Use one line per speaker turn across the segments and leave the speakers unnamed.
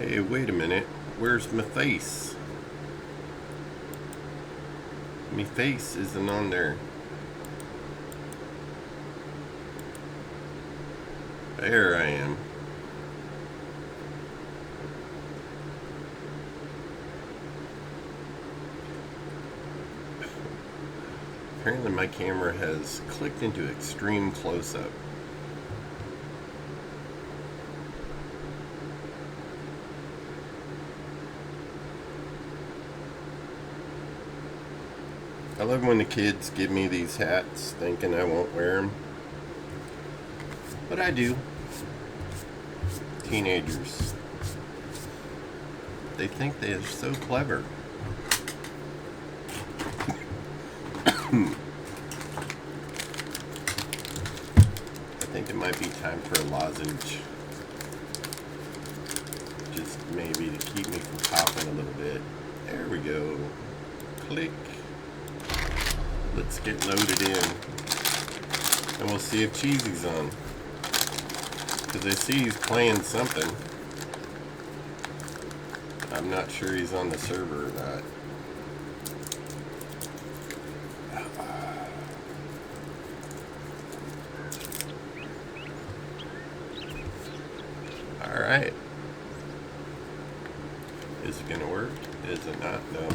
Hey, wait a minute. Where's my face? My face isn't on there. There I am. Apparently my camera has clicked into extreme close-up. I love when the kids give me these hats thinking I won't wear them. But I do. Teenagers. They think they are so clever. I think it might be time for a lozenge. Just maybe to keep me from coughing a little bit. There we go. Click. Let's get loaded in. And we'll see if Cheesy's on. Because I see he's playing something. I'm not sure he's on the server or not. Alright. Is it gonna work? Is it not? No.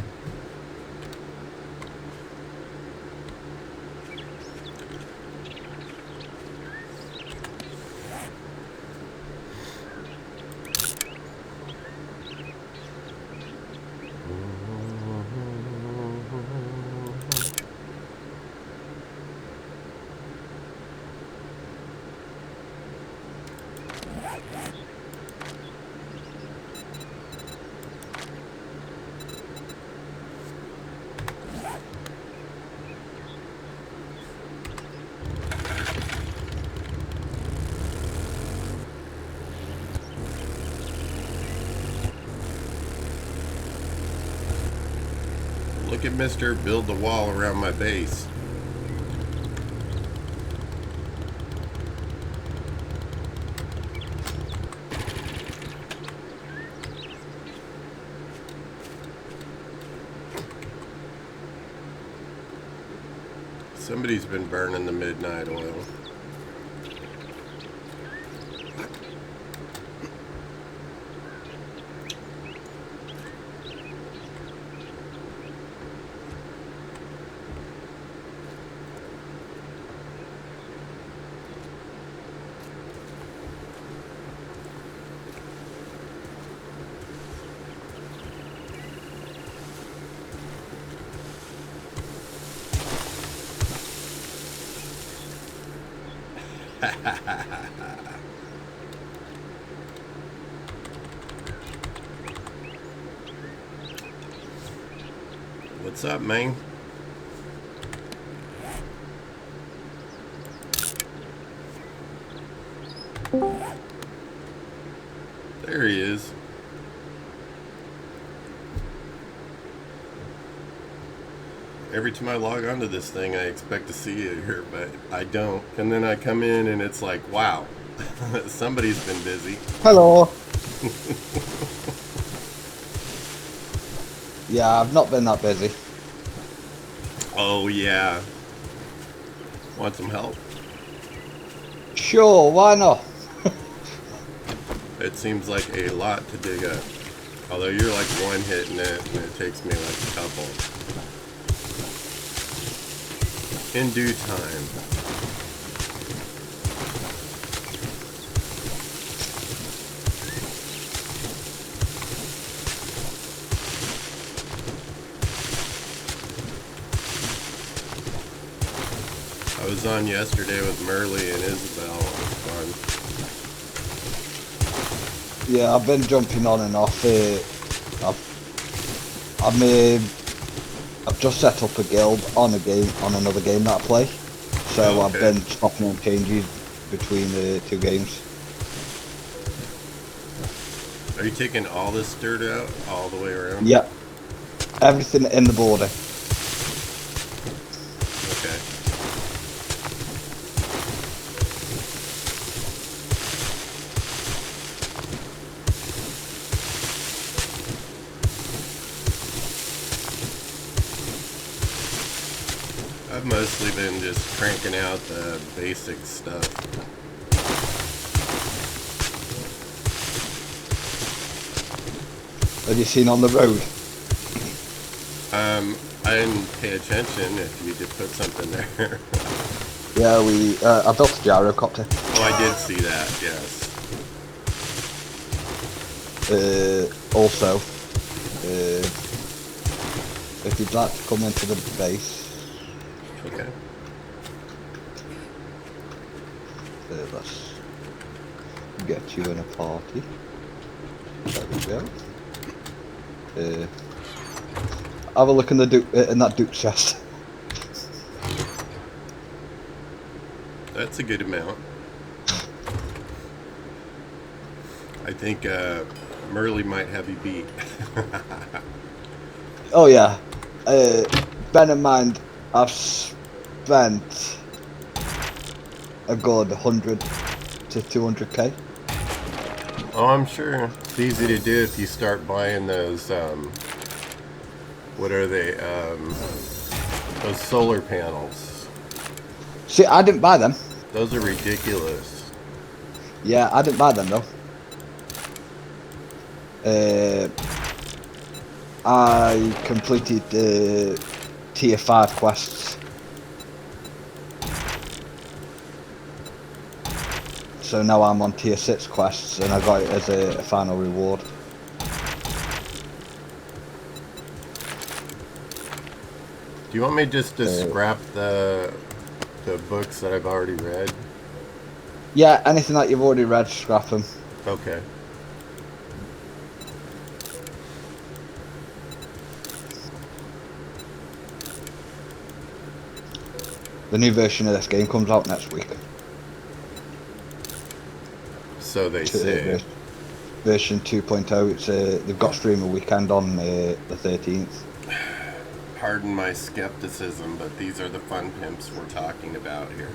Look at Mr. Build the wall around my base. Somebody's been burning the midnight oil. What's up, man? There he is. Every time I log onto this thing, I expect to see it here, but I don't. And then I come in and it's like, wow, somebody's been busy.
Hello. Yeah, I've not been that busy.
Oh, yeah. Want some help?
Sure, why not?
It seems like a lot to dig up. Although you're like one hitting it, and it takes me like a couple. In due time. I was on yesterday with Merle and Isabel. It was fun.
Yeah, I've been jumping on and off. I've just set up a guild on another game that I play. So
Oh, okay.
I've been swapping and changing between the two games.
Are you taking all this dirt out all the way around?
Yeah, everything in the border.
Okay. I've mostly been just cranking out the basic stuff.
Have you seen on the road?
I didn't pay attention if you did put something there.
Yeah, I built a gyrocopter.
Oh, I did see that, yes.
Also, if you'd like to come into the base,
Okay.
let's get you in a party. There we go. Have a look in the in that Duke chest.
That's a good amount. I think Merle might have you beat.
Oh yeah. Bear in mind, I've spent a good 100 to 200k.
Oh, I'm sure it's easy to do if you start buying those, what are they, those solar panels.
See, I didn't buy them.
Those are ridiculous.
Yeah, I didn't buy them though. I completed tier 5 quests. So now I'm on tier 6 quests and I got it as a final reward.
Do you want me just to scrap the books that I've already read?
Yeah, anything that you've already read, scrap them.
Okay.
The new version of this game comes out next week.
So they say.
Version 2.0. It's they've got streamer weekend on the 13th.
Pardon my skepticism, but these are the fun pimps we're talking about here.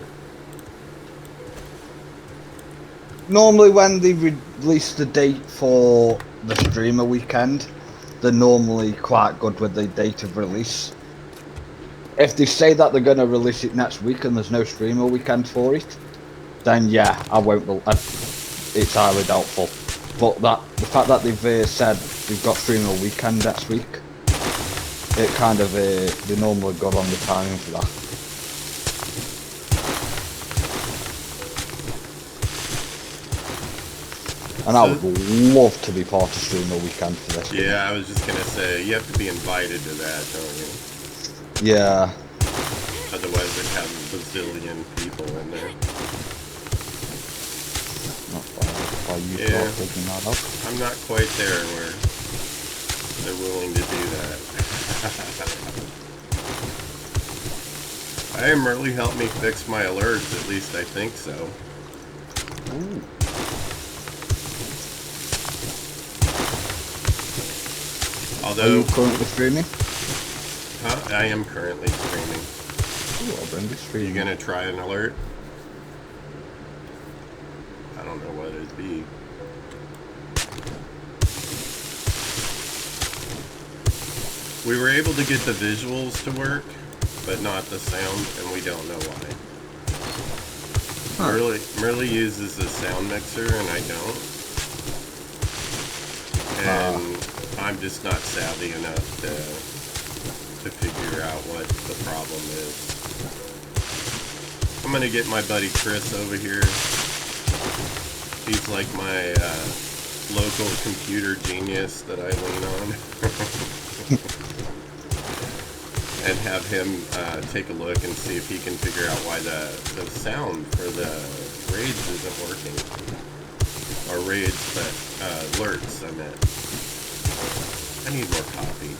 Normally when they release the date for the streamer weekend, they're normally quite good with the date of release. If they say that they're going to release it next week and there's no streamer weekend for it, then yeah, I won't. It's highly doubtful. But the fact that they've said they've got streamer weekend next week, it kind of they're normally good on the timing for that. And I would love to be part of streamer weekend for this.
Yeah, I was just gonna say you have to be invited to that, don't you?
Yeah.
Otherwise, they'd have a bazillion people in there.
Not by you
Yeah.
picking that up.
I'm not quite there where they're willing to do that. Hey, Merle helped me fix my alerts, at least I think so.
Ooh.
Although,
Are you currently streaming?
I am currently streaming.
Ooh, I'll bring the stream.
You gonna try an alert? I don't know what it'd be. We were able to get the visuals to work, but not the sound, and we don't know why.
Huh.
Merle uses a sound mixer, and I don't. And I'm just not savvy enough to figure out what the problem is. I'm gonna get my buddy Chris over here. He's like my local computer genius that I lean on. And have him take a look and see if he can figure out why the sound for the raids isn't working. Or raids, but alerts, I meant. I need more coffee.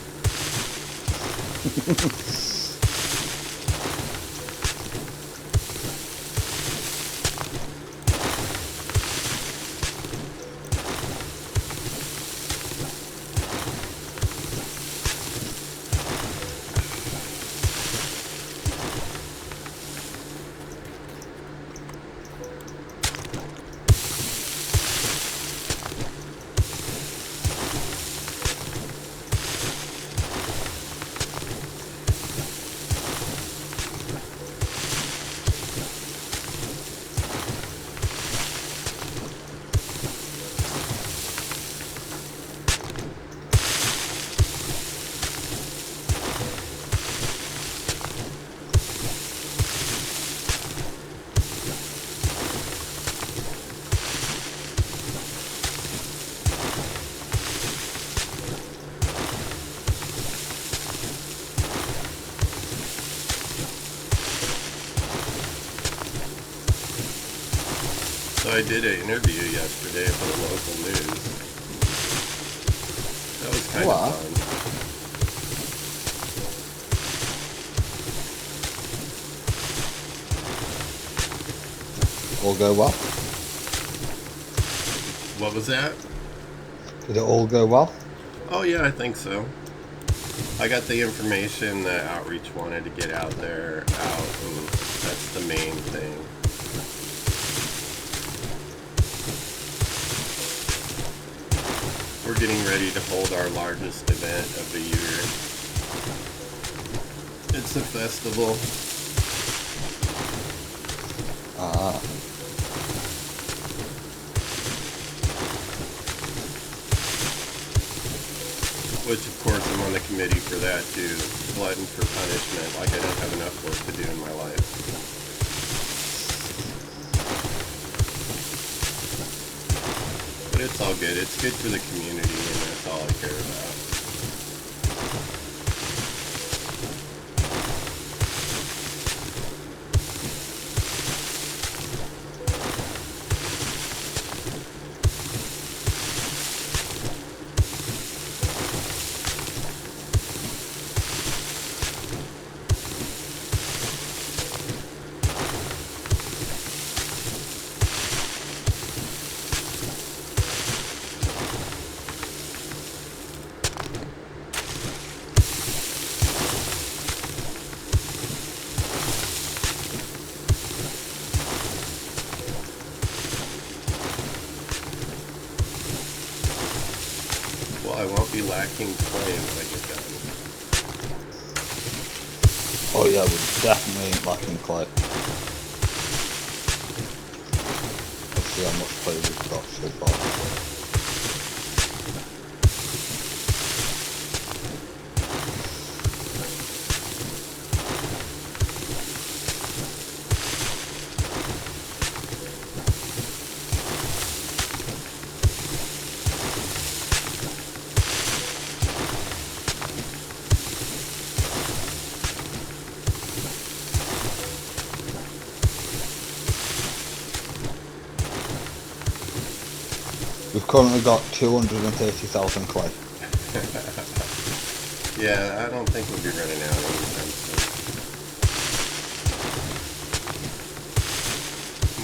I did an interview yesterday for the local news. That was kind of fun.
All go well?
What was that?
Did it all go well?
Oh yeah, I think so. I got the information that Outreach wanted to get out, and that's the main thing. We're getting ready to hold our largest event of the year. It's a festival. Which, of course, I'm on the committee for that too. Glutton for punishment, like I don't have enough work to do in my life. But it's all good. It's good for the community, and that's all I care about. I won't be lacking clay when I get done.
Oh yeah, we're definitely ain't lacking clay. Let's see how much clay we've got so far. We've currently got 230,000 clay.
Yeah, I don't think we'll be running out anytime soon.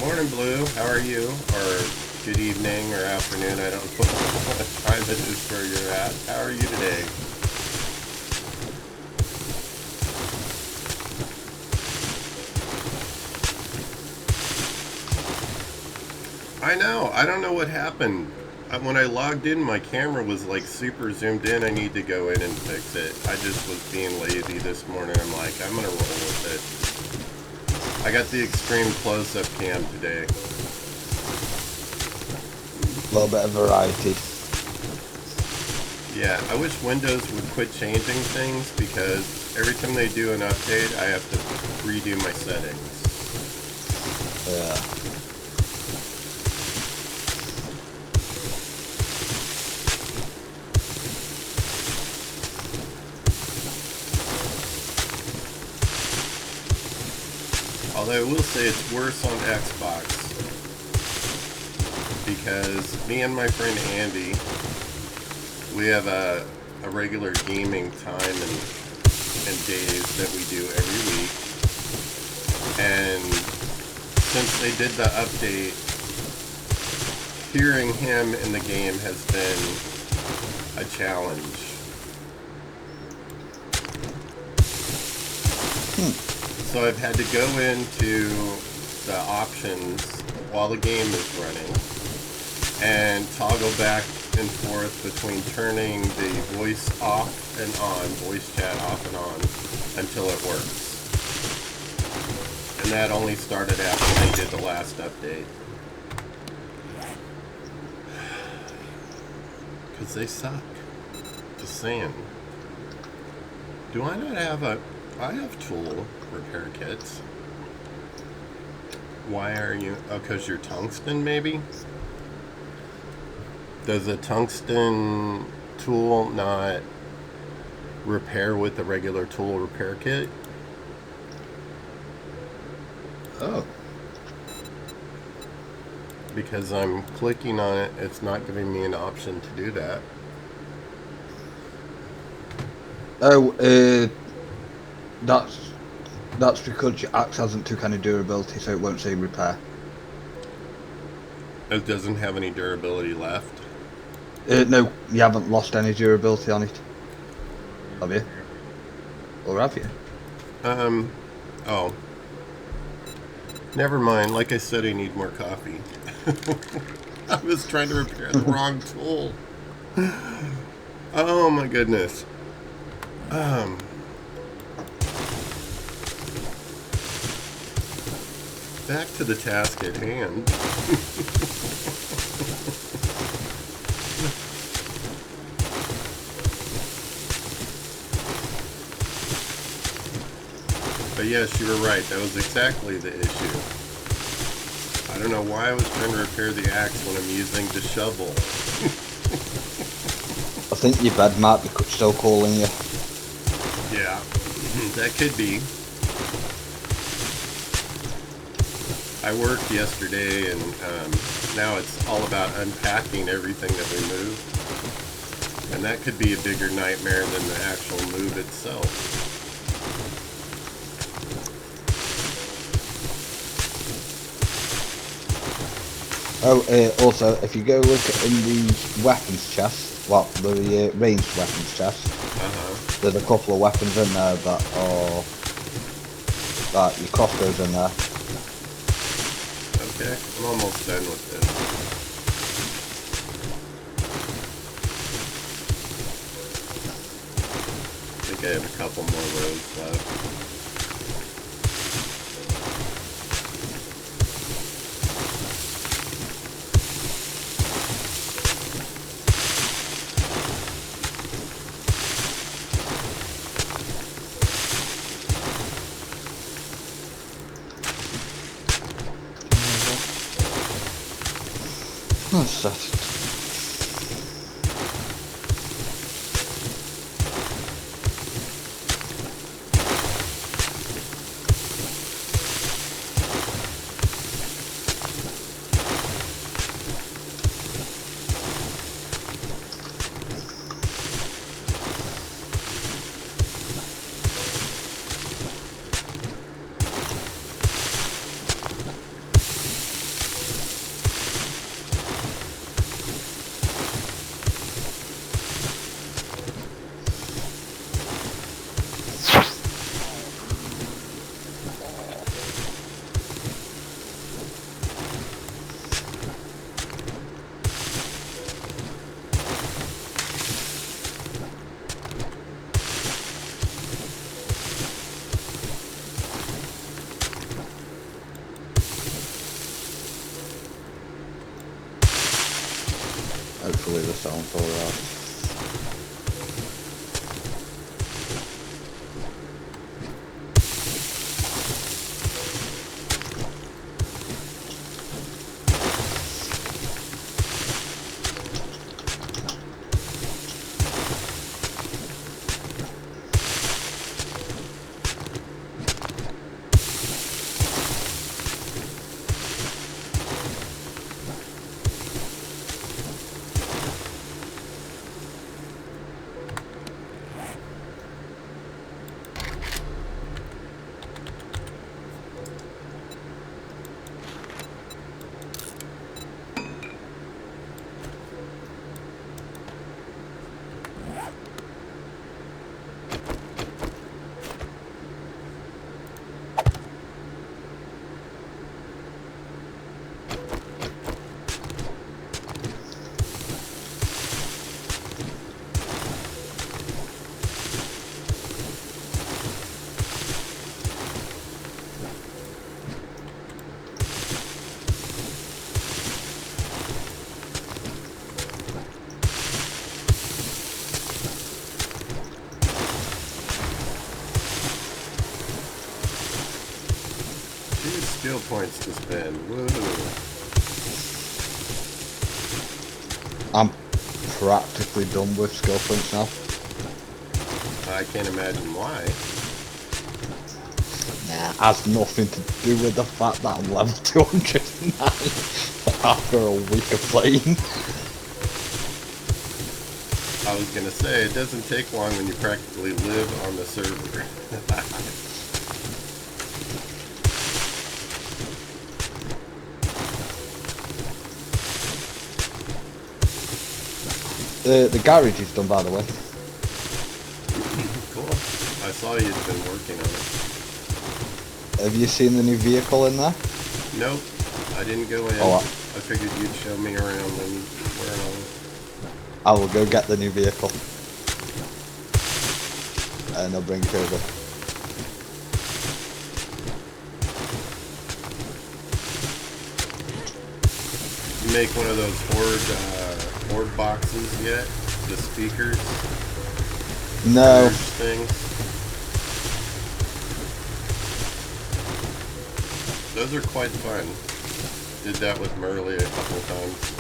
Morning, Blue. How are you? Or good evening or afternoon. I don't know what time it is where you're at. How are you today? I know. I don't know what happened. When I logged in, my camera was like super zoomed in. I need to go in and fix it. I just was being lazy this morning. I'm like, I'm going to roll with it. I got the extreme close-up cam today.
A little bit of variety.
Yeah, I wish Windows would quit changing things because every time they do an update, I have to redo my settings.
Yeah.
Although I will say it's worse on Xbox because me and my friend Andy, we have a regular gaming time and days that we do every week. And since they did the update, hearing him in the game has been a challenge. So I've had to go into the options while the game is running and toggle back and forth between turning the voice off and on, voice chat off and on, until it works. And that only started after they did the last update. Because they suck. Just saying. Do I not have I have tool repair kits. Why are you... Oh, because you're tungsten, maybe? Does a tungsten tool not repair with the regular tool repair kit?
Oh.
because I'm clicking on it, it's not giving me an option to do that.
Oh, that's because your axe hasn't took any durability, so it won't say repair.
It doesn't have any durability left.
No, you haven't lost any durability on it. Have you? Or have you?
Oh. Never mind. Like I said, I need more coffee. I was trying to repair the wrong tool. Oh my goodness. Back to the task at hand. But yes, you were right. That was exactly the issue. I don't know why I was trying to repair the axe when I'm using the shovel.
I think your bed might be still calling you.
Yeah, that could be. I worked yesterday, and now it's all about unpacking everything that we move. And that could be a bigger nightmare than the actual move itself.
Oh, also, if you go look in the weapons chest, well, the ranged weapons chest, there's a couple of weapons in there that your crossbow's in there.
Okay, I'm almost done with this. I think I have a couple more rows left.
What's that? Hopefully the sound's alright.
Skill points to spend. Woo!
I'm practically done with skill points now.
I can't imagine why.
Nah, has nothing to do with the fact that I'm level 209 after a week of playing.
I was gonna say, it doesn't take long when you practically live on the server.
The garage is done, by the way.
Cool. I saw you'd been working on it.
Have you seen the new vehicle in there?
Nope, I didn't go in.
Oh,
I figured you'd show me around when we're on.
I will go get the new vehicle. And I'll bring it over.
You make one of those horde boxes yet? The speakers?
No.
Things? Those are quite fun. Did that with Merle a couple times.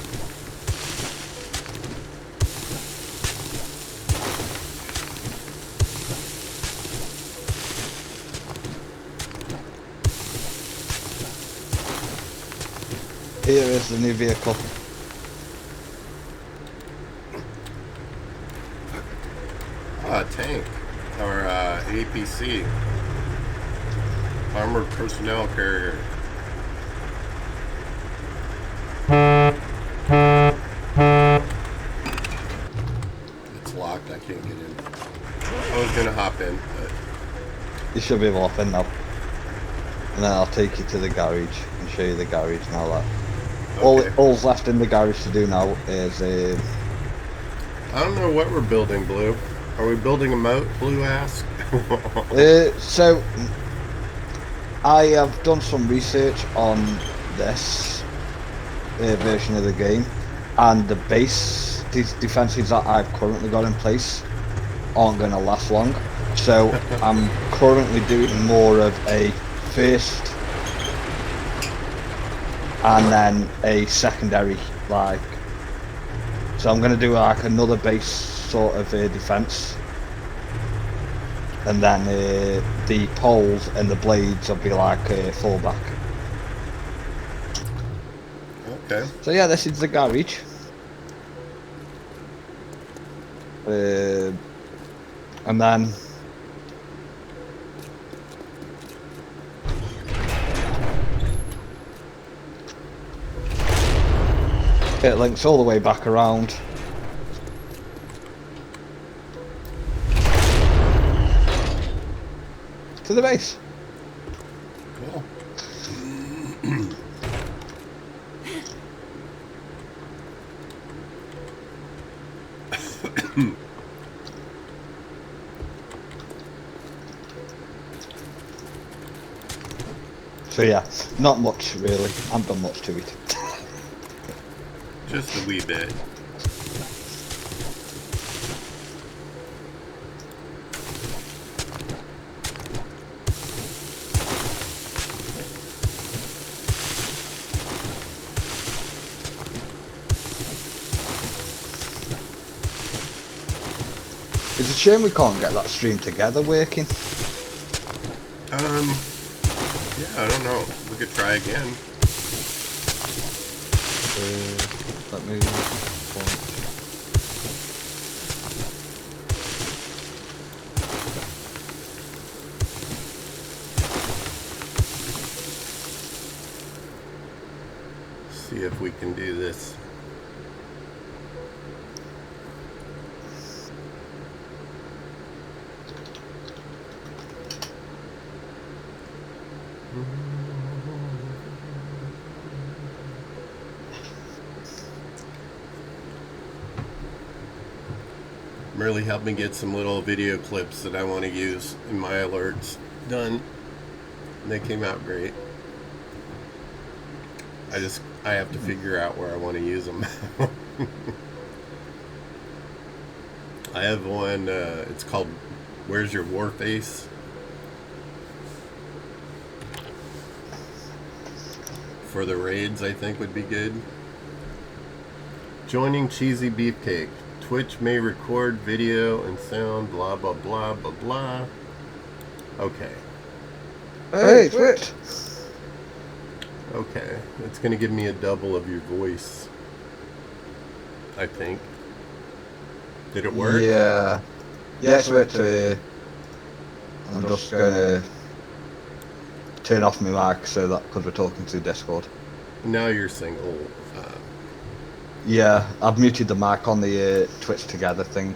Here is the new vehicle.
Ah, tank. Or APC. Armored Personnel Carrier. It's locked, I can't get in. I was gonna hop in, but...
You should be able to in now. And then I'll take you to the garage and show you the garage and all that.
Okay.
All's left in the garage to do now is
I don't know what we're building, Blue. Are we building a moat, Blue asks?
so I have done some research on this version of the game, and the base defenses that I've currently got in place aren't going to last long. So I'm currently doing more of a first and then a secondary, like, so I'm going to do like another base sort of defense, and then the poles and the blades will be like a fallback.
Okay.
So yeah, this is the garage. And then it links all the way back around. To the base.
Cool.
So yeah, not much really. I haven't done much to it.
Just a wee bit.
It's a shame we can't get that stream together working.
Yeah, I don't know. We could try again.
Let me...
See if we can do this. Merle helped me get some little video clips that I want to use in my alerts done. And they came out great. I have to figure out where I want to use them. I have one, it's called Where's Your War Face? For the raids, I think would be good. Joining Cheesybeefcake. Twitch may record video and sound, blah, blah, blah, blah, blah. Okay.
Hey, Twitch.
Okay, it's gonna give me a double of your voice, I think. Did it work?
Yeah. Yes, wait. I'm just gonna turn off my mic so that because we're talking through Discord.
Now you're single.
Yeah, I've muted the mic on the Twitch together thing.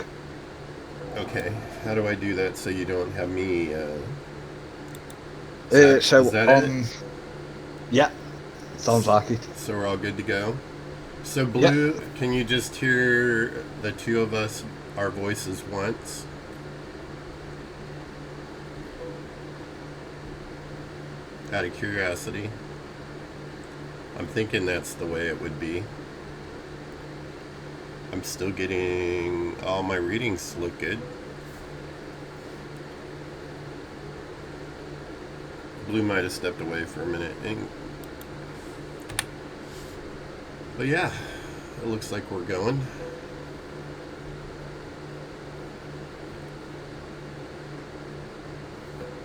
Okay, how do I do that so you don't have me? Is that it?
Yeah, sounds like it.
So we're all good to go. So Blue, can you just hear the two of us, our voices once? Out of curiosity. I'm thinking that's the way it would be. I'm still getting all my readings look good. Blue might have stepped away for a minute. But yeah, it looks like we're going.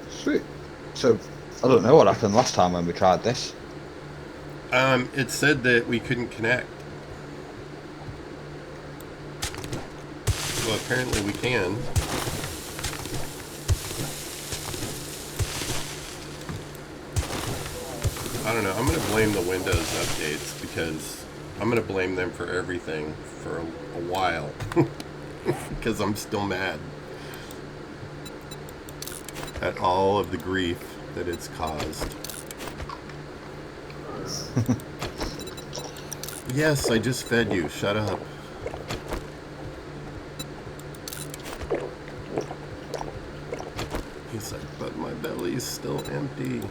Sweet. So, I don't know what happened last time when we tried this.
It said that we couldn't connect. Well, apparently we can. I don't know. I'm going to blame the Windows updates because I'm going to blame them for everything for a while. Because I'm still mad at all of the grief that it's caused. Yes, I just fed you. Shut up. He's like, but my belly's still empty.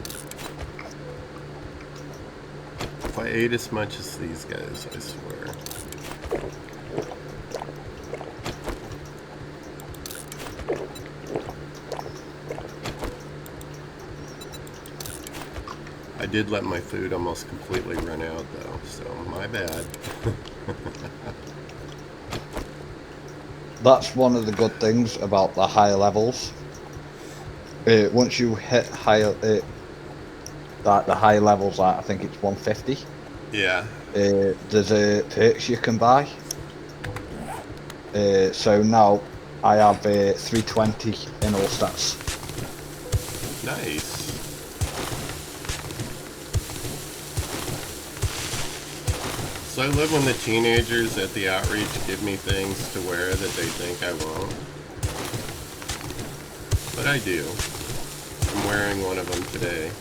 If I ate as much as these guys, I swear. I did let my food almost completely run out though, so my bad.
That's one of the good things about the higher levels. Once you hit higher, like the higher levels, like I think it's 150.
Yeah.
There's perks you can buy. So now I have 320 in all stats.
Nice. So I love when the teenagers at the outreach give me things to wear that they think I won't. But I do. I'm wearing one of them today.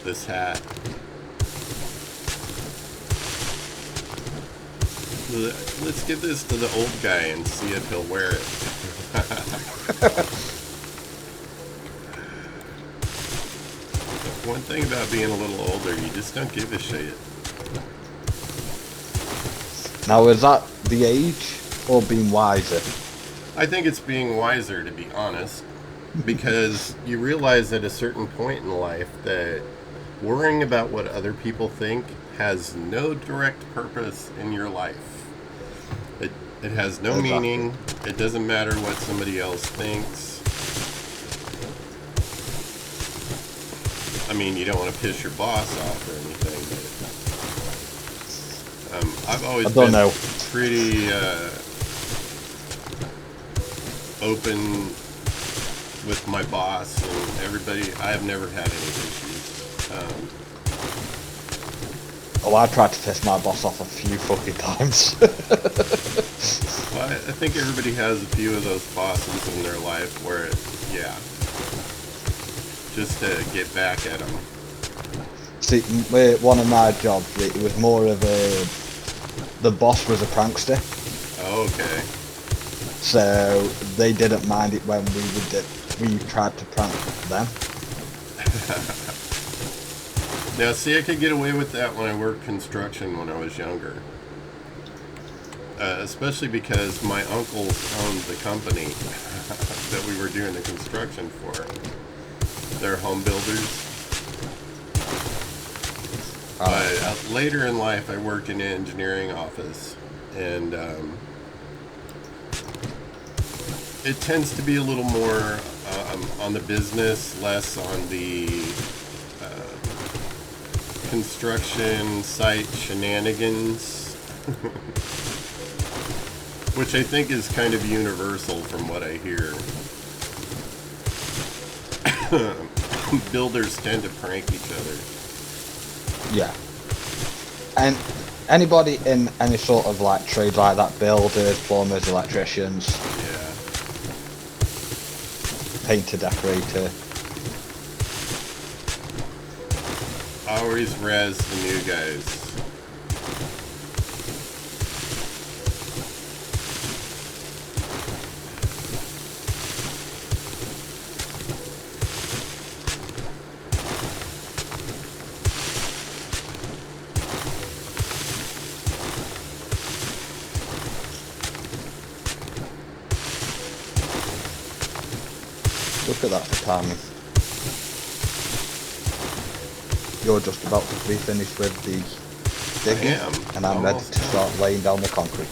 This hat. Let's give this to the old guy and see if he'll wear it. One thing about being a little older, you just don't give a shit.
Now, is that the age or being wiser?
I think it's being wiser, to be honest, because you realize at a certain point in life that worrying about what other people think has no direct purpose in your life. It has no meaning. It doesn't matter what somebody else thinks. I mean, you don't want to piss your boss off or anything, but I've always been pretty open with my boss and everybody. I have never had any issues.
I tried to piss my boss off a few fucking times.
Well, I think everybody has a few of those bosses in their life where, yeah, just to get back at them.
See, one of my jobs, it was more of the boss was a prankster.
Oh, okay.
So they didn't mind it when we tried to prank them.
Now, see, I could get away with that when I worked construction when I was younger. Especially because my uncles owned the company that we were doing the construction for. They're home builders. But later in life, I worked in an engineering office, and it tends to be a little more on the business, less on the construction site shenanigans, which I think is kind of universal from what I hear. Builders tend to prank each other.
Yeah. And anybody in any sort of like trade like that, builders, plumbers, electricians,
Yeah.
painter, decorator.
Always res the new guys.
Look at that for timing. You're just about to be finished with the digging, and I'm ready to start laying down the concrete.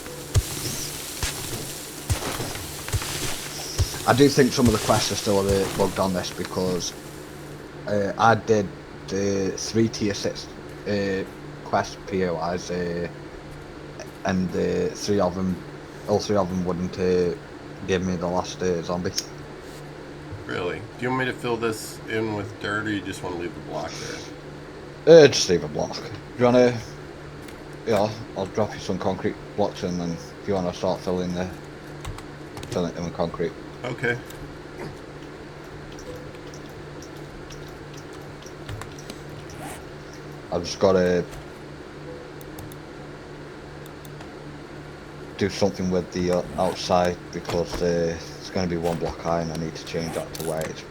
I do think some of the quests are still a bit bugged on this because I did the 3 tier 6 quest POIs and all three of them wouldn't give me the last zombie.
Really? Do you want me to fill this in with dirt, or you just want to leave the block there?
Just leave a block. Do you wanna? Yeah, I'll drop you some concrete blocks and then if you wanna start filling it in with concrete.
Okay.
I've just gotta do something with the outside because it's gonna be 1 block high and I need to change that to where it's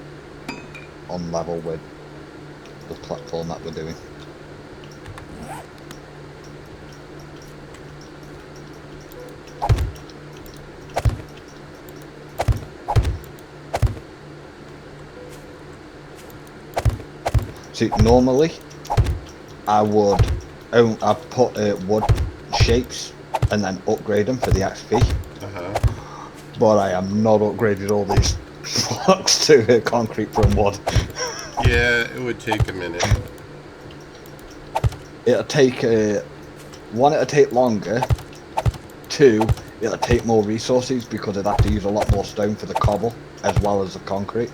on level with the platform that we're doing. See, normally I would I'd put wood shapes and then upgrade them for the XP. But I am not upgraded all these blocks to concrete from wood.
Yeah, it would take a minute.
It'll take one, it'll take longer. 2, it'll take more resources because I'd have to use a lot more stone for the cobble as well as the concrete.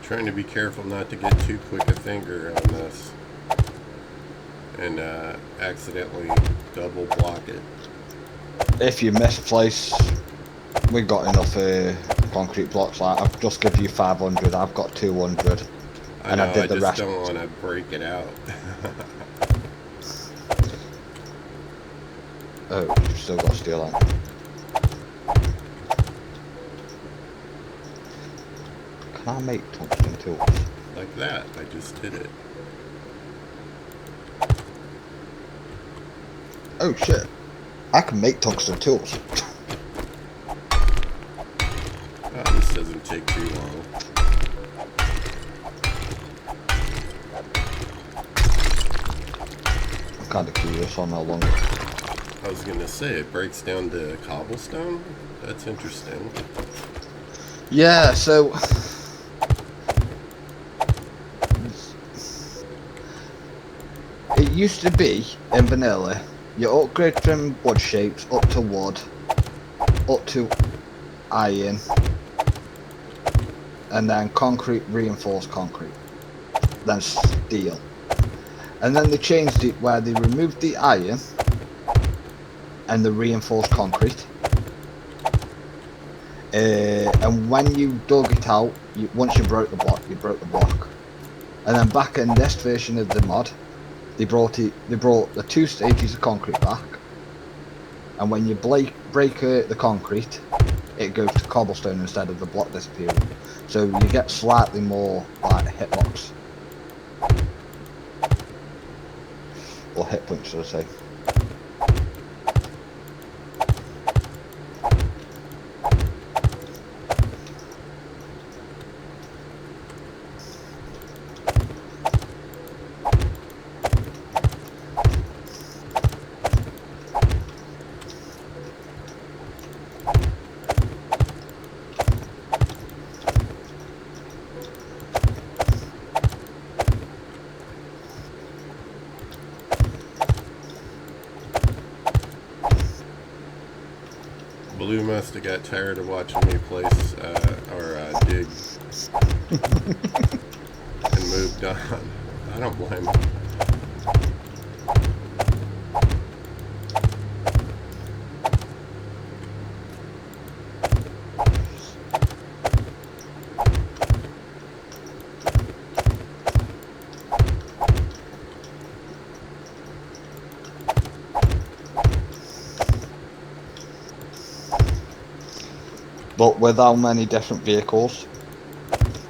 Trying to be careful not to get too quick a finger on this and accidentally double block it.
If you misplace, we've got enough concrete blocks. Like I've just given you 500, I've got 200, and I did the rest.
I just don't want to break it out.
Oh, you've still got steel line. Can I make tungsten tools?
Like that, I just did it.
Oh shit, I can make tungsten tools.
Oh, this doesn't take too long.
I'm kind of curious on how long.
I was gonna say, it breaks down to cobblestone? That's interesting.
Yeah, so it used to be in vanilla, you upgrade from wood shapes up to wood, up to iron, and then concrete, reinforced concrete, then steel. And then they changed it where they removed the iron and the reinforced concrete. And when you dug it out, once you broke the block, you broke the block. And then back in this version of the mod, they brought the 2 stages of concrete back. And when you break the concrete, it goes to cobblestone instead of the block disappearing. So you get slightly more like hitbox. Or hit points, should I say.
Blue must have got tired of watching me place dig and moved on. I don't blame him.
But with how many different vehicles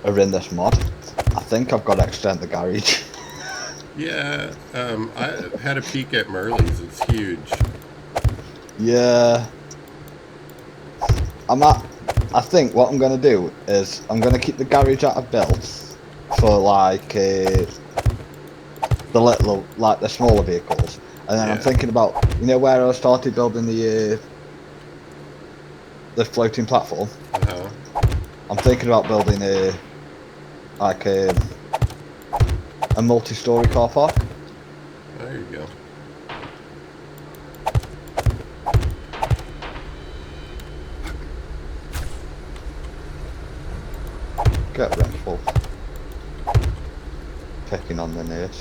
are in this mod, I think I've got to extend the garage.
Yeah, I had a peek at Merle's. It's huge.
Yeah. I think what I'm going to do is I'm going to keep the garage that I've built for like the smaller vehicles. And then I'm
Yeah.
thinking about, you know, where I started building the floating platform.
Uh-huh.
I'm thinking about building a multi-story car park.
There you go.
Get rentful. Picking on the nurse.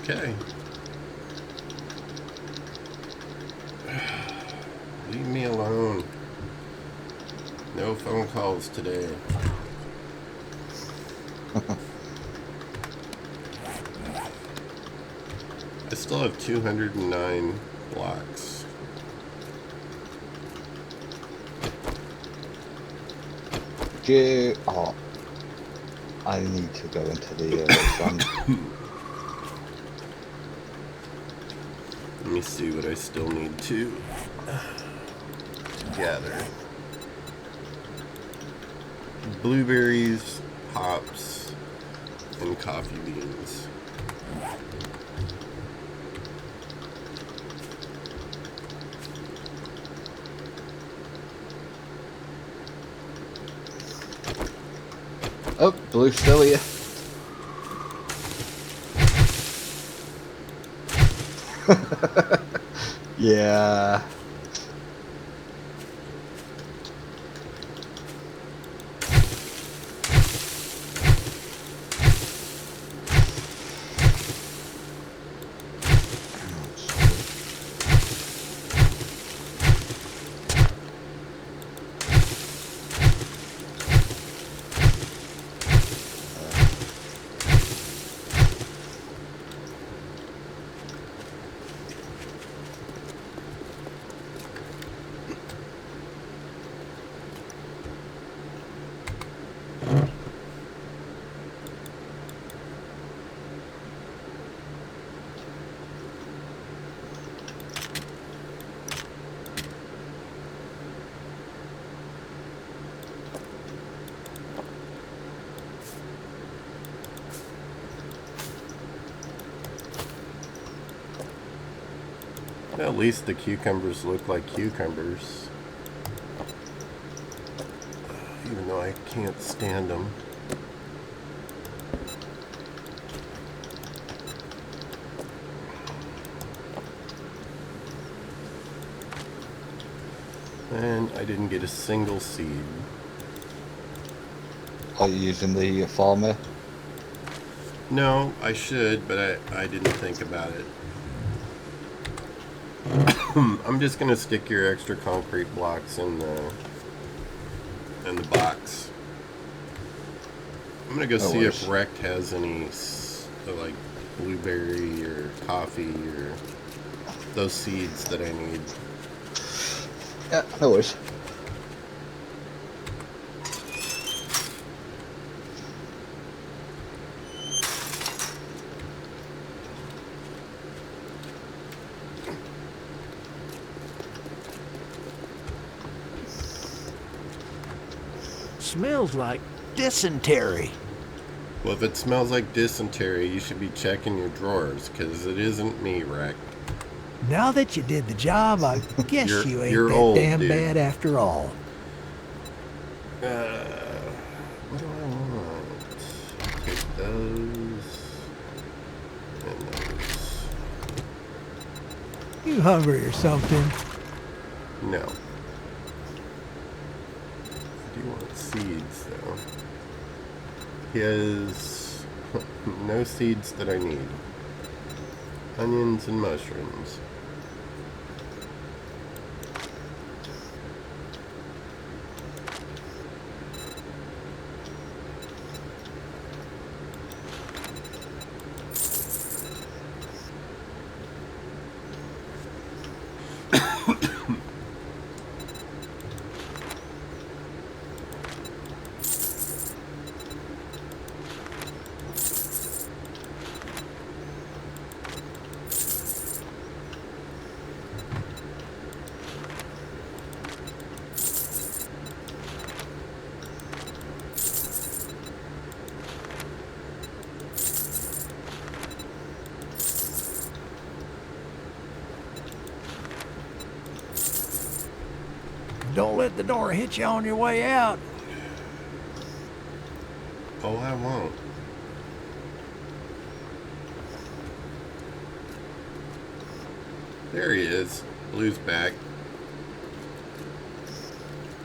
Okay. Leave me alone. No phone calls today. I still have 209 blocks.
Oh, I need to go into the sand.
Let me see what I still need to gather. Blueberries, hops, and coffee beans.
Oh, Blue's still here. Yeah.
At least the cucumbers look like cucumbers. Even though I can't stand them. And I didn't get a single seed.
Are you using the farmer?
No, I should, but I didn't think about it. I'm just gonna stick your extra concrete blocks in the box. I'm gonna go see if Rect has any like blueberry or coffee or those seeds that I need.
Yeah, no worries.
Smells like dysentery.
Well, if it smells like dysentery, you should be checking your drawers, because it isn't me, Rick.
Now that you did the job, I guess you ain't
you're
that
old,
damn
dude.
bad after all.
What do I want? Take those. And those.
You hungry or something?
No. I do want seeds, though. He has no seeds that I need. Onions and mushrooms.
Don't let the door hit you on your way out.
Oh, I won't. There he is. Blue's back.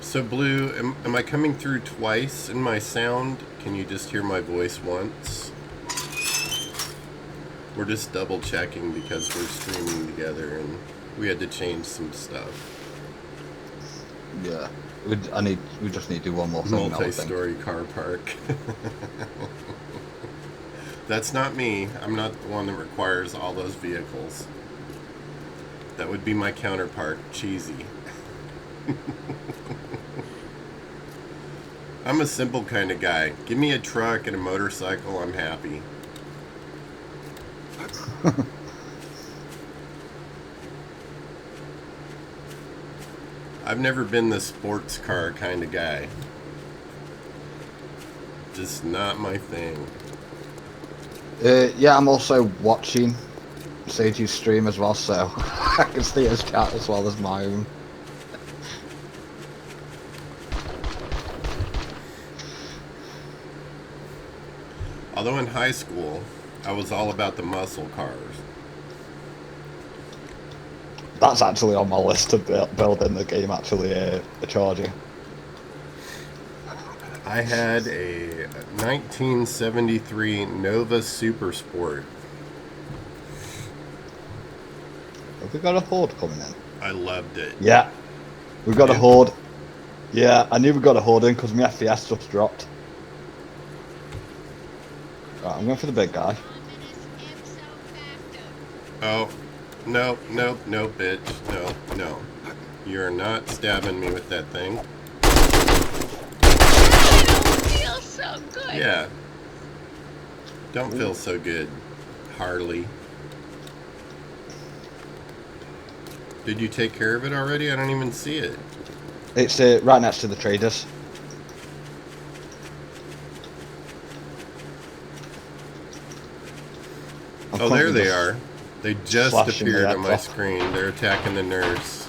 So, Blue, am I coming through twice in my sound? Can you just hear my voice once? We're just double checking because we're streaming together and we had to change some stuff.
Yeah. We just need to do one more thing.
Multi-story car park. That's not me. I'm not the one that requires all those vehicles. That would be my counterpart, Cheesy. I'm a simple kind of guy. Give me a truck and a motorcycle, I'm happy. I've never been the sports car kind of guy. Just not my thing.
Yeah, I'm also watching Sage's stream as well, so I can see his chat as well as my own.
Although in high school, I was all about the muscle cars.
That's actually on my list to build in the game, actually, a Charger.
I had a 1973 Nova Super Sport.
Have we got a Horde coming in?
I loved it.
Yeah. We've got a Horde. Yeah, I knew we got a Horde in because my FPS just dropped. Right, I'm going for the big guy.
Oh, no, no, no, bitch. No, no. You're not stabbing me with that thing.
Feel so good.
Yeah. Don't feel so good, Harley. Did you take care of it already? I don't even see it.
It's right next to the traders.
Oh, there they are. They just
slashing
appeared
the
on my
heads
screen. They're attacking the nurse.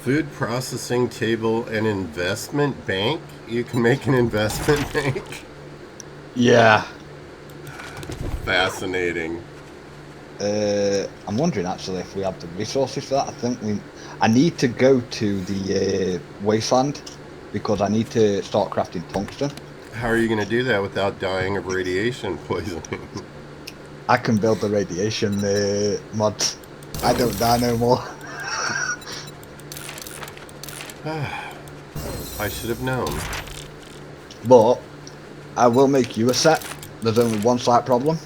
Food processing table and investment bank? You can make an investment bank?
Yeah.
Fascinating.
I'm wondering actually if we have the resources for that. I need to go to the wasteland because I need to start crafting tungsten.
How are you going to do that without dying of radiation poisoning?
I can build the radiation mods. I don't die no more.
I should have known.
But I will make you a set. There's only one slight problem.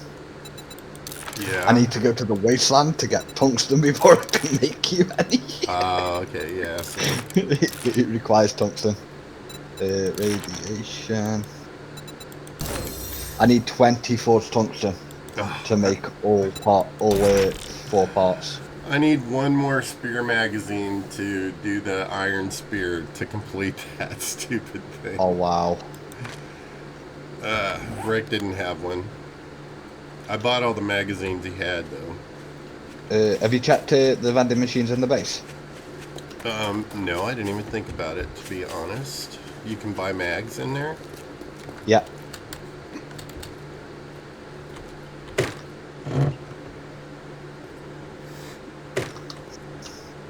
Yeah.
I need to go to the wasteland to get tungsten before I can make you any.
Okay, yeah. So,
It requires tungsten. Radiation. I need 24 tungsten to make all 4 parts.
I need one more spear magazine to do the iron spear to complete that stupid thing.
Oh wow.
Rick didn't have one. I bought all the magazines he had, though.
Have you checked the vending machines in the base?
No, I didn't even think about it, to be honest. You can buy mags in there?
Yeah.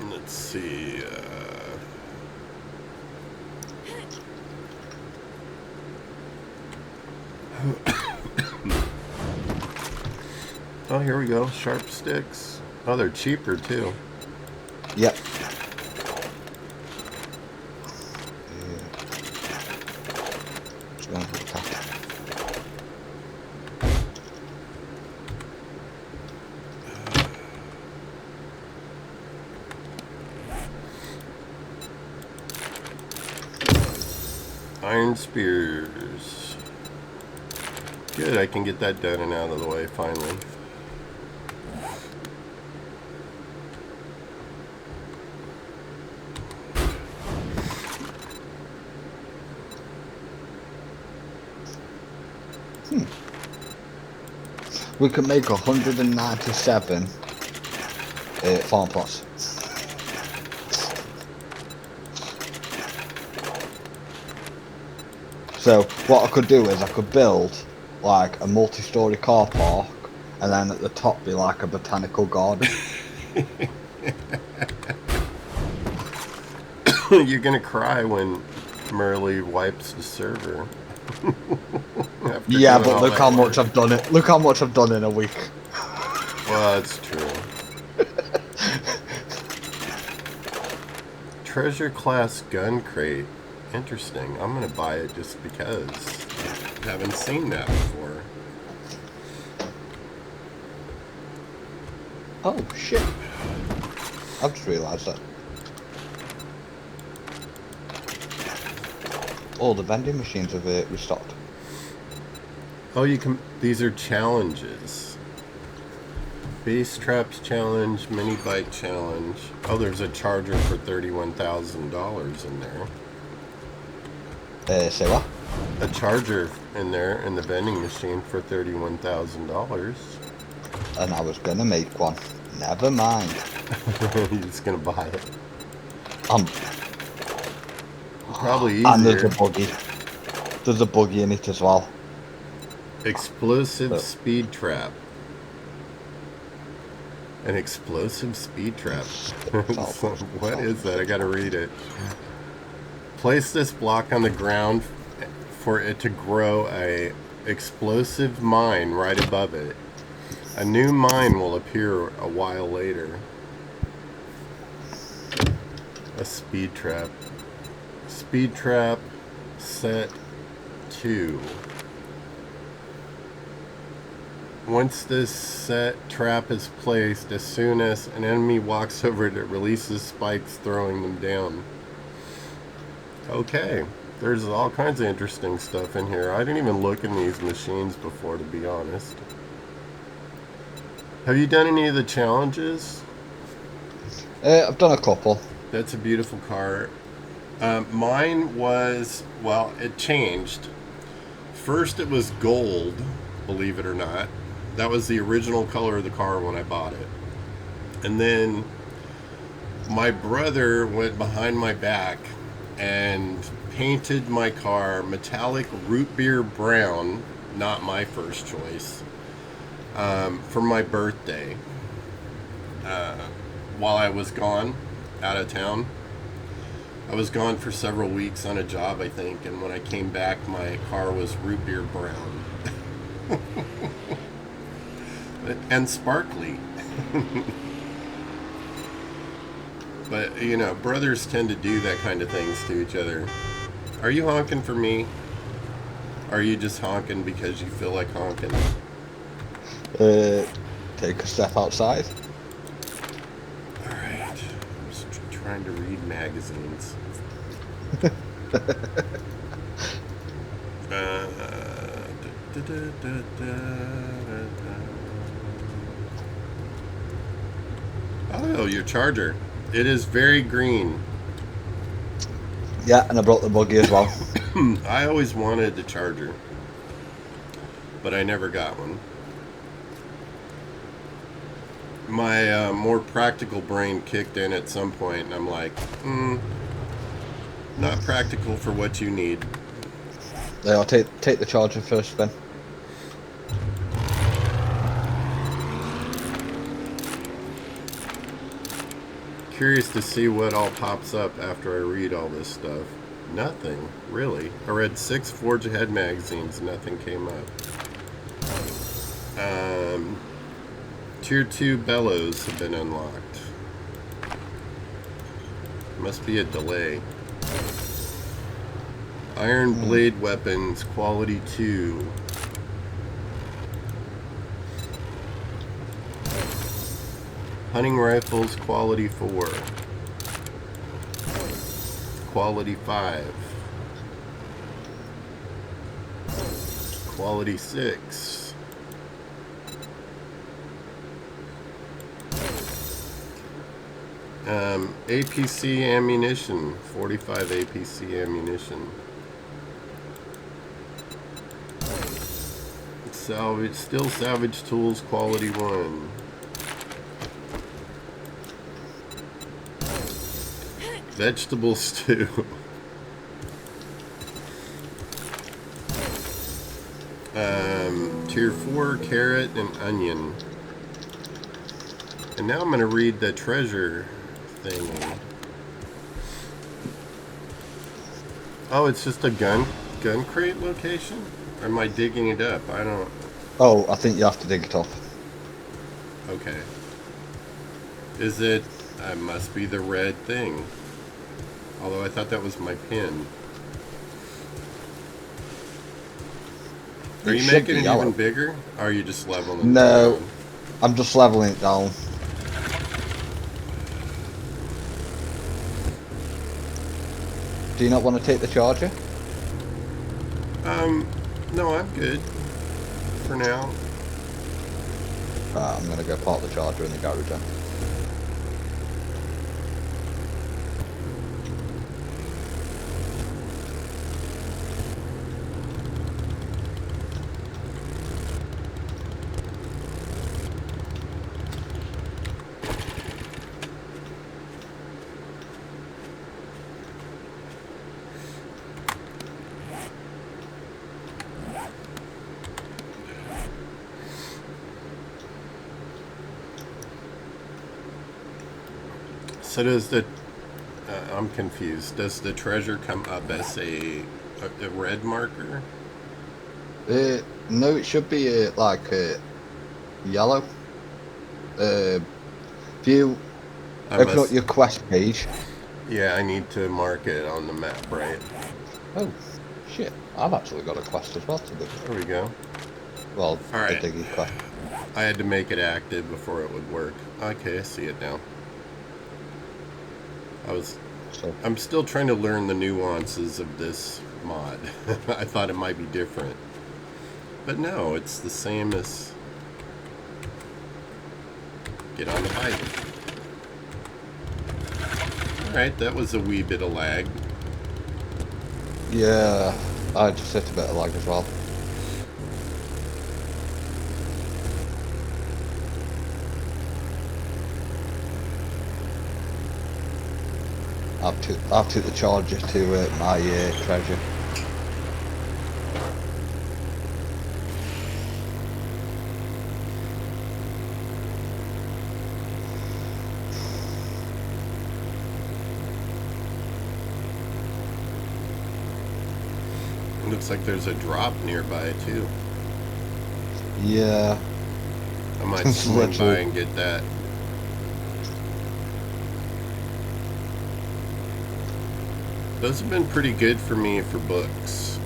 Let's see. Oh, here we go. Sharp sticks. Oh, they're cheaper, too.
Yep. Just going for the top.
Iron spears. Good, I can get that done and out of the way finally.
We could make 197 farm plots. So what I could do is I could build like a multi-story car park, and then at the top be like a botanical garden.
You're gonna cry when Merle wipes the server.
Yeah, but look how much I've done it. Look how much I've done in a week.
Well, that's true. Treasure class gun crate. Interesting. I'm gonna buy it just because I haven't seen that before.
Oh shit! I've just realised that. All the vending machines have restocked.
Oh, you can. These are challenges. Base traps challenge, mini bike challenge. Oh, there's a charger for $31,000 in there.
Say what?
A charger in there in the vending machine for $31,000.
And I was gonna make one. Never mind.
You're just gonna buy it. Probably easier.
And there's a buggy. There's a buggy in it as well.
Explosive speed trap. An explosive speed trap. What is that? I gotta read it. Place this block on the ground for it to grow a explosive mine right above it. A new mine will appear a while later. A speed trap. Speed trap set 2. Once this set trap is placed, as soon as an enemy walks over it, it releases spikes, throwing them down. Okay, there's all kinds of interesting stuff in here. I didn't even look in these machines before, to be honest. Have you done any of the challenges?
I've done a couple.
That's a beautiful car. Mine was, well, it changed. First it was gold, believe it or not. That was the original color of the car when I bought it. And then my brother went behind my back and painted my car metallic root beer brown, not my first choice, for my birthday. While I was gone, out of town. I was gone for several weeks on a job, I think, and when I came back, my car was root beer brown. And sparkly. But, you know, brothers tend to do that kind of things to each other. Are you honking for me? Or are you just honking because you feel like honking?
Take take a step outside.
Alright. I'm just trying to read magazines. Oh, your charger. It is very green.
Yeah, and I brought the buggy as well.
I always wanted the charger, but I never got one. My more practical brain kicked in at some point, and I'm like, not practical for what you need.
Yeah, I'll take the charger first, then.
Curious to see what all pops up after I read all this stuff. Nothing, really. I read 6 Forge Ahead magazines, nothing came up. Tier 2 bellows have been unlocked. Must be a delay. Iron blade weapons, quality 2. Hunting rifles, quality 4. Quality 5. Quality 6. APC ammunition, 45 APC ammunition. Still salvage tools, quality 1. Vegetable stew. Tier 4 carrot and onion. And now I'm going to read the treasure thing. Oh, it's just a gun crate location? Or am I digging it up? I don't...
Oh, I think you have to dig it off.
Okay. Is it... It must be the red thing. Although I thought that was my pin. Are you making it even bigger? Or are you just leveling it
No,
down?
I'm just leveling it down. Do you not want to take the charger?
No, I'm good. For now.
I'm going to go park the charger in the garage then.
So does the... I'm confused. Does the treasure come up as a red marker?
No, it should be like yellow. If you open up your quest page.
Yeah, I need to mark it on the map, right?
Oh, shit. I've actually got a quest as well to do.
There we go.
Well,
all right.
the digging quest.
I had to make it active before it would work. Okay, I see it now. I'm still trying to learn the nuances of this mod. I thought it might be different. But no, it's the same as... Get on the bike. Alright, that was a wee bit of lag.
Yeah, I just hit a bit of lag as well. I've took the charger to my treasure.
It looks like there's a drop nearby too.
Yeah.
I might swing by and get that. Those have been pretty good for me for books.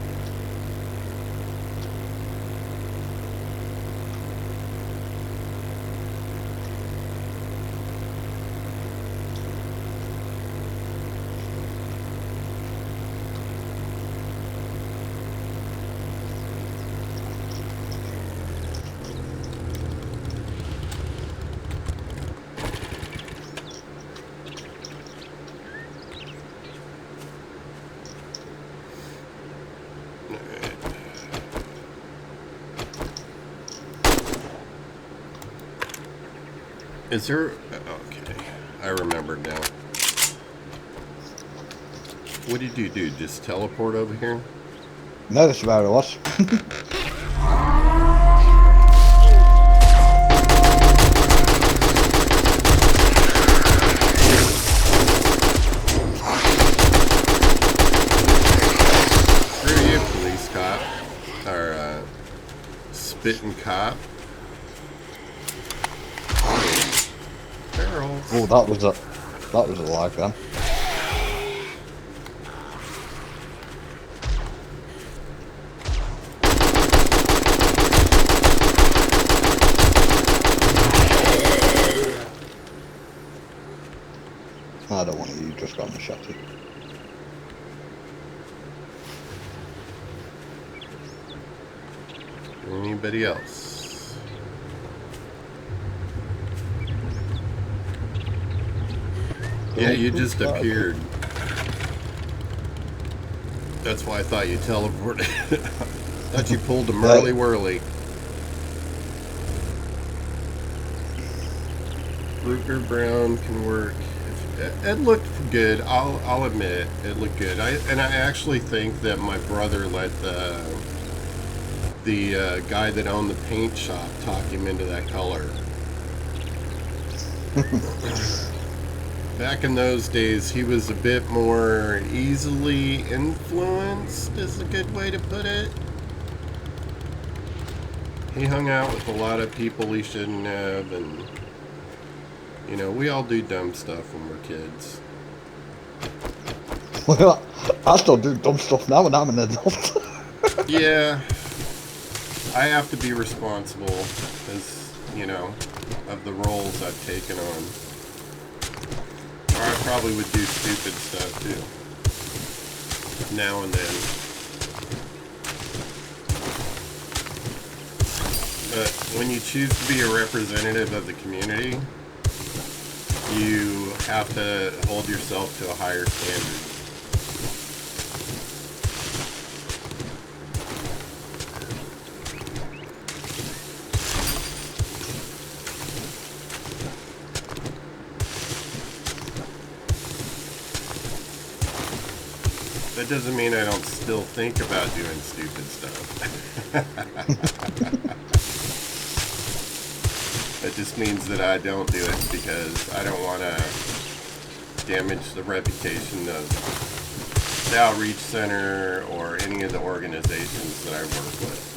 Is there... Okay, I remember now. What did you do? Just teleport over here?
No, that's where it was.
Screw you, police cop. Or, spitting cop. Barrels.
Oh, that was a lag then. I don't want it, you just got me shotty.
Anybody else? Yeah, you just appeared. That's why I thought you teleported. Thought you pulled a Merly Whirly. Ruger Brown can work. It looked good. I'll admit it looked good. I actually think that my brother let the guy that owned the paint shop talk him into that color. Back in those days, he was a bit more easily influenced, is a good way to put it. He hung out with a lot of people he shouldn't have, and you know, we all do dumb stuff when we're kids.
Well, I still do dumb stuff now and I'm an adult.
Yeah, I have to be responsible, as you know, of the roles I've taken on. Or I probably would do stupid stuff too, now and then. But when you choose to be a representative of the community, you have to hold yourself to a higher standard. That doesn't mean I don't still think about doing stupid stuff. It just means that I don't do it because I don't want to damage the reputation of the Outreach Center or any of the organizations that I work with.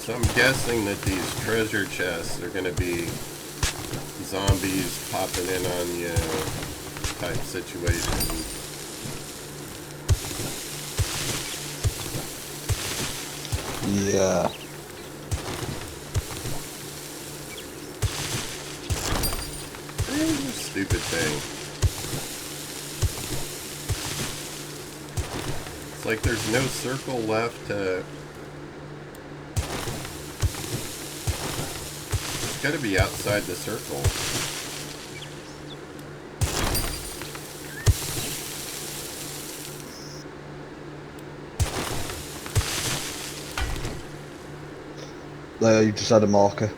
So I'm guessing that these treasure chests are going to be zombies popping in on you type situation.
Yeah.
Stupid thing. It's like there's no circle left to... It's gotta be outside the circle.
There, you just had a marker.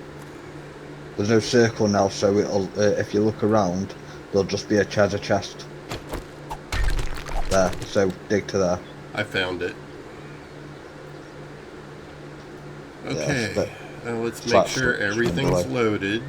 There's no circle now, so it'll. If you look around, there'll just be a treasure chest. There, so dig to there.
I found it. Okay,
Yeah,
now let's make sure everything's loaded.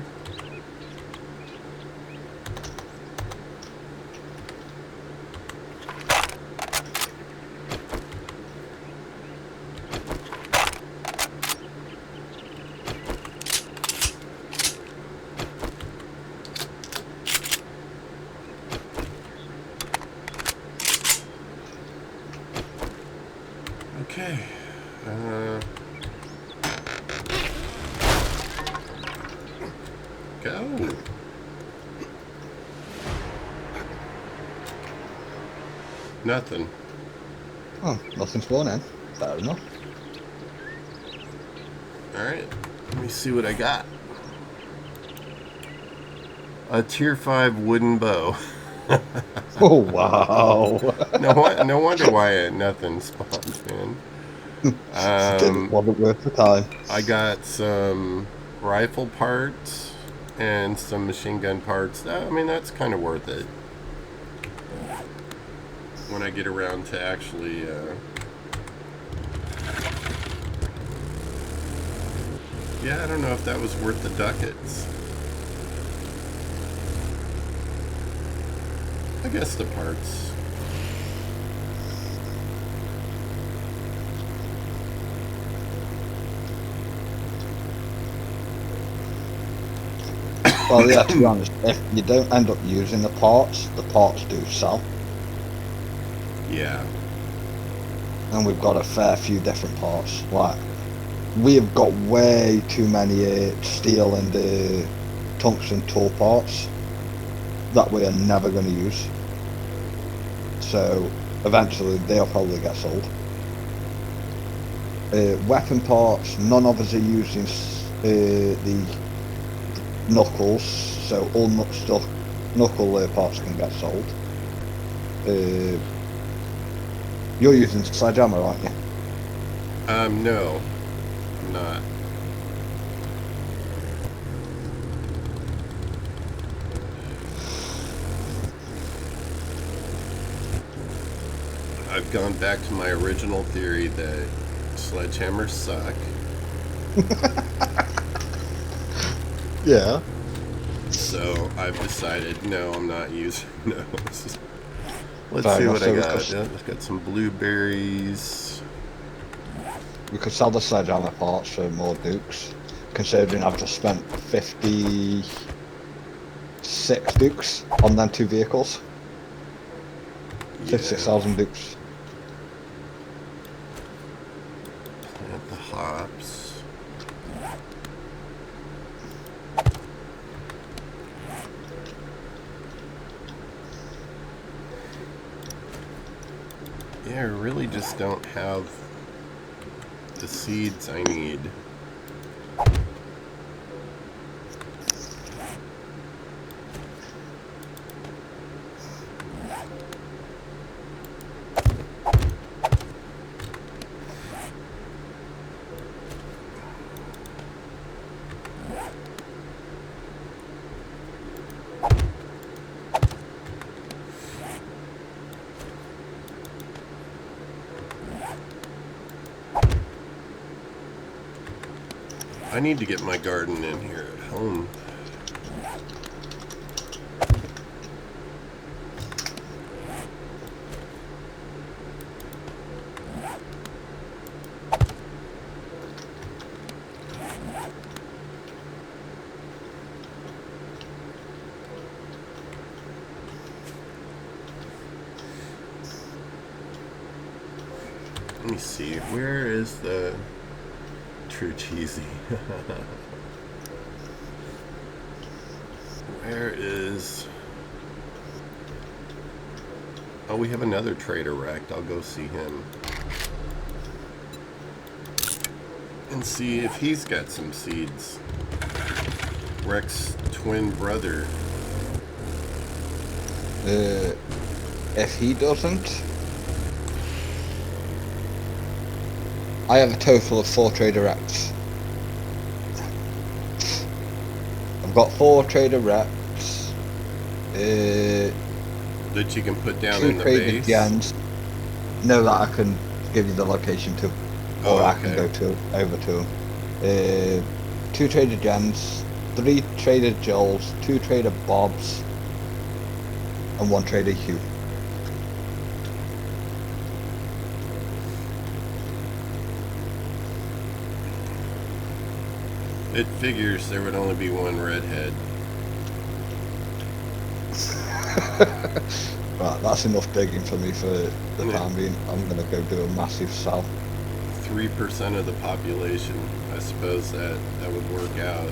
Okay. Go. Nothing.
Oh, nothing spawning. Fair enough.
Alright, let me see what I got. A tier 5 wooden bow.
Oh, wow.
No wonder why nothing spawned, man.
It wasn't worth the time.
I got some rifle parts and some machine gun parts. I mean, that's kind of worth it. When I get around to actually... yeah, I don't know if that was worth the ducats. I guess the parts.
Well, yeah, to be honest, if you don't end up using the parts do sell.
Yeah.
And we've got a fair few different parts. Like, we have got way too many steel and tungsten tool parts that we are never going to use. So, eventually, they'll probably get sold. Weapon parts, none of us are using the knuckles, so all knuckle parts can get sold. You're using sledgehammer, aren't you?
No, I'm not. I've gone back to my original theory that sledgehammers suck.
Yeah.
So I've decided, no, I'm not using those. Let's
Fair
see
enough.
what I
So
got. Yeah, I've got some blueberries.
we could sell the sledgehammer parts for more dukes, considering I've just spent 56 dukes on them two vehicles.
Yeah.
56,000 dukes.
Plant the hops. Yeah, I really just don't have the seeds I need. I need to get my garden in here at home. Let me see, where is the true cheesy? Where is... oh, we have another trader wrecked. I'll go see him. And see if he's got some seeds. Rex's twin brother.
If he doesn't, I have a total of 4 trader reps. I've got 4 trader reps.
That you can put down
2
in the
trader
base?
gens. No, that I can give you the location to, or
Oh,
I can
okay.
go to over to them. 2 trader gens, 3 trader Joels, 2 trader Bobs, and 1 trader Hugh.
It figures there would only be one redhead.
Right, that's enough digging for me for the
Yeah.
time being. I'm gonna go do a massive sell.
3% of the population. I suppose that would work out.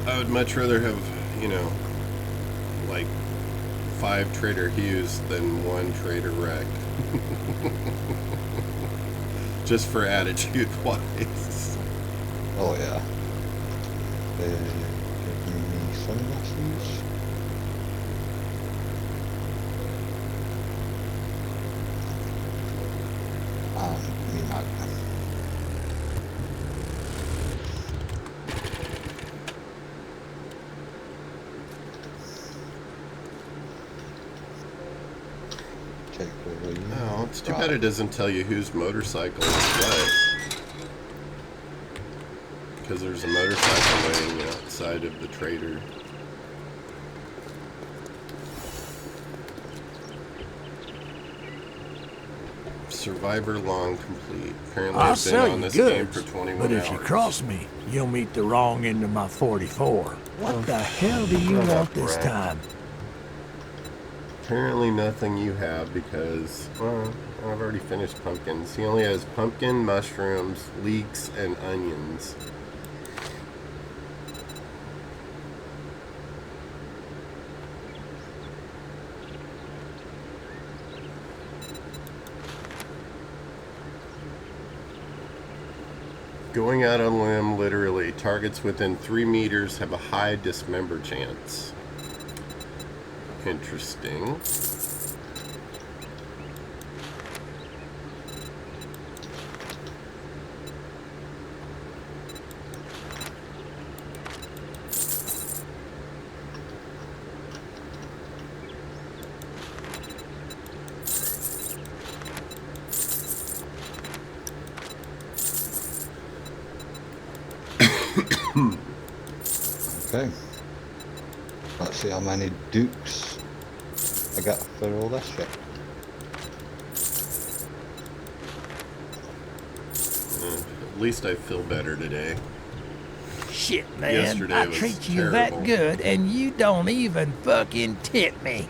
I would much rather have, you know, like 5 Trader Hughs than 1 Trader Wreck. Just for attitude wise.
Oh yeah. Give me sunglasses. Me magnum. Take away.
Oh, it's too bad it doesn't tell you whose motorcycle is what. Because there's a motorcycle laying outside of the trader. Survivor long complete. Apparently
I'll
I've been
sell
on
you
this game
goods,
for 21
but
hours.
if you cross me, you'll meet the wrong end of my 44. What the hell do you
shut
want
up,
this
Brett.
time?
Apparently nothing you have because, well, I've already finished pumpkins. He only has pumpkin, mushrooms, leeks, and onions. Going out on a limb, literally, targets within 3 meters have a high dismember chance. Interesting.
Okay. Let's see how many dukes I got for all this shit.
At least I feel better today.
Shit, man.
Yesterday
I
was
treat you
terrible.
that good, and you don't even fucking tip me.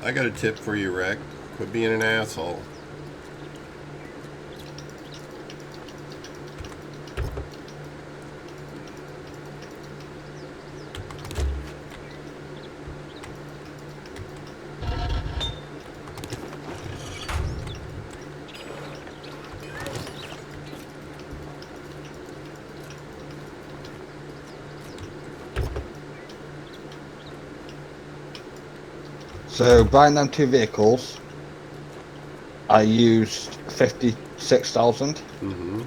I got a tip for you, Rec. Quit being an asshole.
So buying them 2 vehicles, I used 56,000.
Mm-hmm.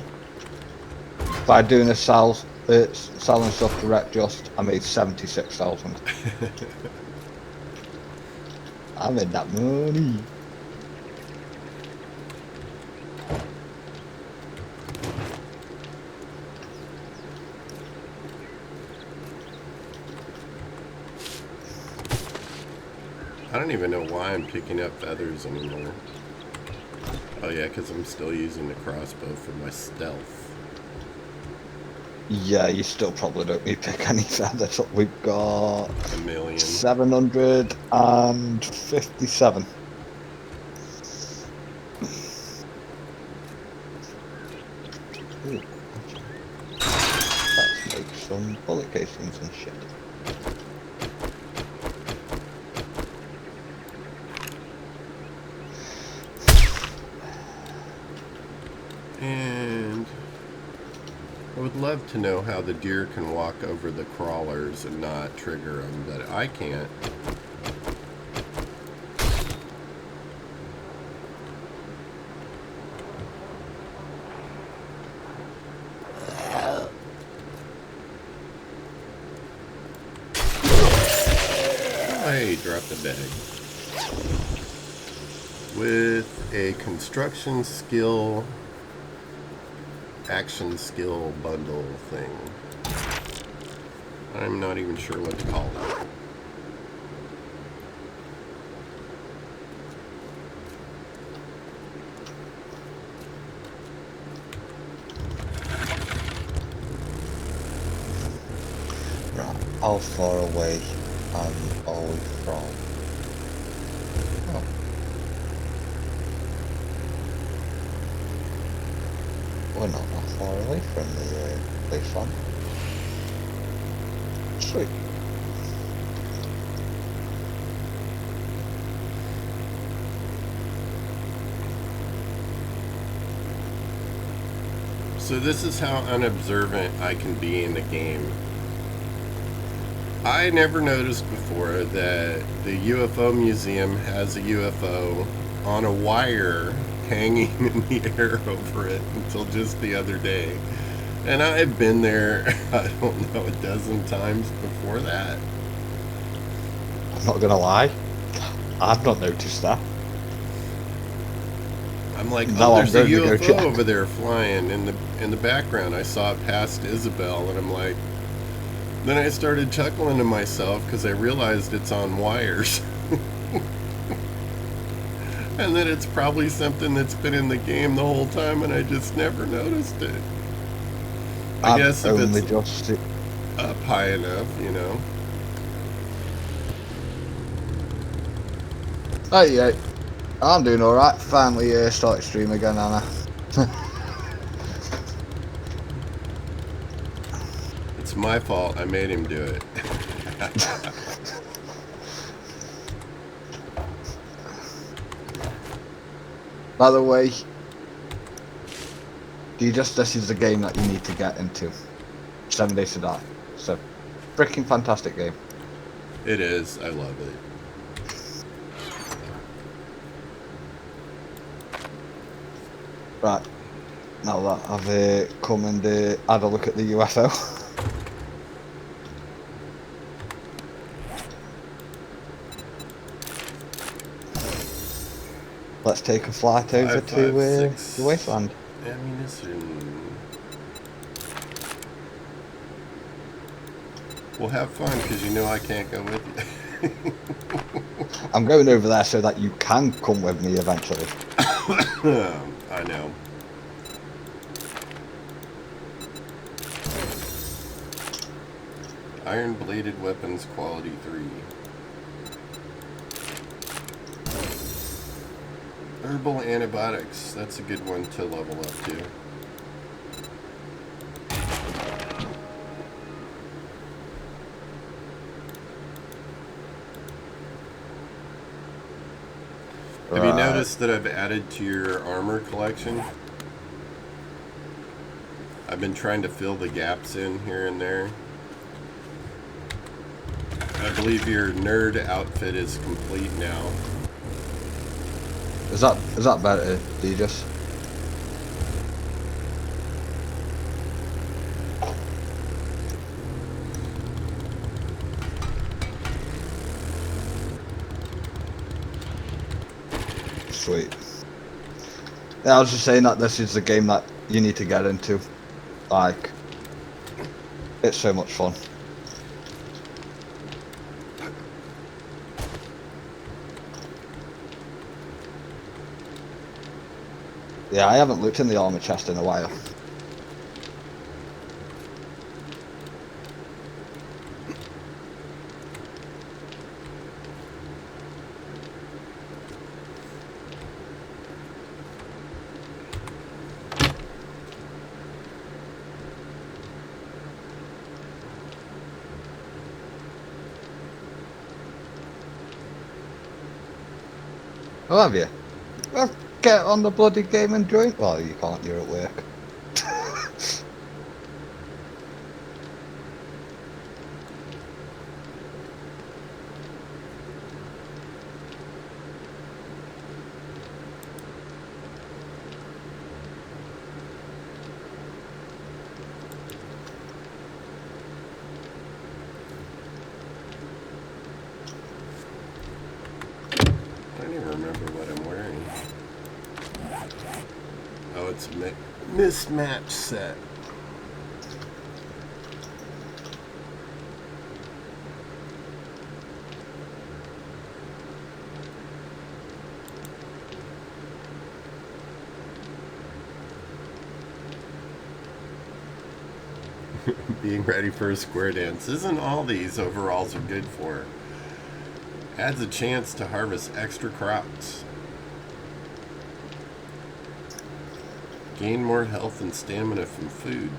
By doing a selling stuff direct just, I made 76,000. I made that money.
I don't even know why I'm picking up feathers anymore. Oh yeah, because I'm still using the crossbow for my stealth.
Yeah, you still probably don't need to pick any feathers up. We've got
A million.
757. Ooh. Let's make some bullet casings and shit.
And I would love to know how the deer can walk over the crawlers and not trigger them, but I can't. Hey, dropped the bag. With a construction skill, action skill bundle thing. I'm not even sure what to call it.
Right, how far away are we from? Oh. We're not that far away from the place one. Sweet.
So this is how unobservant I can be in the game. I never noticed before that the UFO museum has a UFO on a wire hanging in the air over it until just the other day. And I've been there, I don't know, a dozen times before that.
I'm not gonna lie, I've not noticed that.
I'm like,
Now
oh,
I'm
there's a
going to go
UFO
check.
over there flying in the background. I saw it past Isabel, and I'm like, then I started chuckling to myself because I realized it's on wires. And that it's probably something that's been in the game the whole time, and I just never noticed it. I guess if
only
it's
just
up high enough, you know.
Oh yeah, I'm doing alright. Finally started stream again, Anna.
It's my fault. I made him do it.
By the way, this is the game that you need to get into. 7 Days to Die. So, freaking fantastic game.
It is. I love it.
Right, now that I've come and had a look at the UFO. Let's take a flight over to the wasteland.
Ammunition. We'll have fun because you know I can't go with you.
I'm going over there so that you can come with me eventually.
I know. Iron bladed weapons quality 3. Herbal antibiotics. That's a good one to level up to. Have you noticed that I've added to your armor collection? I've been trying to fill the gaps in here and there. I believe your nerd outfit is complete now.
Is that better, Deejus? Sweet. Yeah, I was just saying that this is the game that you need to get into. Like, it's so much fun. Yeah, I haven't looked in the armor chest in a while. Oh, have you? Well, get on the bloody game and join. Well, you can't, you're at work.
I don't even remember what I'm wearing. Oh, it's a mismatch set. Being ready for a square dance. Isn't all these overalls are good for? Adds a chance to harvest extra crops. Gain more health and stamina from food.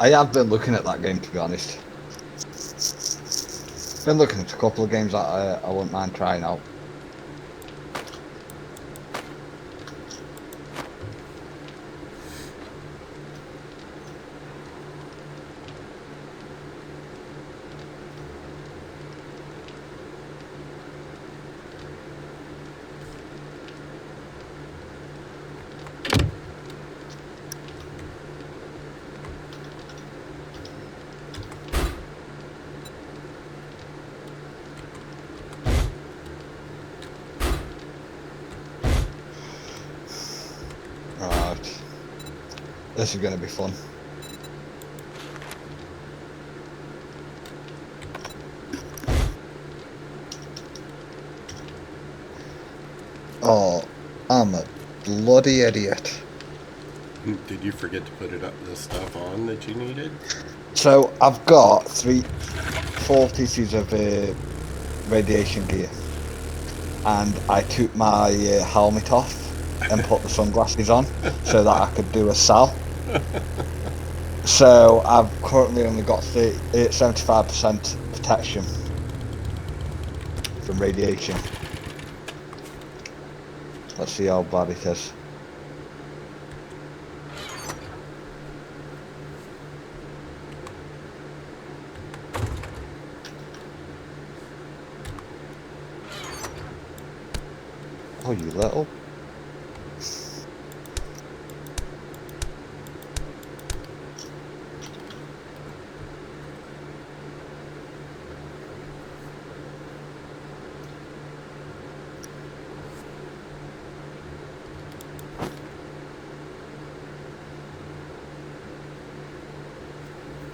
I have been looking at that game, to be honest. Been looking at a couple of games that I wouldn't mind trying out. Right. This is going to be fun. Oh, I'm a bloody idiot.
Did you forget to put the stuff on that you needed?
So I've got 4 pieces of radiation gear, and I took my helmet off and put the sunglasses on so that I could do a sal. So I've currently only got 75% protection from radiation. Let's see how bad it is. Oh, you little.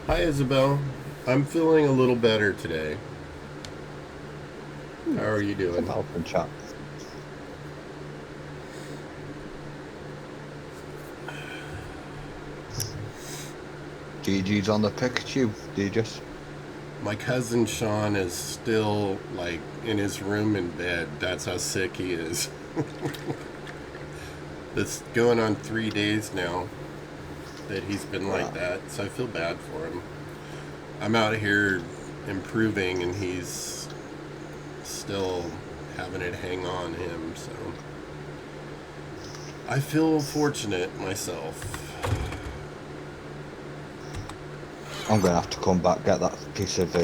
Hi, Isabel. I'm feeling a little better today. How are you doing?
Open chat. GG's on the Pikachu, DJs.
My cousin Sean is still, like, in his room in bed. That's how sick he is. It's going on 3 days now that he's been like that, so I feel bad for him. I'm out here improving, and he's still having it hang on him, so I feel fortunate myself.
I'm gonna have to come back, get that piece of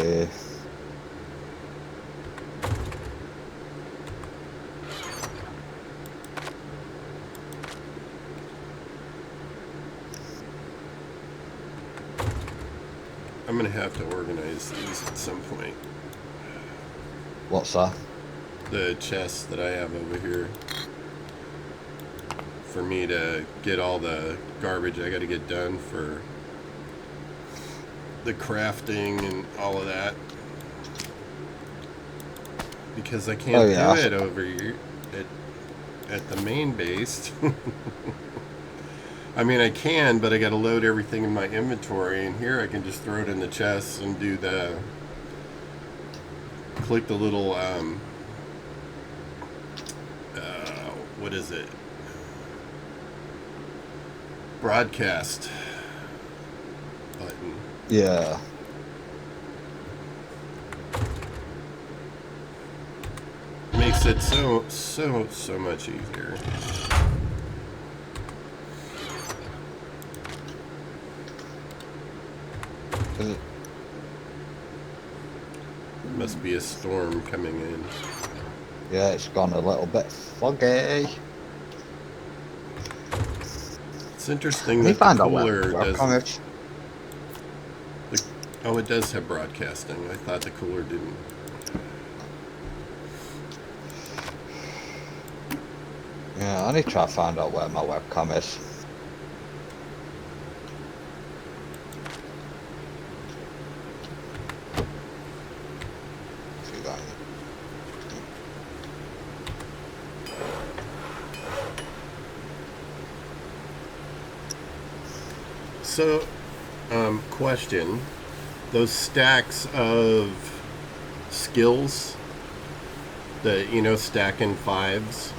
I'm gonna have to organize these at some point.
what's that?
The chest that I have over here. For me to get all the garbage I gotta get done for the crafting and all of that. Because I can't do it over here at the main base. I mean, I can, but I gotta load everything in my inventory, and here I can just throw it in the chest and do the... click the little, what is it? Broadcast button.
Yeah.
Makes it so much easier. Must be a storm coming in.
Yeah, it's gone a little bit foggy.
It's interesting that the cooler doesn't... Oh, it does have broadcasting. I thought the cooler didn't.
Yeah, I need to try to find out where my webcam is.
So, question. Those stacks of skills that, you know, stack in 5s.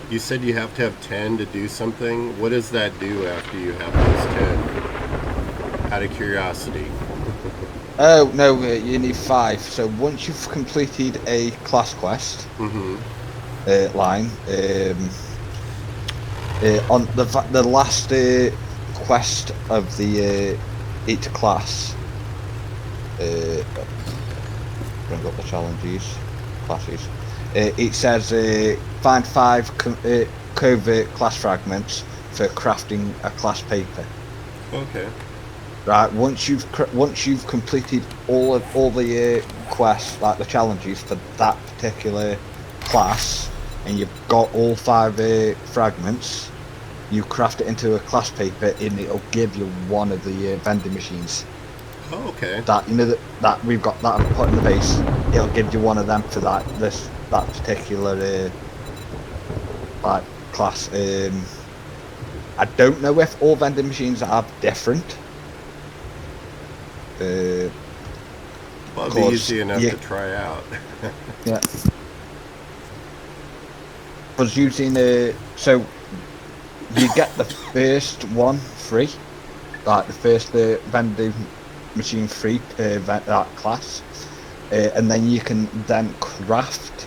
You said you have to have 10 to do something. What does that do after you have those 10? Out of curiosity.
Oh no, you need 5. So once you've completed a class quest
Mm-hmm.
line, on the last quest of the each class, bring up the challenges, classes. It says find 5 covert class fragments for crafting a class paper.
Okay.
Right, once you've completed all the quests, like the challenges for that particular class, and you've got all 5 fragments, you craft it into a class paper, and it'll give you one of the vending machines.
Oh, okay.
That that we've got that I've put in the base. It'll give you one of them for that particular like class. I don't know if all vending machines are different.
Well, it'd be easy enough to try out.
Yeah. Was using so you get the first one free, like the first vending machine free per that class, and then you can then craft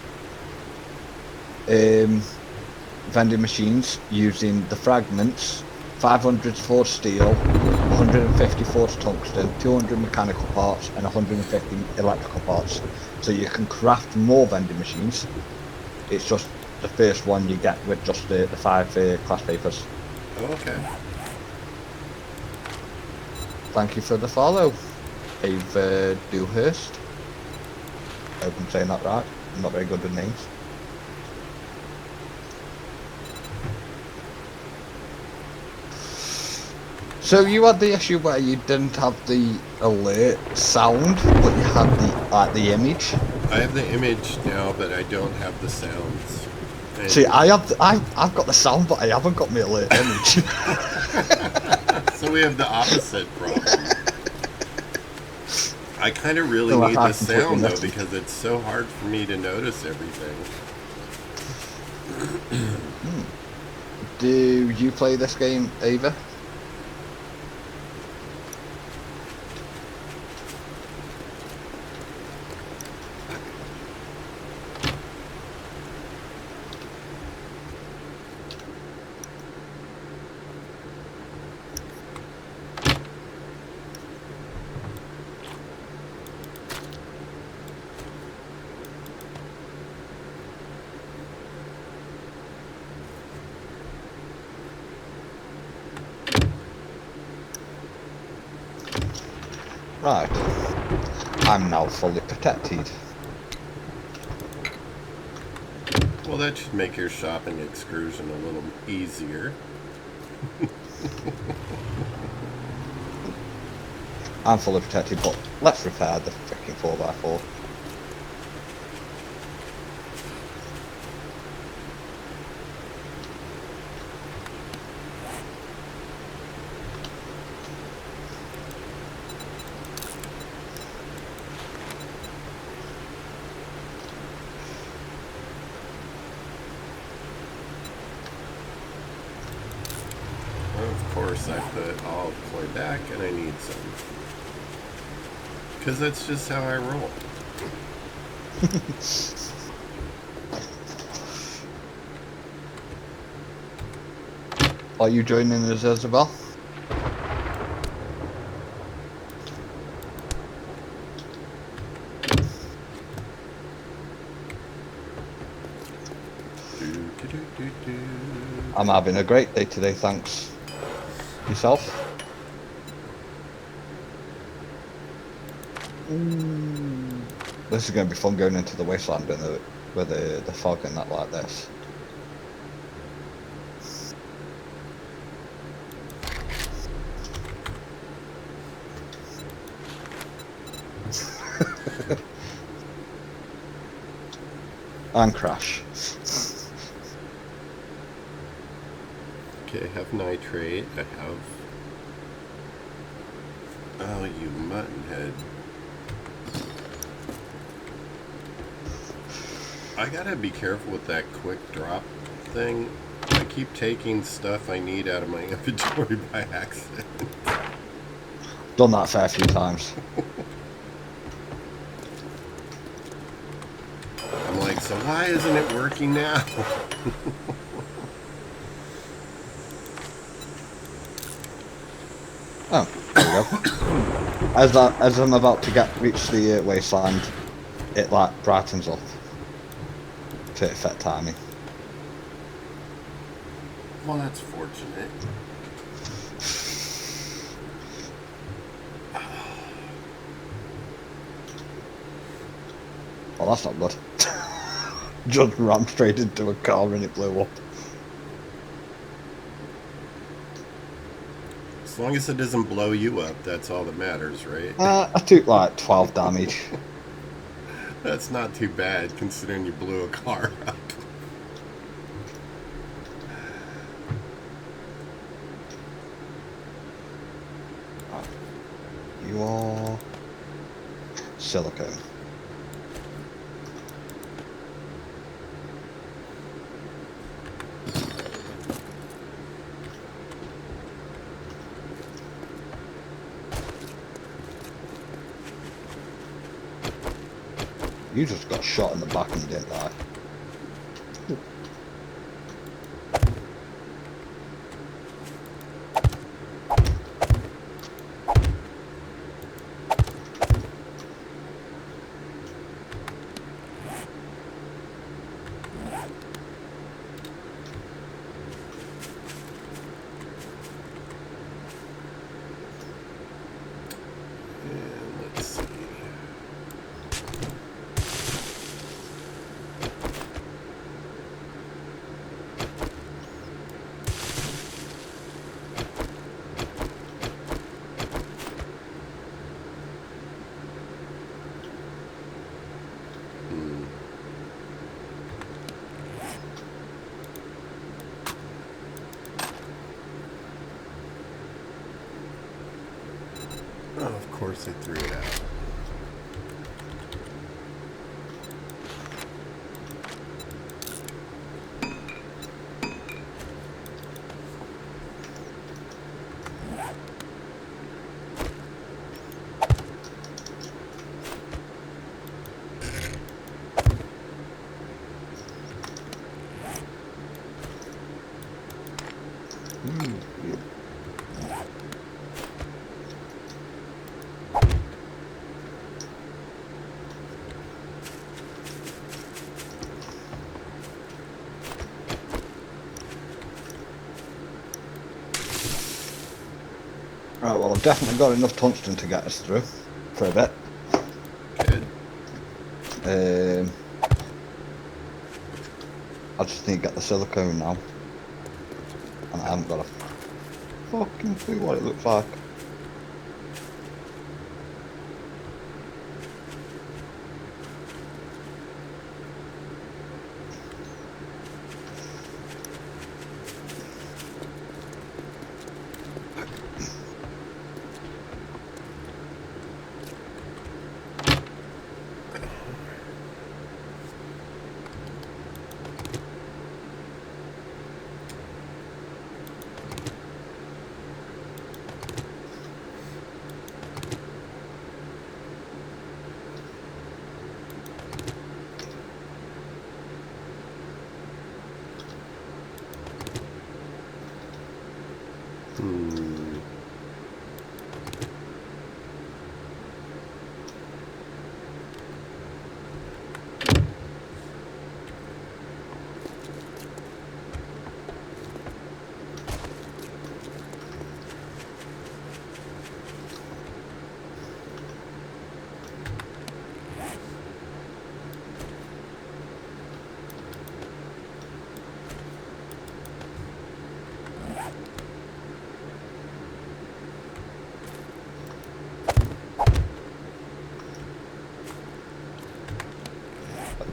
vending machines using the fragments. 500 forged steel, 150 forged tungsten, 200 mechanical parts, and 150 electrical parts. So you can craft more vending machines. It's just the first one you get with just the 5 class papers.
Okay.
Thank you for the follow, Ave Dewhurst. I hope I'm saying that right. I'm not very good with names. So you had the issue where you didn't have the alert sound, but you had the image.
I have the image now, but I don't have the sounds. And
See, I've got the sound, but I haven't got my alert image.
so we have the opposite problem. I kind of really
No,
need
I
the sound though,
completely
because it's so hard for me to notice everything.
Do you play this game, Ava? Right. I'm now fully protected.
Well, that should make your shopping excursion a little easier.
I'm fully protected, but let's repair the freaking 4x4.
Of course, I put all the way back, and I need some. Because that's just how I roll.
Are you joining us, Isabel? I'm having a great day today, thanks. Yourself? This is going to be fun going into the wasteland with the fog and that like this. And crash.
Okay, I have nitrate. I have... Oh, you mutton head. I gotta be careful with that quick drop thing. I keep taking stuff I need out of my inventory by accident.
Done that a fair few times.
I'm like, so why isn't it working now?
Oh, there we go. As I'm about to reach the wasteland, it like brightens up to affect timing.
Well, that's fortunate.
Well, that's not good. Just rammed straight into a car and it blew up.
As long as it doesn't blow you up, that's all that matters, right?
I took like 12 damage.
That's not too bad considering you blew a car up.
You are silicone. You just got shot in the back and you didn't die.
And let's see. Oh, of course I threw it out.
Right, well I've definitely got enough tungsten to get us through for a bit.
Good.
I just need to get the silicone now. And I haven't got a fucking clue what it looks like.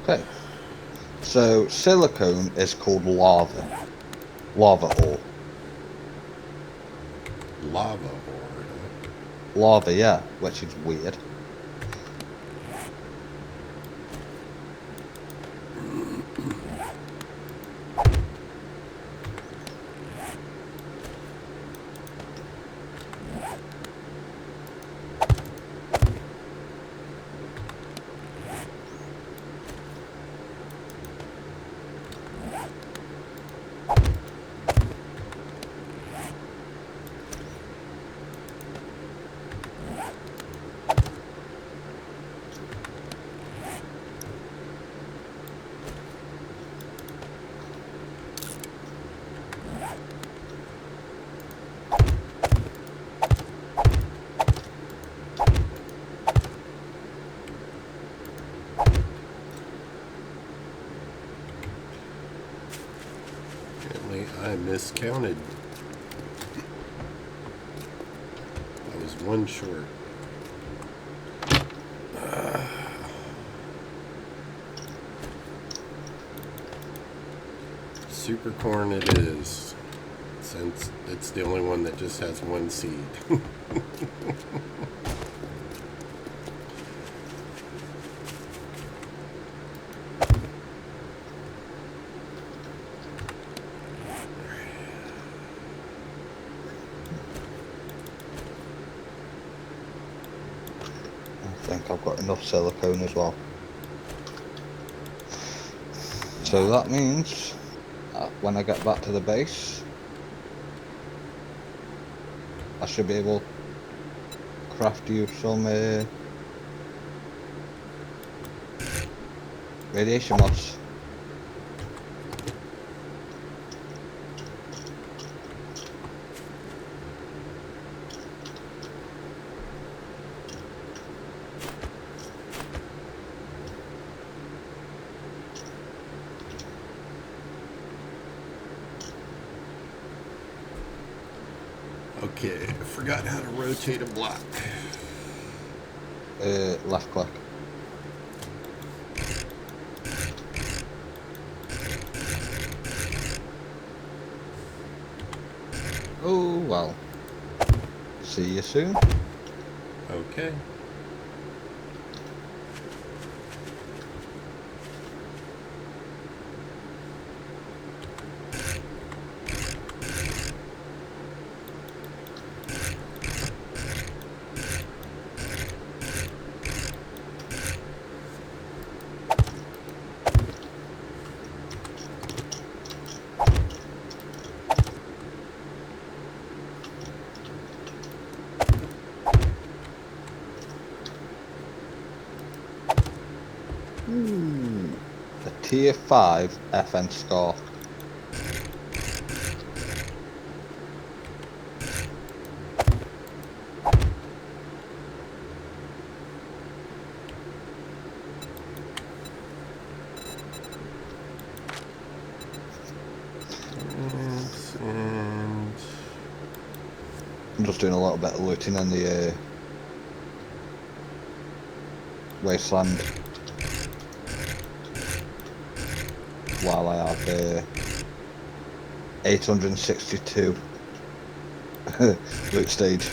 Okay. So silicone is called lava. Lava ore.
Lava horde.
Lava, yeah, which is weird.
I miscounted. I was one short. Super corn it is, since it's the only one that just has one seed.
I think I've got enough silicone as well. So that means when I get back to the base, I should be able to craft you some radiation mods.
Okay, I forgot how to rotate a block.
Left click. Oh well. See you soon.
Okay.
A tier 5 FN score.
And
I'm just doing a little bit of looting in the wasteland while I have 862 loot stage.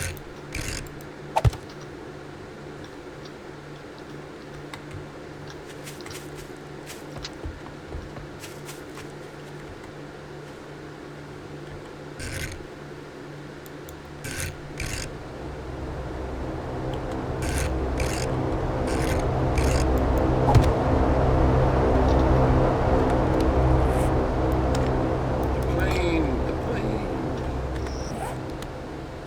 the plane.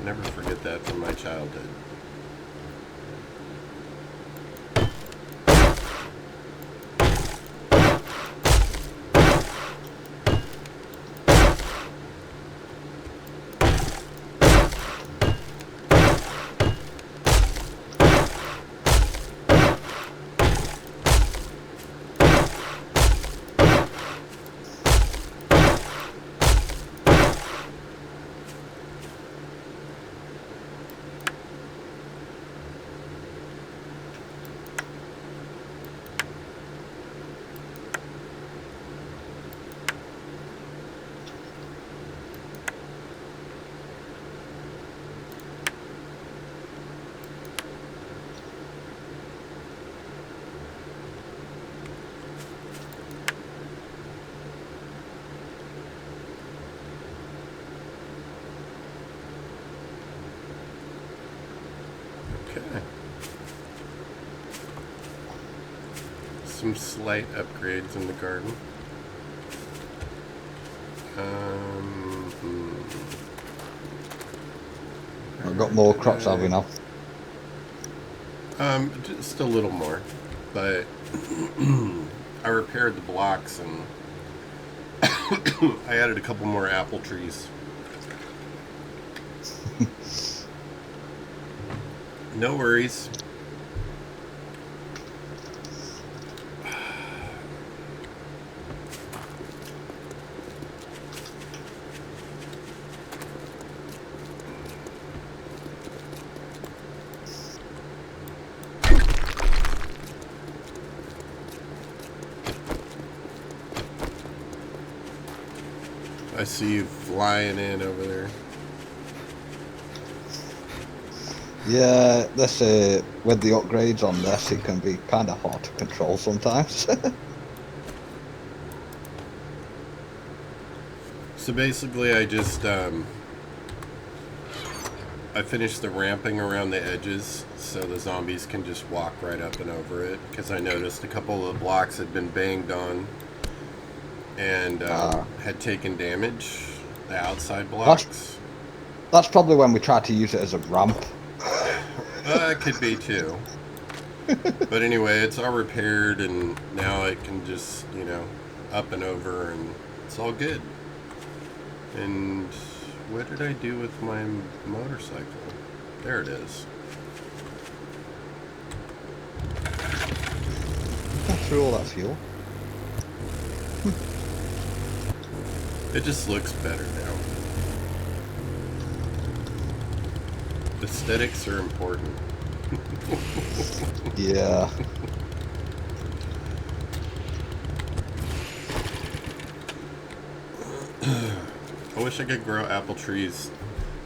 Never forget that from my childhood. Okay. Some slight upgrades in the garden.
I've got more crops, have we now?
Just a little more, but I repaired the blocks and I added a couple more apple trees. No worries. I see you flying in over there.
Yeah, this with the upgrades on this, it can be kind of hard to control sometimes.
So basically, I just I finished the ramping around the edges so the zombies can just walk right up and over it, because I noticed a couple of the blocks had been banged on and had taken damage, the outside blocks.
That's probably when we tried to use it as a ramp.
It could be too. But anyway, it's all repaired and now it can just, you know, up and over and it's all good. And what did I do with my motorcycle? There it is.
Through all that fuel.
It just looks better now. Aesthetics are important.
Yeah.
I wish I could grow apple trees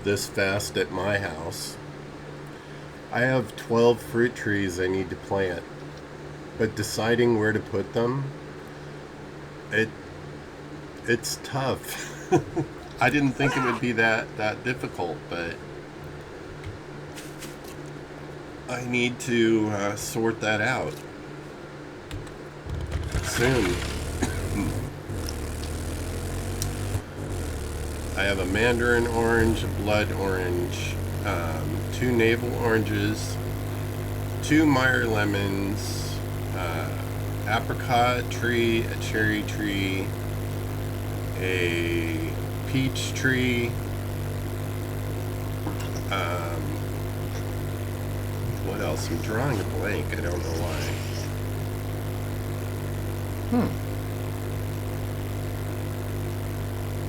this fast at my house. I have 12 fruit trees I need to plant, but deciding where to put them, it's tough. I didn't think it would be that difficult, but I need to sort that out soon. I have a mandarin orange, a blood orange, 2 navel oranges, 2 Meyer lemons, apricot tree, a cherry tree, a peach tree, what else? I'm drawing a blank. I don't know why.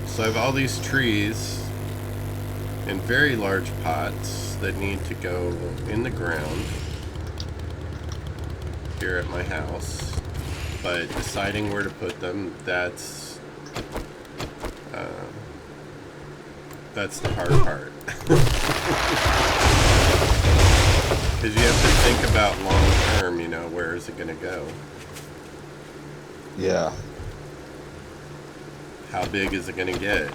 So I have all these trees in very large pots that need to go in the ground here at my house. But deciding where to put them, that's the hard part. Because you have to think about long term, you know, where is it going to go?
Yeah.
How big is it going to get?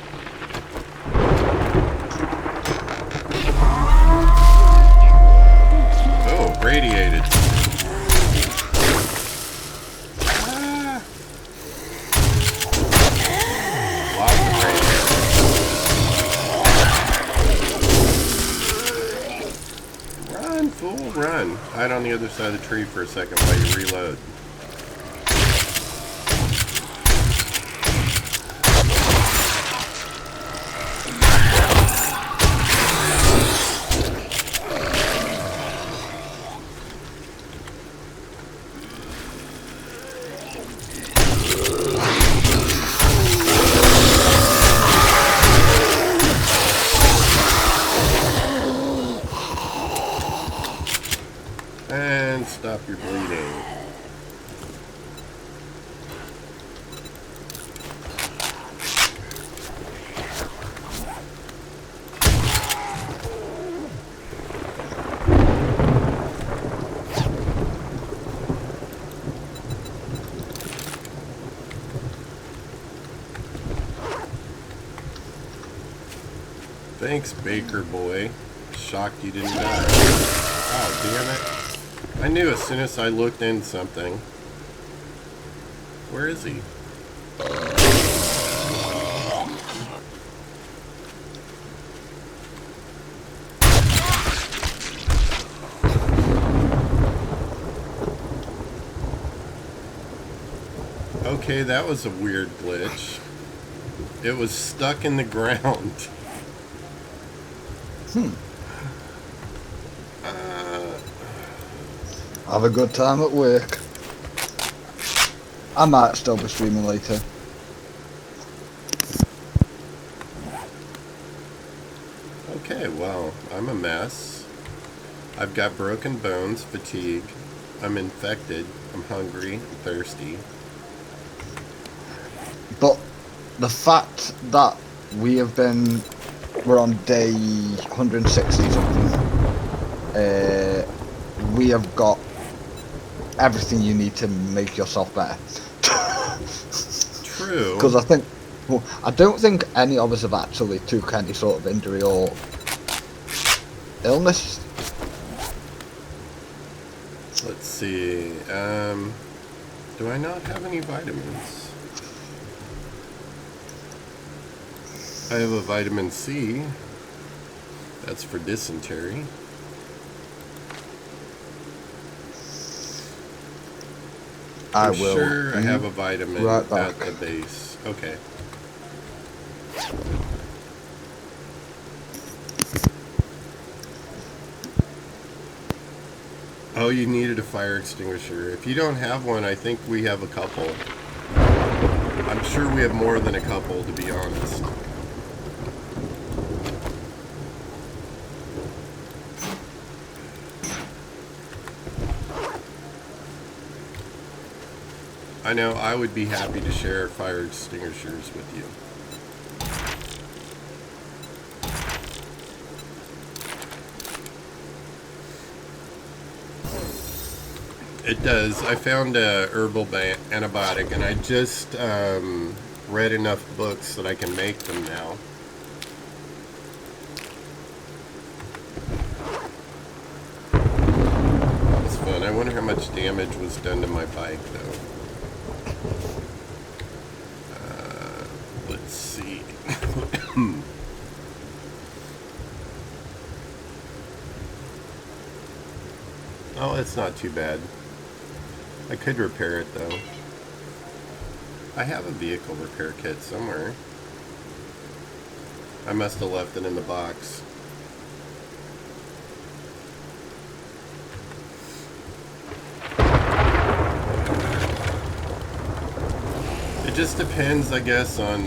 Oh, radiated. Ah. Lots of radiators. Run, fool, run. Hide on the other side of the tree for a second while you reload. And stop your bleeding. Thanks, Baker boy. Shocked you didn't die. Oh, damn it. I knew as soon as I looked in something. Where is he? Okay, that was a weird glitch. It was stuck in the ground.
Have a good time at work. I might still be streaming later.
Okay, well, I'm a mess. I've got broken bones, fatigue. I'm infected. I'm hungry. I'm thirsty.
But the fact that we're on day 160 something. We have got everything you need to make yourself better.
True.
Because I don't think any of us have actually took any sort of injury or illness.
Let's see. Do I not have any vitamins? I have a vitamin C. That's for dysentery.
I
I'm
will.
sure I have a vitamin
right back.
at the base. Okay. Oh, you needed a fire extinguisher. If you don't have one, I think we have a couple. I'm sure we have more than a couple, to be honest. I know, I would be happy to share fire extinguishers with you. It does. I found a herbal antibiotic, and I just read enough books that I can make them now. It's fun. I wonder how much damage was done to my bike, though. Let's see. Oh, it's not too bad. I could repair it, though. I have a vehicle repair kit somewhere. I must have left it in the box. It just depends, I guess, on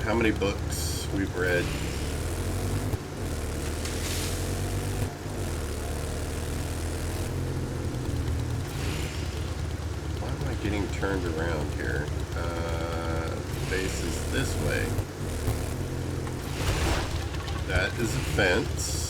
how many books we've read. Getting turned around here. Base is this way. That is a fence.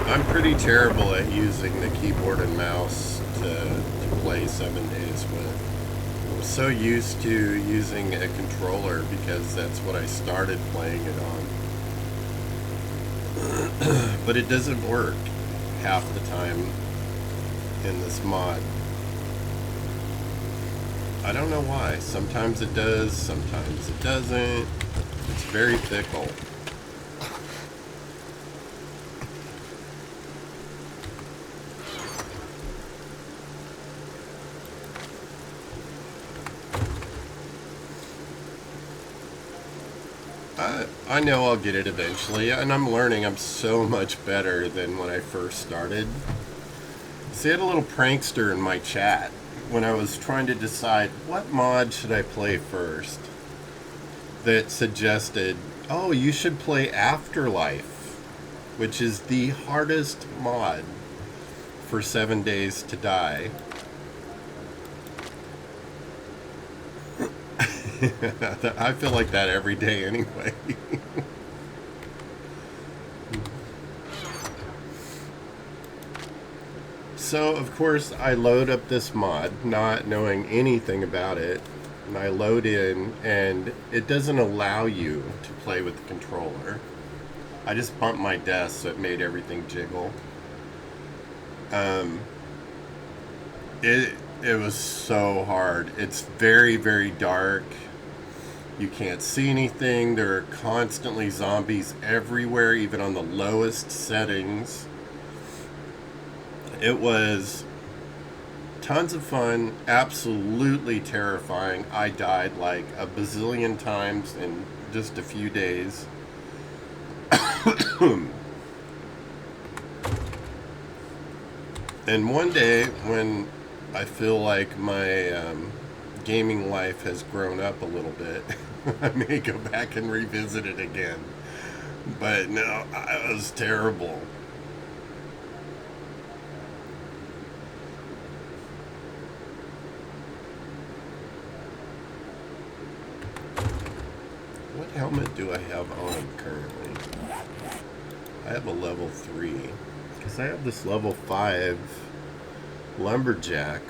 I'm pretty terrible at using the keyboard and mouse to play 7 Days with. I'm so used to using a controller because that's what I started playing it on. But it doesn't work half the time in this mod. I don't know why. Sometimes it does, sometimes it doesn't. It's very fickle. I know I'll get it eventually, and I'm learning. I'm so much better than when I first started. See, I had a little prankster in my chat when I was trying to decide what mod should I play first that suggested, oh, you should play Afterlife, which is the hardest mod for 7 Days to Die. I feel like that every day anyway. So, of course, I load up this mod, not knowing anything about it, and I load in, and it doesn't allow you to play with the controller. I just bumped my desk, so it made everything jiggle. It was so hard. It's very, very dark. You can't see anything. There are constantly zombies everywhere, even on the lowest settings. It was tons of fun, absolutely terrifying. I died like a bazillion times in just a few days. And one day when I feel like my gaming life has grown up a little bit, I may go back and revisit it again. But no, it was terrible. What helmet do I have on currently? I have a level 3. Because I have this level 5 lumberjack.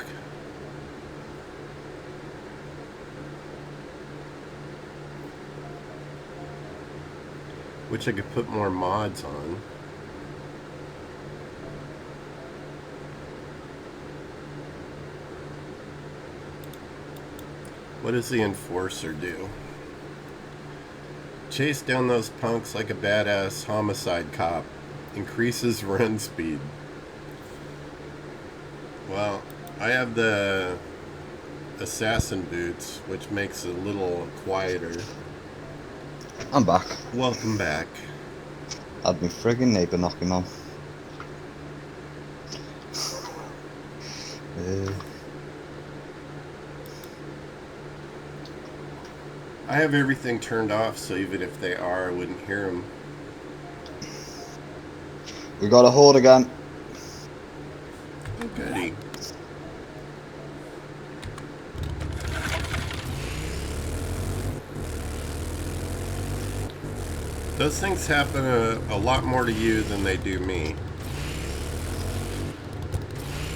Which I could put more mods on. What does the enforcer do? Chase down those punks like a badass homicide cop. Increases run speed. Well, I have the assassin boots, which makes it a little quieter.
I'm back.
Welcome back.
Had my friggin' neighbour knocking on.
I have everything turned off, so even if they are, I wouldn't hear them.
We got a horde again.
Oh, goody. Those things happen a lot more to you than they do me.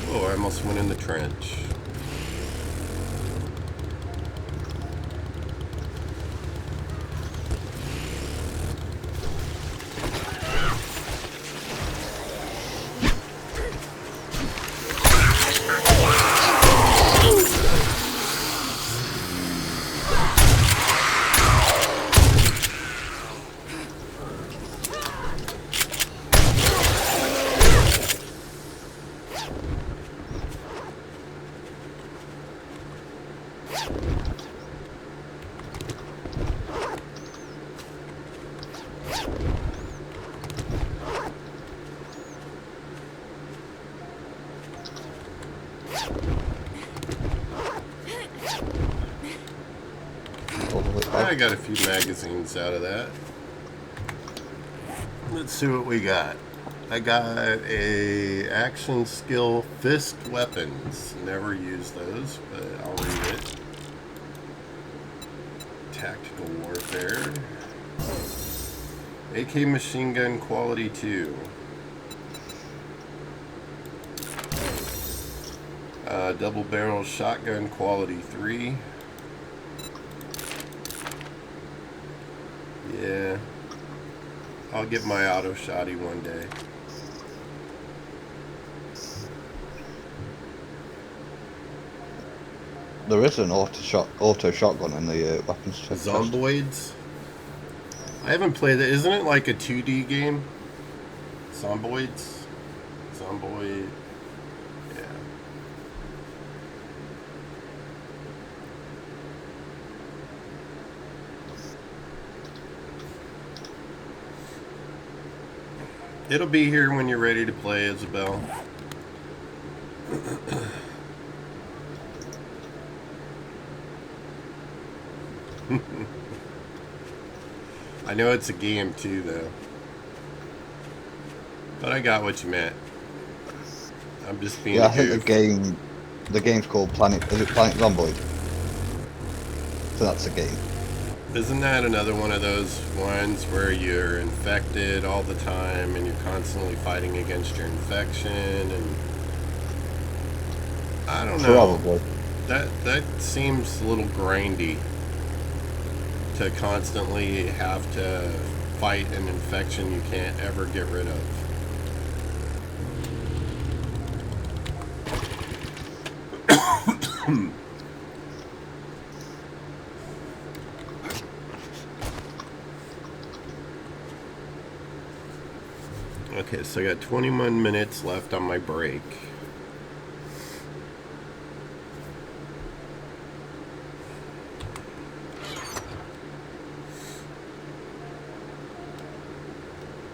Whoa, I almost went in the trench. I got a few magazines out of that. Let's see what we got. I got a action skill fist weapons. Never use those, but I'll read it. Tactical warfare. AK machine gun quality 2. Double barrel shotgun quality 3. Yeah, I'll get my auto shotty one day.
There is an auto shotgun in the weapons chest.
Zomboids? I haven't played it. Isn't it like a 2D game? Zomboids? Zomboid. Yeah. It'll be here when you're ready to play, Isabel. I know it's a game too, though. But I got what you meant. I'm just being
Yeah,
a
I think
goof.
the game's called Planet. Is it Planet Zomboid? So that's a game.
Isn't that another one of those ones where you're infected all the time and you're constantly fighting against your infection and I don't know.
Probably.
That seems a little grindy to constantly have to fight an infection you can't ever get rid of. Okay, so I got 21 minutes left on my break.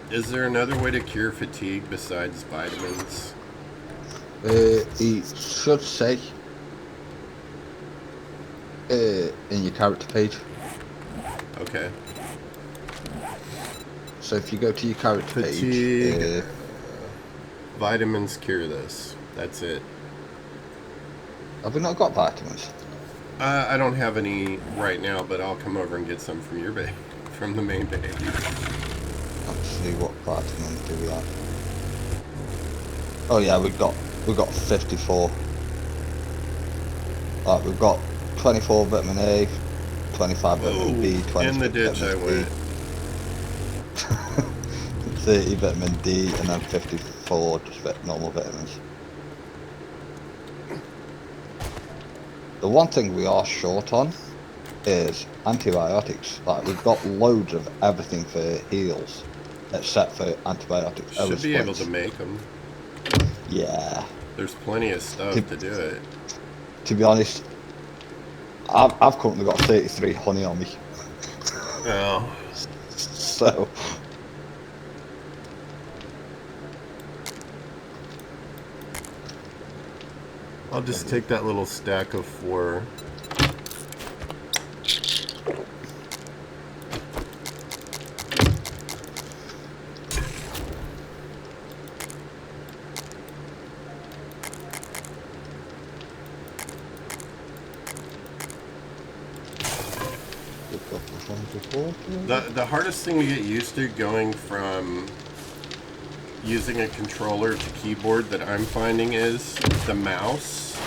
Is there another way to cure fatigue besides vitamins?
He should say. in your character page.
Okay.
So if you go to your character
Fatigue.
page,
Vitamins cure this. That's it.
have we not got vitamins?
I don't have any right now, but I'll come over and get some from your base, from the main base.
Let's see what vitamins do we have. Oh yeah, we've got 54. Right, we've got 24 vitamin A, 25 vitamin B, 20
in the ditch I went.
30 vitamin D, and then 54 just normal vitamins. The one thing we are short on is antibiotics. Like, we've got loads of everything for heals, except for antibiotics.
Should be able to make them.
Yeah.
There's plenty of stuff to do it.
To be honest, I've currently got 33 honey on me.
Oh.
So.
I'll just take that little stack of 4. The hardest thing to get used to going from using a controller to keyboard that I'm finding is the mouse.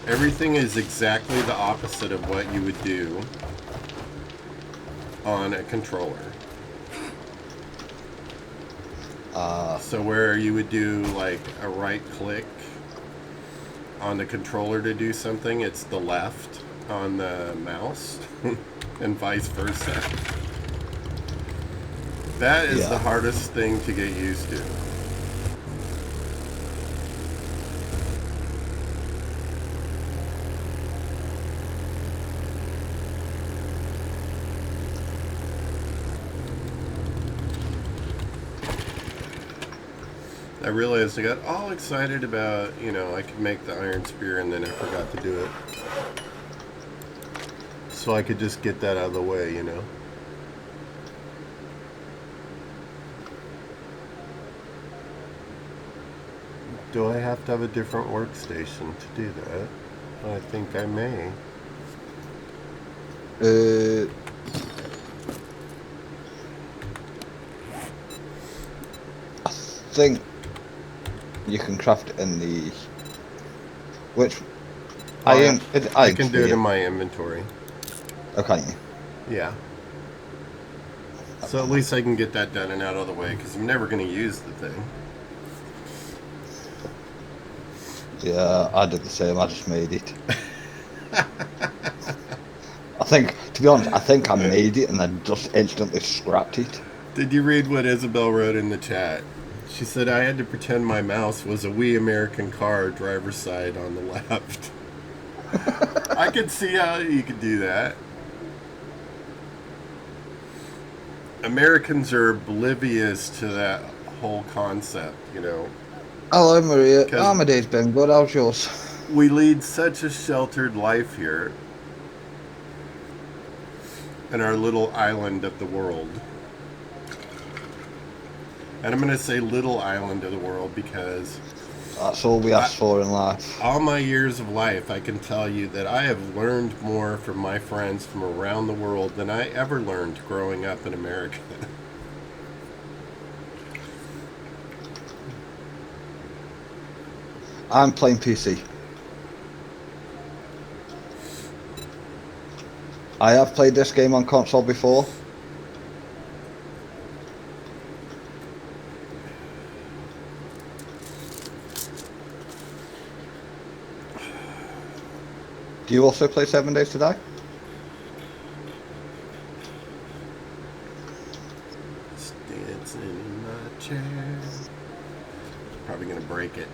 Everything is exactly the opposite of what you would do on a controller. So where you would do like a right click on the controller to do something, it's the left on the mouse and vice versa. That is the hardest thing to get used to. I realized I got all excited about, you know, I could make the iron spear and then I forgot to do it. So I could just get that out of the way, you know. Do I have to have a different workstation to do that? I think I may.
I think you can craft it in the... Which...
I can do it in my inventory.
Okay.
Yeah. So at least I can get that done and out of the way, because I'm never going to use the thing.
Yeah, I did the same. I just made it. I think, to be honest, I think I made it and then just instantly scrapped it.
Did you read what Isabel wrote in the chat? She said, I had to pretend my mouse was a wee American car, driver's side on the left. I could see how you could do that. Americans are oblivious to that whole concept, you know.
Hello, Maria. Oh, my day's been good. How's yours?
We lead such a sheltered life here in our little island of the world. And I'm going to say little island of the world because...
That's all we ask for in life.
All my years of life, I can tell you that I have learned more from my friends from around the world than I ever learned growing up in America.
I'm playing PC. I have played this game on console before. Do you also play 7 Days to Die?
Dancing in my chair. Probably gonna break it.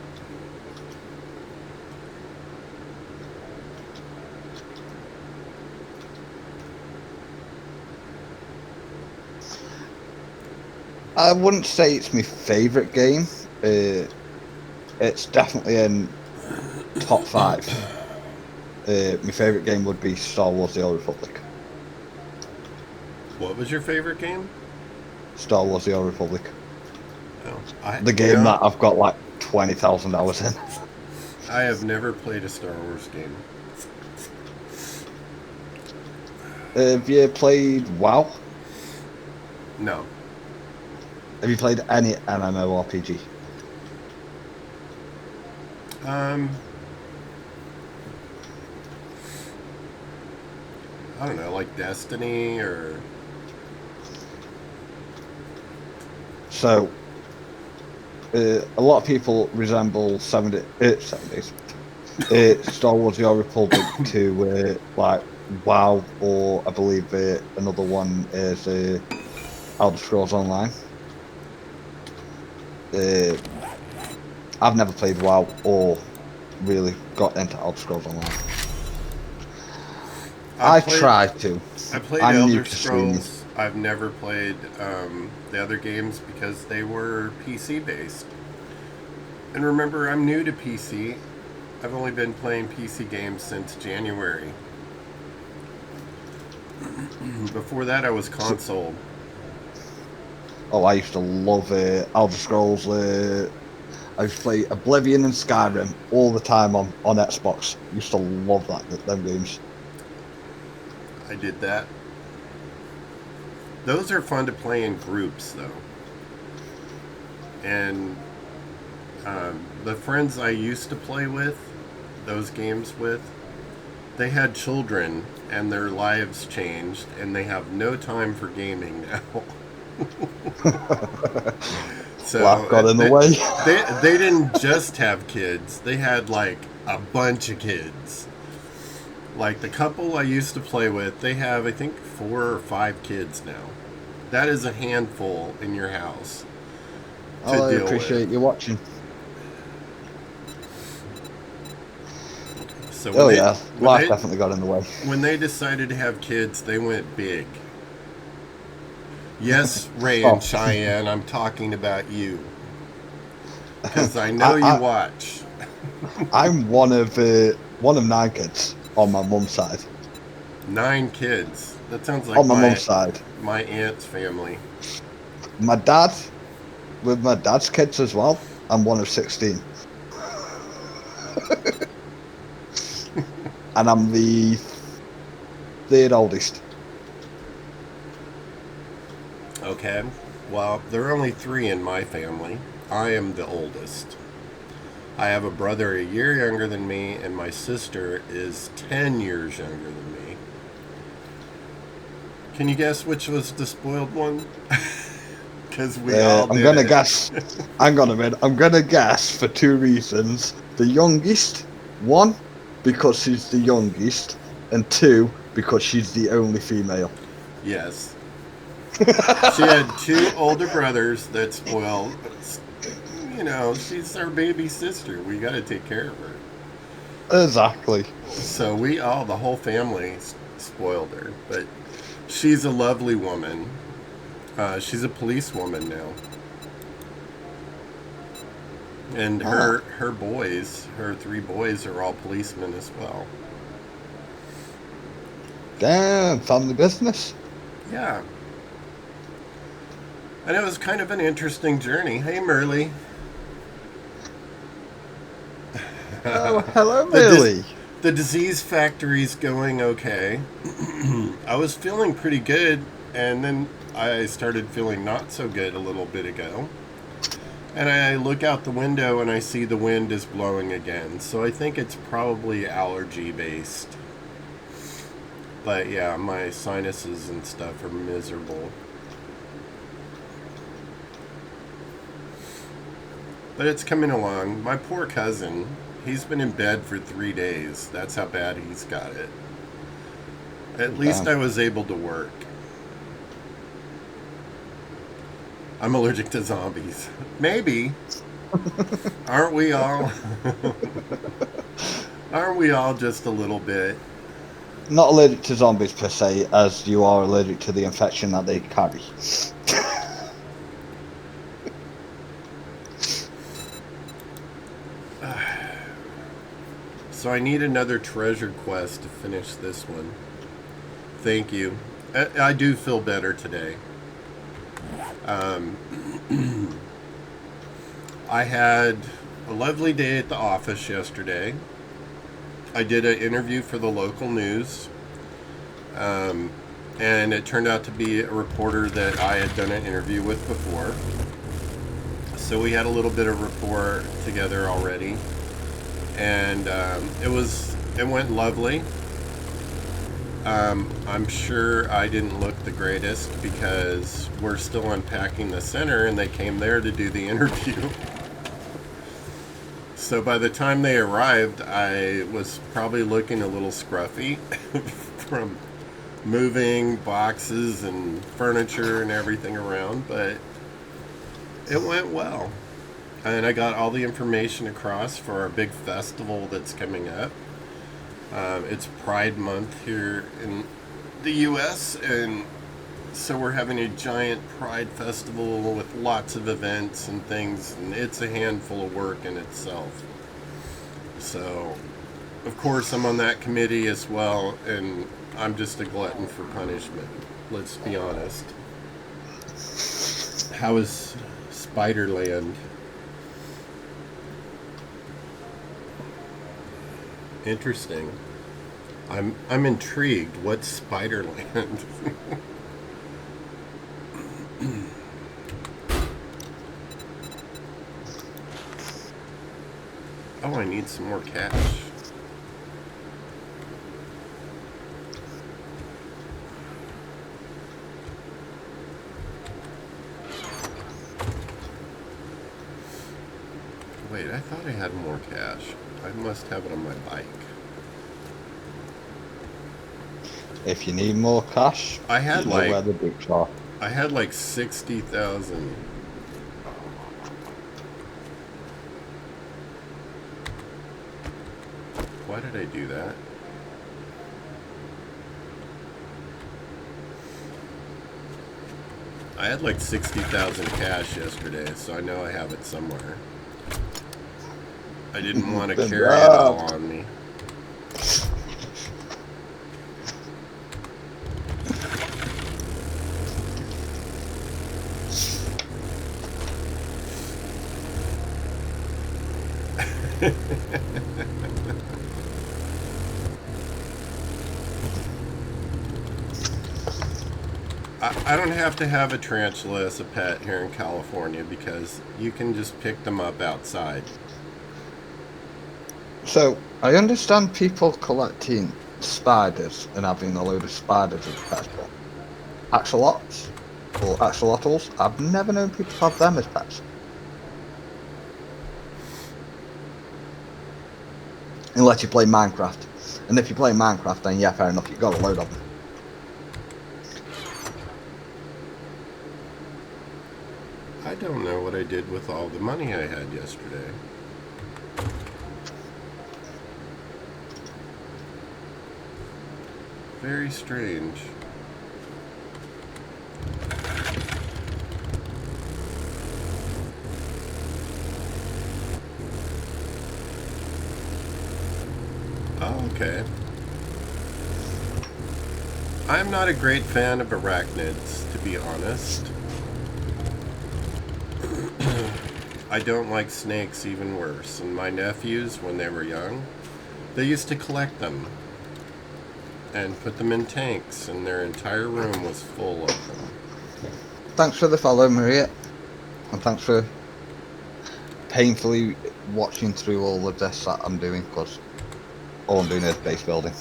I wouldn't say it's my favourite game. It's definitely in top 5. My favourite game would be Star Wars: The Old Republic.
What was your favorite game?
Star Wars: The Old Republic.
Oh,
The game that I've got like 20,000 hours in.
I have never played a Star Wars game.
Have you played WoW?
No.
Have you played any MMORPG?
I don't know, like Destiny or...
So, a lot of people resemble 7 days. Star Wars: The Old Republic to like WoW, or I believe another one is Elder Scrolls Online. I've never played WoW or really got into Elder Scrolls Online. I tried to.
I played Elder Scrolls. I've never played the other games because they were PC based. And remember, I'm new to PC. I've only been playing PC games since January. Before that, I was console.
Oh, I used to love Elder Scrolls. I used to play Oblivion and Skyrim all the time on Xbox. Used to love them games.
I did that. Those are fun to play in groups, though. And the friends I used to play with, those games with, they had children, and their lives changed, and they have no time for gaming now. So
Life got in the way.
They didn't just have kids; they had like a bunch of kids. Like the couple I used to play with, they have, I think, 4 or 5 kids now. That is a handful in your house.
I appreciate you watching.
So
life definitely got in the way.
When they decided to have kids, they went big. Yes, Ray and Cheyenne, I'm talking about you. Because I know you watch.
I'm one of 9 kids on my mum's side.
9 kids. That sounds like
on my mum's side.
My aunt's family.
My dad, with my dad's kids as well, I'm one of 16. And I'm the 3rd oldest.
Okay. Well, there are only 3 in my family. I am the oldest. I have a brother a year younger than me, and my sister is 10 years younger than me. Can you guess which was the spoiled one? Because we all did.
I'm gonna guess for 2 reasons. The youngest, 1, because she's the youngest, and 2, because she's the only female.
Yes. She had 2 older brothers that spoiled. You know, she's our baby sister. We got to take care of her.
Exactly.
So the whole family spoiled her. But she's a lovely woman. She's a policewoman now. And her 3 boys are all policemen as well.
Damn, family business.
Yeah. And it was kind of an interesting journey. Hey, Merle.
Oh, hello, Merle.
The disease factory's going okay. I was feeling pretty good, and then I started feeling not so good a little bit ago. And I look out the window and I see the wind is blowing again. So I think it's probably allergy based. But yeah, my sinuses and stuff are miserable. But it's coming along. My poor cousin, he's been in bed for 3 days. That's how bad he's got it. At least I was able to work. I'm allergic to zombies. Maybe. Aren't we all? Aren't we all just a little bit?
Not allergic to zombies per se, as you are allergic to the infection that they carry.
So I need another treasure quest to finish this one. Thank you. I do feel better today. I had a lovely day at the office yesterday. I did an interview for the local news. And it turned out to be a reporter that I had done an interview with before. So we had a little bit of rapport together already. And it went lovely. I'm sure I didn't look the greatest because we're still unpacking the center and they came there to do the interview. So by the time they arrived, I was probably looking a little scruffy from moving boxes and furniture and everything around, but it went well. And I got all the information across for our big festival that's coming up. It's Pride Month here in the U.S., and so we're having a giant Pride Festival with lots of events and things, and it's a handful of work in itself. So, of course, I'm on that committee as well, and I'm just a glutton for punishment. Let's be honest. How is Spiderland? Interesting. I'm intrigued. What's Spiderland? Oh, I need some more cash. Wait, I thought I had more cash. I must have it on my bike.
If you need more cash,
I had
you know where the books are.
I had like 60,000. Why did I do that? I had like 60,000 cash yesterday, so I know I have it somewhere. I didn't want to carry it all on me. I don't have to have a tarantula as a pet here in California because you can just pick them up outside.
So, I understand people collecting spiders and having a load of spiders as pets, but axolotls or axolotls, I've never known people to have them as pets. Unless you play Minecraft. And if you play Minecraft, then yeah, fair enough, you've got a load of them.
I don't know what I did with all the money I had yesterday. Very strange. Oh, okay. I'm not a great fan of arachnids, to be honest. I don't like snakes even worse, and my nephews, when they were young, they used to collect them and put them in tanks, and their entire room was full of them.
Thanks for the follow, Maria. And thanks for painfully watching through all of this that I'm doing, because all I'm doing is base building.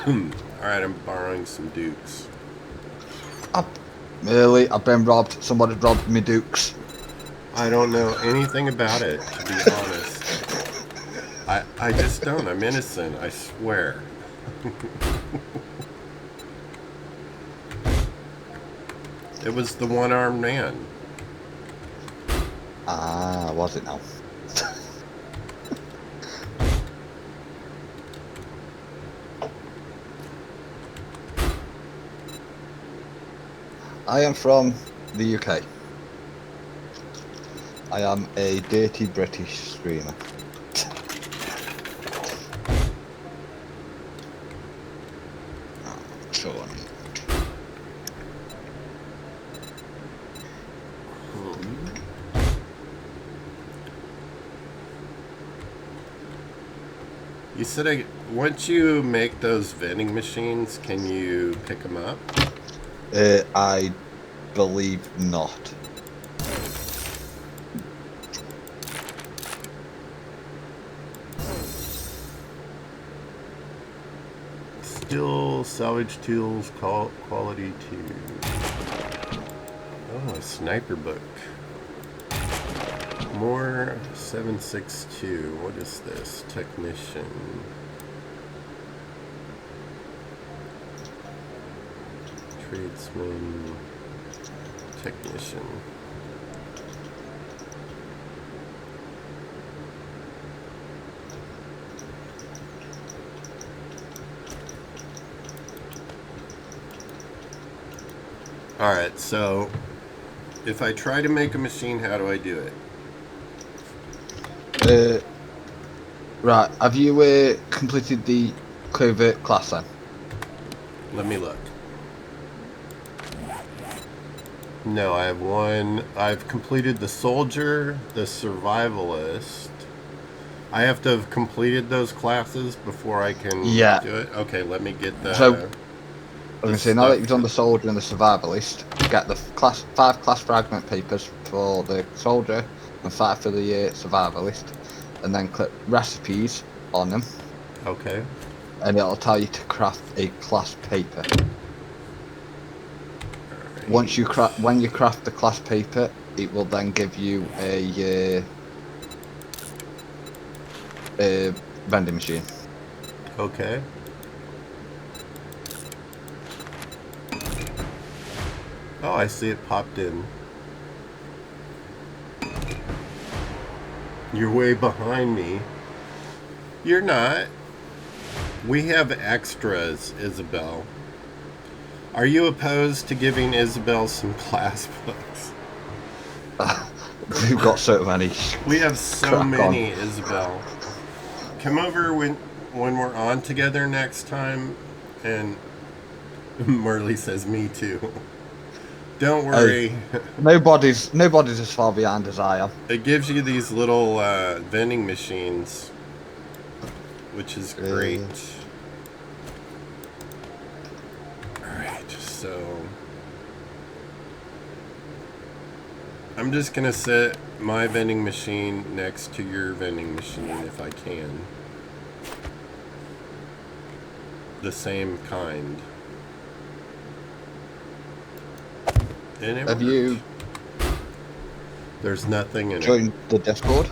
Alright, I'm borrowing some dukes.
I've been robbed. Somebody robbed me dukes.
I don't know anything about it, to be honest. I just don't. I'm innocent, I swear. It was the one-armed man.
Ah, was it now? I am from the UK. I am a dirty British streamer. Sure.
You said once you make those vending machines, can you pick them up?
I believe not.
Steel salvage tools quality 2. Oh, a sniper book. More 762. What is this? Technician. Tradesman. Technician. Alright, so if I try to make a machine, how do I do it?
Right, have you completed the covert class then?
Let me look. No, I have one. I've completed the soldier, the survivalist. I have to have completed those classes before I can do it? Okay, let me get that.
So, I was going to say, now that you've done the soldier and the survivalist, get the 5 class fragment papers for the soldier and 5 for the survivalist, and then click recipes on them.
Okay.
And it'll tell you to craft a class paper. Once you when you craft the class paper, it will then give you a vending machine.
Okay. Oh, I see it popped in. You're way behind me. You're not. We have extras, Isabel. Are you opposed to giving Isabel some class books?
We've got so many.
We have so many, Isabel. Come over when we're on together next time. And Marley says, me too. Don't worry.
Nobody's as far behind as I am.
It gives you these little vending machines, which is great. Alright, so I'm just gonna set my vending machine next to your vending machine if I can. The same kind. And it
Have
worked.
you
There's nothing in
joined the Discord?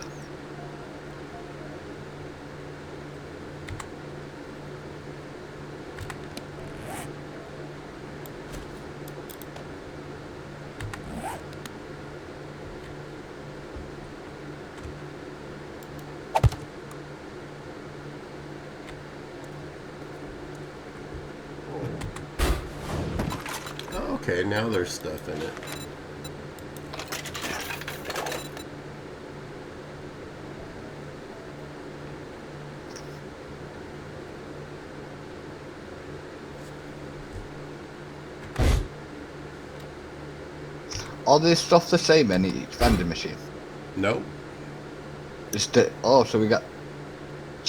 Okay, now there's stuff in it.
Are the stuff the same in each vending machine?
Nope.
So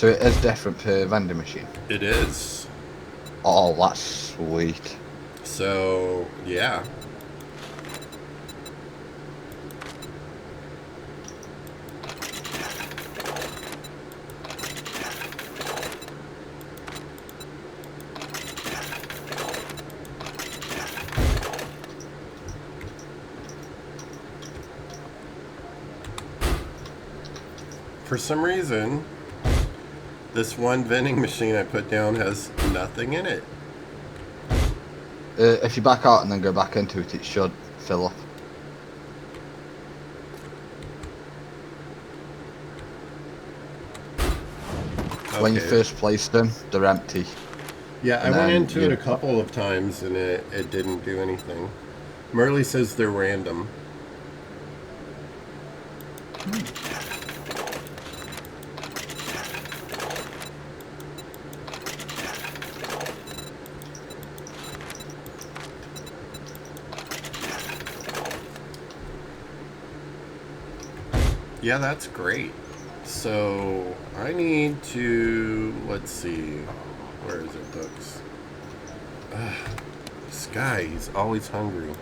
it is different per vending machine.
It is.
Oh, that's sweet.
So, yeah. For some reason, this one vending machine I put down has nothing in it.
If you back out and then go back into it, it should fill up.
Okay.
When you first place them, they're empty.
Yeah, I
And
went
then
into it a couple of times and it didn't do anything. Merle says they're random. Yeah, that's great. So I need to, let's see, where is it, books? This guy, he's always hungry.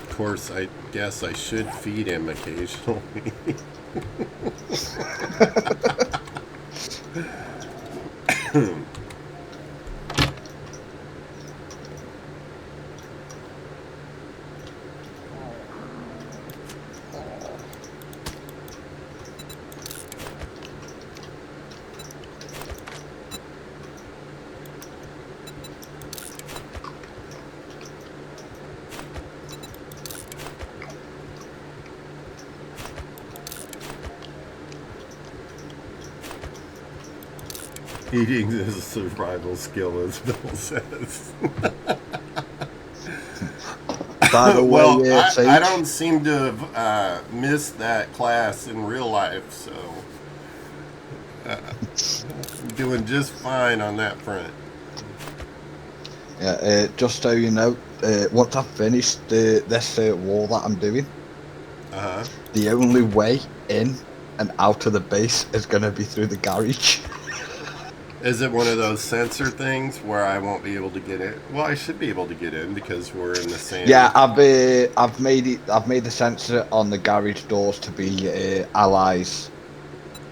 Of course, I guess I should feed him occasionally. Eating is a survival skill, as Bill says.
By the way,
Well,
yeah,
I don't seem to have missed that class in real life, so I'm doing just fine on that front.
Yeah, just so you know, once I've finished this wall that I'm doing, the only way in and out of the base is going to be through the garage.
Is it one of those sensor things where I won't be able to get in? Well, I should be able to get in because we're in the same.
Yeah, I've made the sensor on the garage doors to be allies.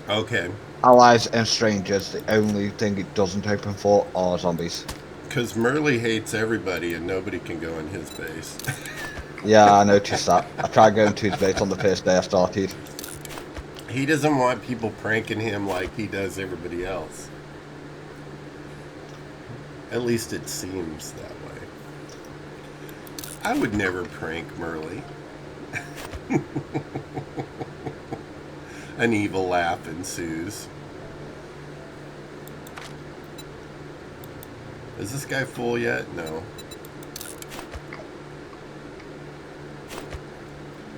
Okay.
Allies and strangers. The only thing it doesn't open for are zombies.
Because Merle hates everybody and nobody can go in his base.
Yeah, I noticed that. I tried going to his base on the first day I started.
He doesn't want people pranking him like he does everybody else. At least it seems that way. I would never prank Merle. An evil laugh ensues. Is this guy full yet? No.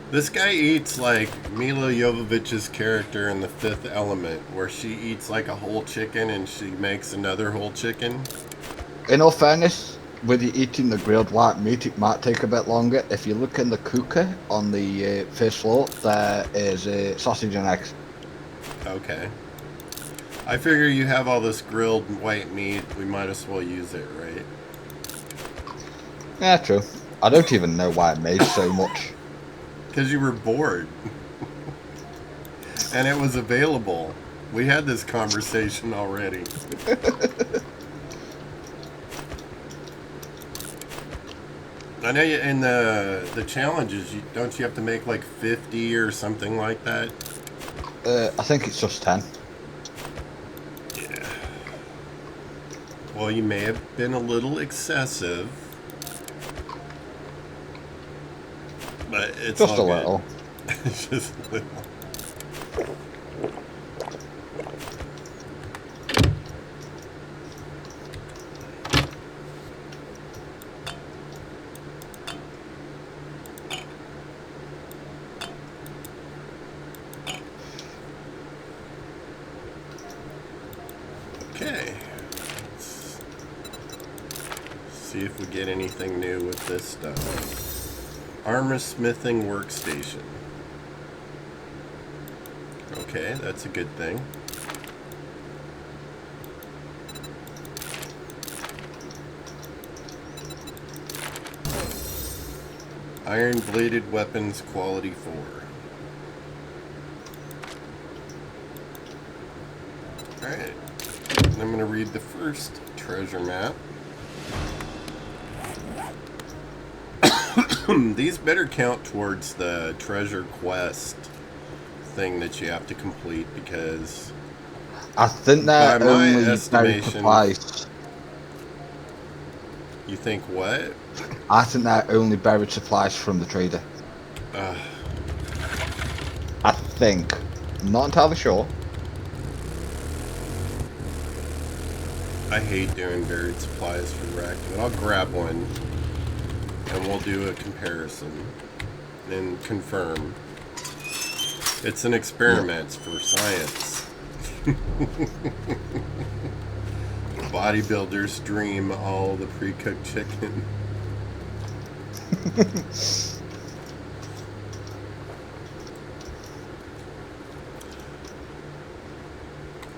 This guy eats like Mila Jovovich's character in The Fifth Element, where she eats like a whole chicken and she makes another whole chicken.
In all fairness, with you eating the grilled white meat, it might take a bit longer. If you look in the cooker on the first floor, there is sausage and eggs.
Okay. I figure you have all this grilled white meat, we might as well use it, right?
Yeah, true. I don't even know why it made so much.
Because you were bored. And it was available. We had this conversation already. I know you, in the challenges, don't you have to make like 50 or something like that?
I think it's just 10.
Yeah. Well, you may have been a little excessive. But it's
just
all
a little.
It's just a little. Okay. Let's see if we get anything new with this stuff. Armor smithing workstation. Okay, that's a good thing. Iron bladed weapons quality 4. Alright. I'm going to read the first treasure map. These better count towards the treasure quest thing that you have to complete, because
I think that
by my
only
estimation,
supplies.
You think what?
I think that only buried supplies from the trader. I think. I'm not entirely sure.
I hate doing buried supplies for wreck, but I'll grab one. and we'll do a comparison and confirm. It's an experiment for science. Bodybuilder's dream, all the pre-cooked chicken.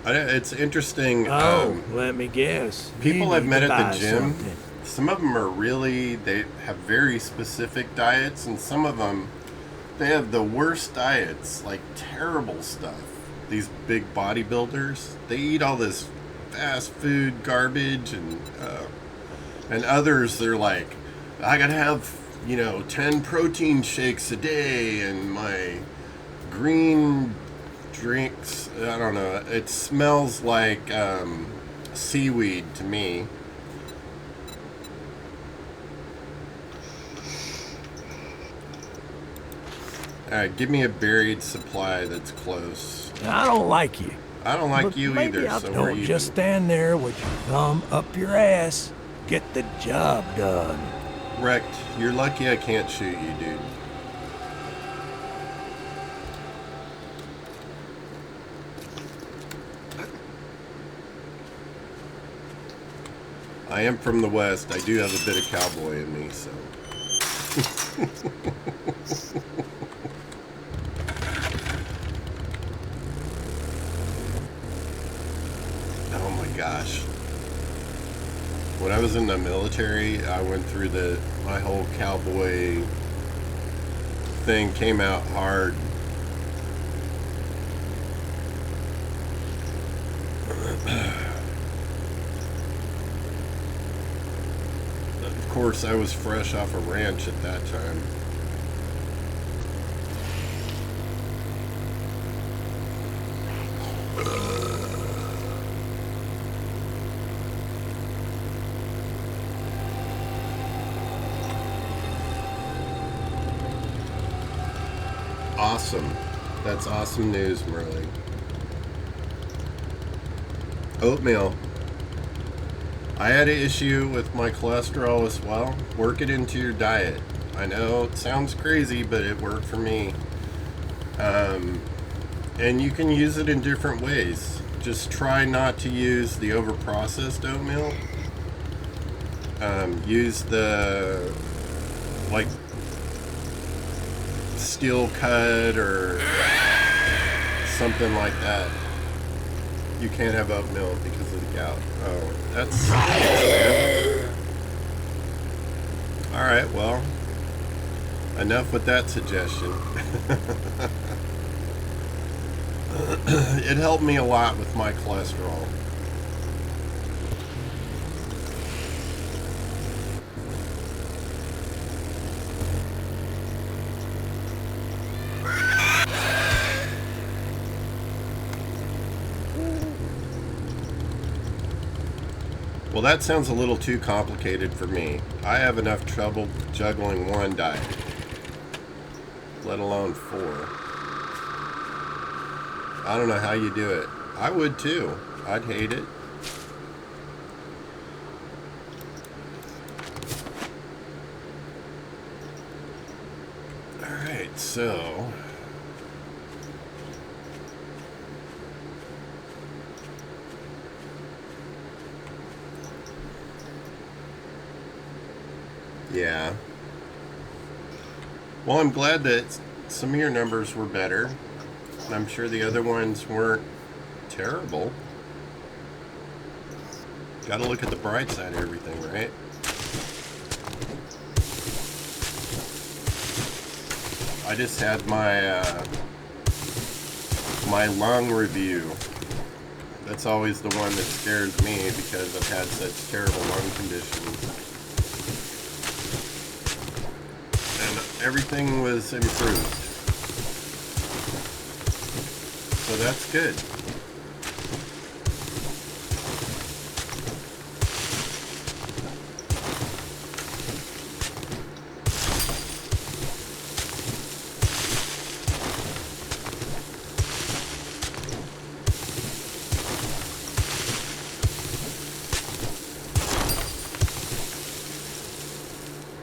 It's interesting.
Let me guess.
People
You
I've
need
met
to
at
buy
the gym,
something.
some of them are really, they have very specific diets, and some of them, they have the worst diets, like terrible stuff. These big bodybuilders, they eat all this fast food garbage, and others, they're like, I gotta have, 10 protein shakes a day, and my green drinks, I don't know, it smells like seaweed to me. Alright, give me a buried supply that's close.
I don't like you.
I don't like
But
you
maybe
either,
I
so
don't
we're even.
just stand there with your thumb up your ass. Get the job done.
Wrecked, you're lucky I can't shoot you, dude. I am from the West. I do have a bit of cowboy in me, so. Oh my gosh. When I was in the military, I went through my whole cowboy thing came out hard. Of course, I was fresh off a ranch at that time. Awesome. That's awesome news, Merle. Oatmeal. I had an issue with my cholesterol as well. Work it into your diet. I know it sounds crazy, but it worked for me. And you can use it in different ways. Just try not to use the overprocessed oatmeal. Use the, like, steel cut or something like that. You can't have oatmeal because of the gout. Oh, that's... Alright, well, enough with that suggestion. It helped me a lot with my cholesterol. Well, that sounds a little too complicated for me. I have enough trouble juggling one diet, let alone 4. I don't know how you do it. I would too. I'd hate it. Alright, so... yeah. Well, I'm glad that some of your numbers were better. I'm sure the other ones weren't terrible. Gotta look at the bright side of everything, right? I just had my my lung review. That's always the one that scares me because I've had such terrible lung conditions. Everything was improved. So that's good.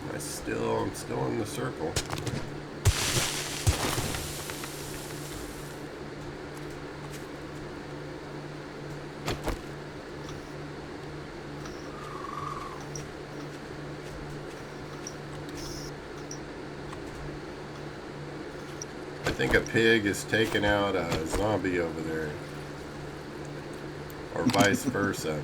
Am I still circle. I think a pig is taking out a zombie over there. Or vice versa.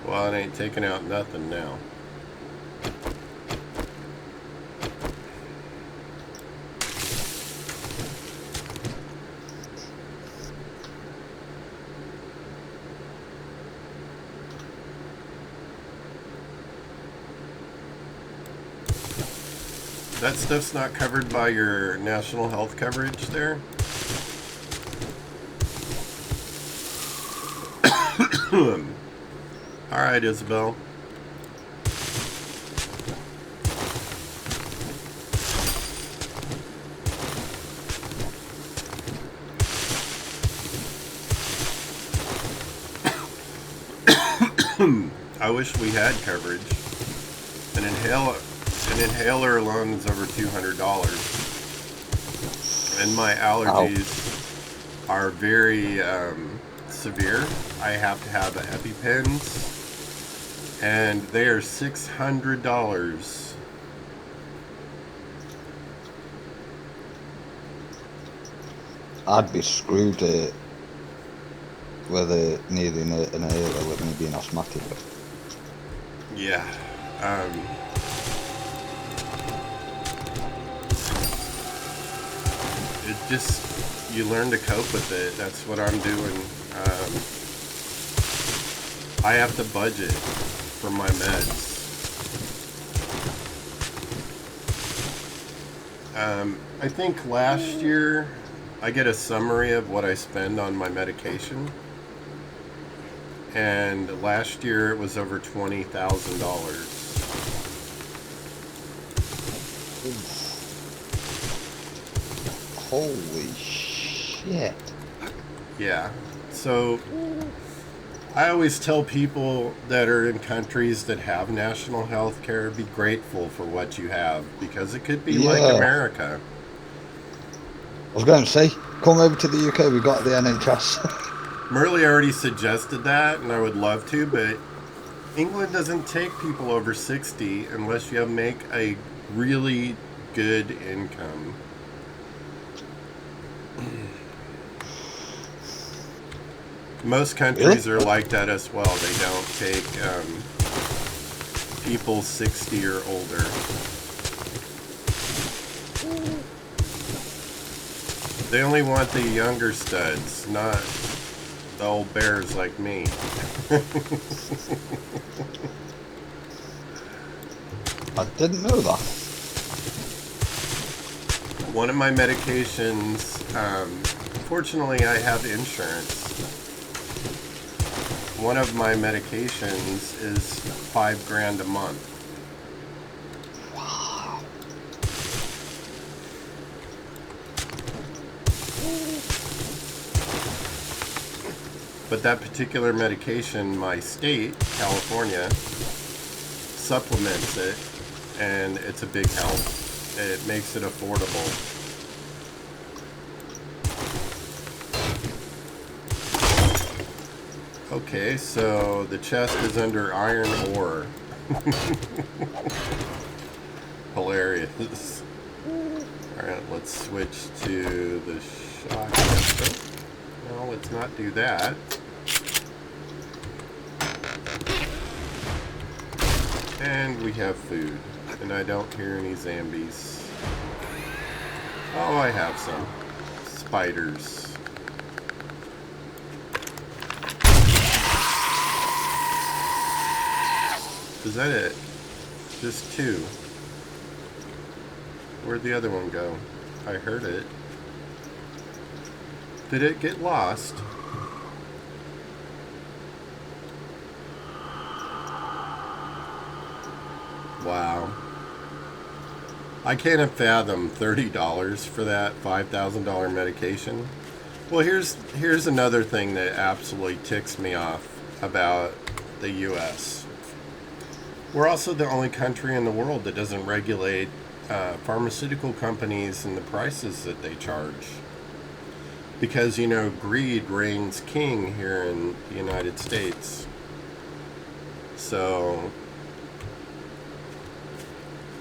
Well, it ain't taking out nothing now. That stuff's not covered by your national health coverage there? Alright, Isabel. I wish we had coverage. An inhaler alone is over $200. And my allergies are very severe. I have to have the EpiPens. And they are $600.
I'd be screwed with needing an inhaler with me being asthmatic.
Yeah. It just, you learn to cope with it. That's what I'm doing. I have to budget for my meds. I think last year I get a summary of what I spend on my medication, and last year it was over $20,000.
Holy shit.
Yeah, so I always tell people that are in countries that have national health care, be grateful for what you have, because it could be like America.
I was going to say, come over to the UK, we got the NHS.
Merle already suggested that, and I would love to, but England doesn't take people over 60 unless you make a really good income. Most countries are like that as well. They don't take people 60 or older. They only want the younger studs, not the old bears like me.
I didn't know that.
One of my medications, fortunately I have insurance. One of my medications is $5,000 a month.
Wow.
But that particular medication, my state, California, supplements it, and it's a big help. It makes it affordable. Okay, so the chest is under iron ore. Hilarious. Alright, let's switch to the shotgun. No, let's not do that. And we have food. And I don't hear any zombies. Oh, I have some. Spiders. Is that it? Just two. Where'd the other one go? I heard it. Did it get lost? Wow. I can't fathom $30 for that $5,000 medication. Well, here's another thing that absolutely ticks me off about the U.S. We're also the only country in the world that doesn't regulate pharmaceutical companies and the prices that they charge. Because, you know, greed reigns king here in the United States. So,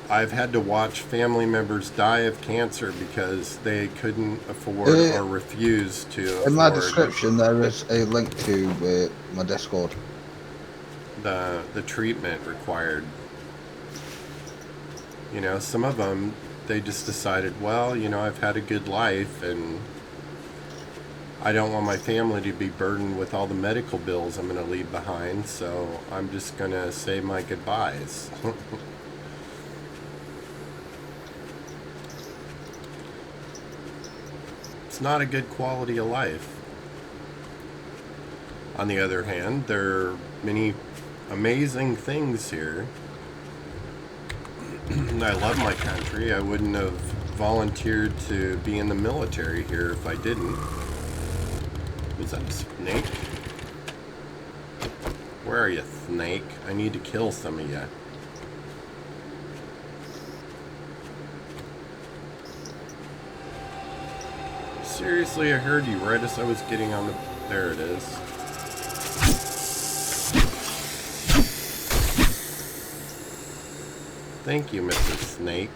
I've had to watch family members die of cancer because they couldn't afford or refuse to afford.
In my description, there is a link to my Discord.
The treatment required. You know, some of them, they just decided, well, you know, I've had a good life and I don't want my family to be burdened with all the medical bills I'm going to leave behind, so I'm just going to say my goodbyes. It's not a good quality of life. On the other hand, there are many amazing things here. I love my country. I wouldn't have volunteered to be in the military here if I didn't. Was that a snake? Where are you, snake? I need to kill some of you. Seriously, I heard you right as I was getting on the... There it is. Thank you, Mr. Snake,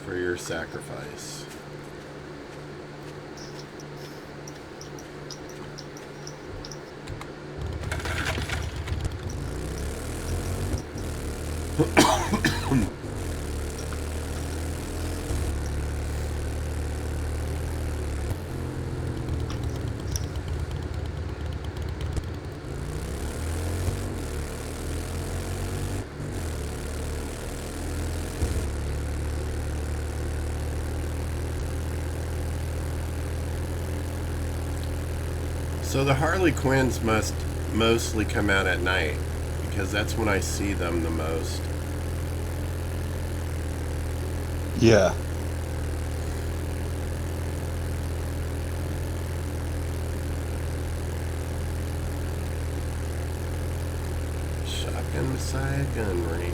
for your sacrifice. So the Harley Quinns must mostly come out at night, because that's when I see them the most.
Yeah.
Shotgun Messiah gun range.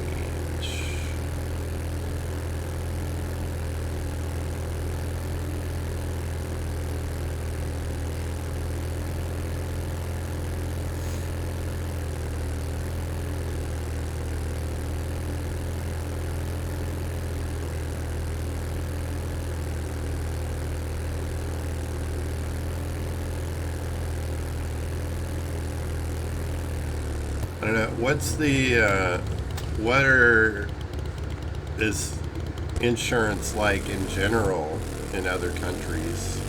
I don't know. What's the is insurance like in general in other countries?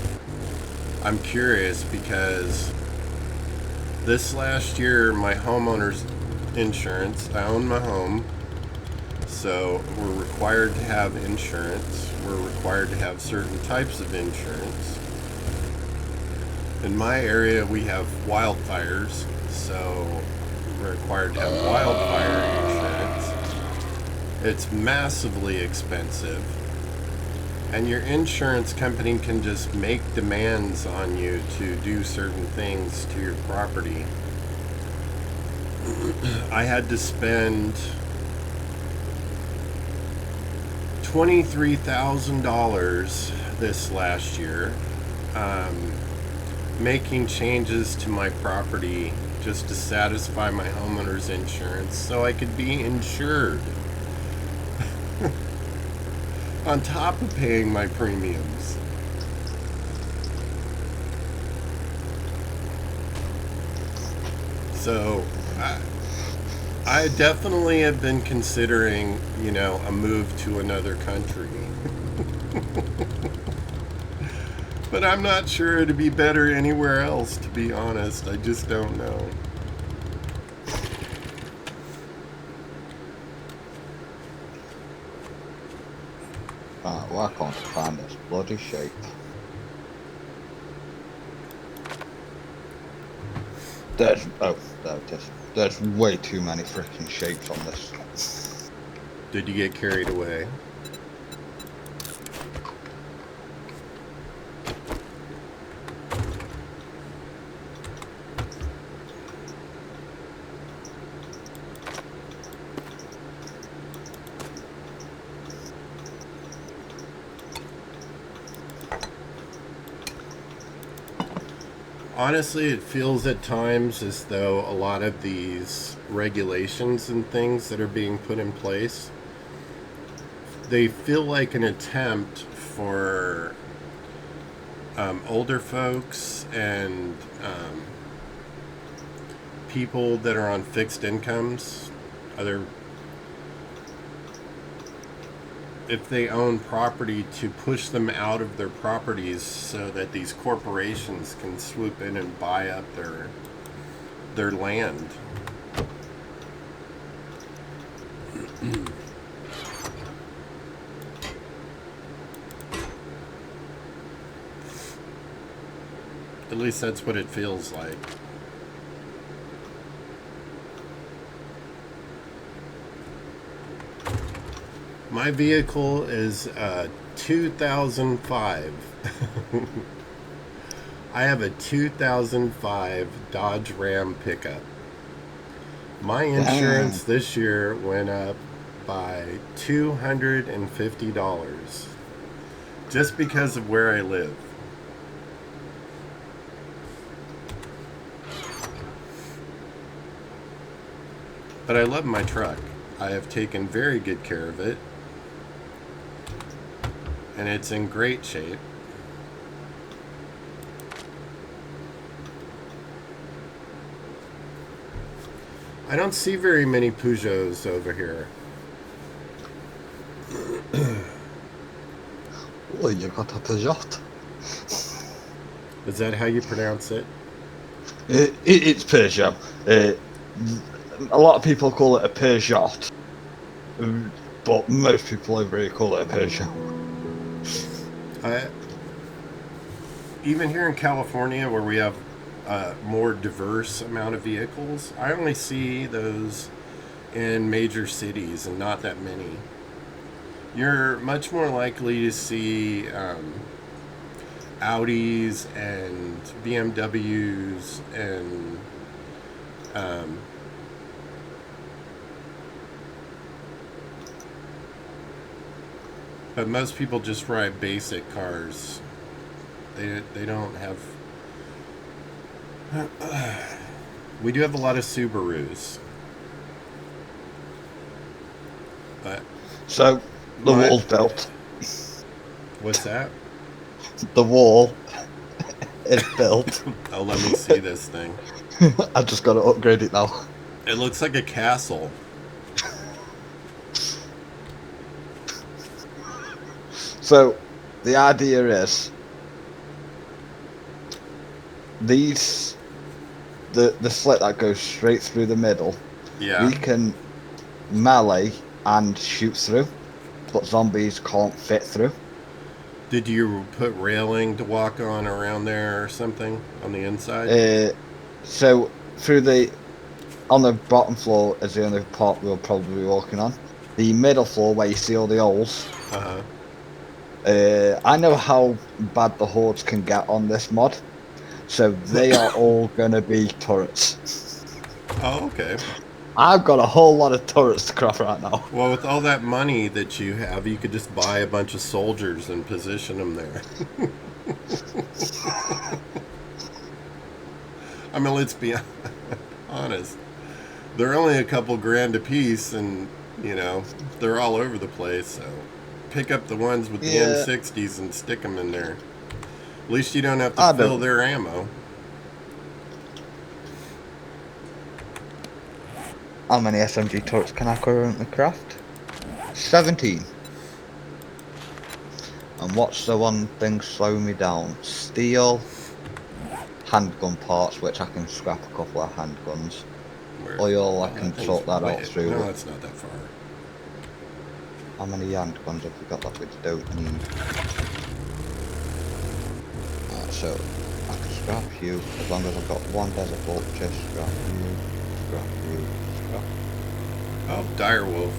I'm curious because this last year my homeowner's insurance, I own my home, so we're required to have insurance. We're required to have certain types of insurance. In my area we have wildfires, so required to have wildfire insurance. It's massively expensive, and your insurance company can just make demands on you to do certain things to your property. I had to spend $23,000 this last year making changes to my property just to satisfy my homeowner's insurance so I could be insured. On top of paying my premiums. So, I definitely have been considering, you know, a move to another country. But I'm not sure it'd be better anywhere else, to be honest. I just don't know.
Right, well, I can't find this bloody shape. There it is. There's way too many freaking shapes on this.
Did you get carried away? Honestly, it feels at times as though a lot of these regulations and things that are being put in place, they feel like an attempt for older folks and people that are on fixed incomes, if they own property, to push them out of their properties so that these corporations can swoop in and buy up their land. At least that's what it feels like. My vehicle is 2005. I have a 2005 Dodge Ram pickup. My insurance this year went up by $250 just because of where I live. But I love my truck. I have taken very good care of it. And it's in great shape. I don't see very many Peugeots over here.
Oh, you got a Peugeot.
Is that how you pronounce it?
It's Peugeot. A lot of people call it a Peugeot, but most people over here call it a Peugeot.
Even here in California, where we have a more diverse amount of vehicles, I only see those in major cities and not that many. You're much more likely to see Audis and BMWs and but most people just ride basic cars. They don't have. We do have a lot of Subarus, but
so the wall's built.
What's that?
The wall is built.
Oh, let me see this thing.
I've just got to upgrade it now.
It looks like a castle.
So the idea is the slit that goes straight through the middle,
Yeah.
we can melee and shoot through, but zombies can't fit through.
Did you put railing to walk on around there or something on the inside?
So on the bottom floor is the only part we'll probably be walking on. The middle floor where you see all the holes. I know how bad the hordes can get on this mod, so they are all gonna be turrets.
Oh, okay.
I've got a whole lot of turrets to craft right now.
Well, with all that money that you have, you could just buy a bunch of soldiers and position them there. I mean, let's be honest. They're only a couple grand a piece, and, you know, they're all over the place, so pick up the ones with the M60s and stick them in there. At least you don't have to fill their ammo.
How many SMG turrets can I currently craft? 17. And what's the one thing slowing me down? Steel, handgun parts, which I can scrap a couple of handguns. Oil, I can sort that out through.
No, it's not that far.
How many handguns have we got that we don't need? So, I can scrap you, as long as I've got one desert bolt chest, scrap you, scrap you, scrap.
Oh, direwolf.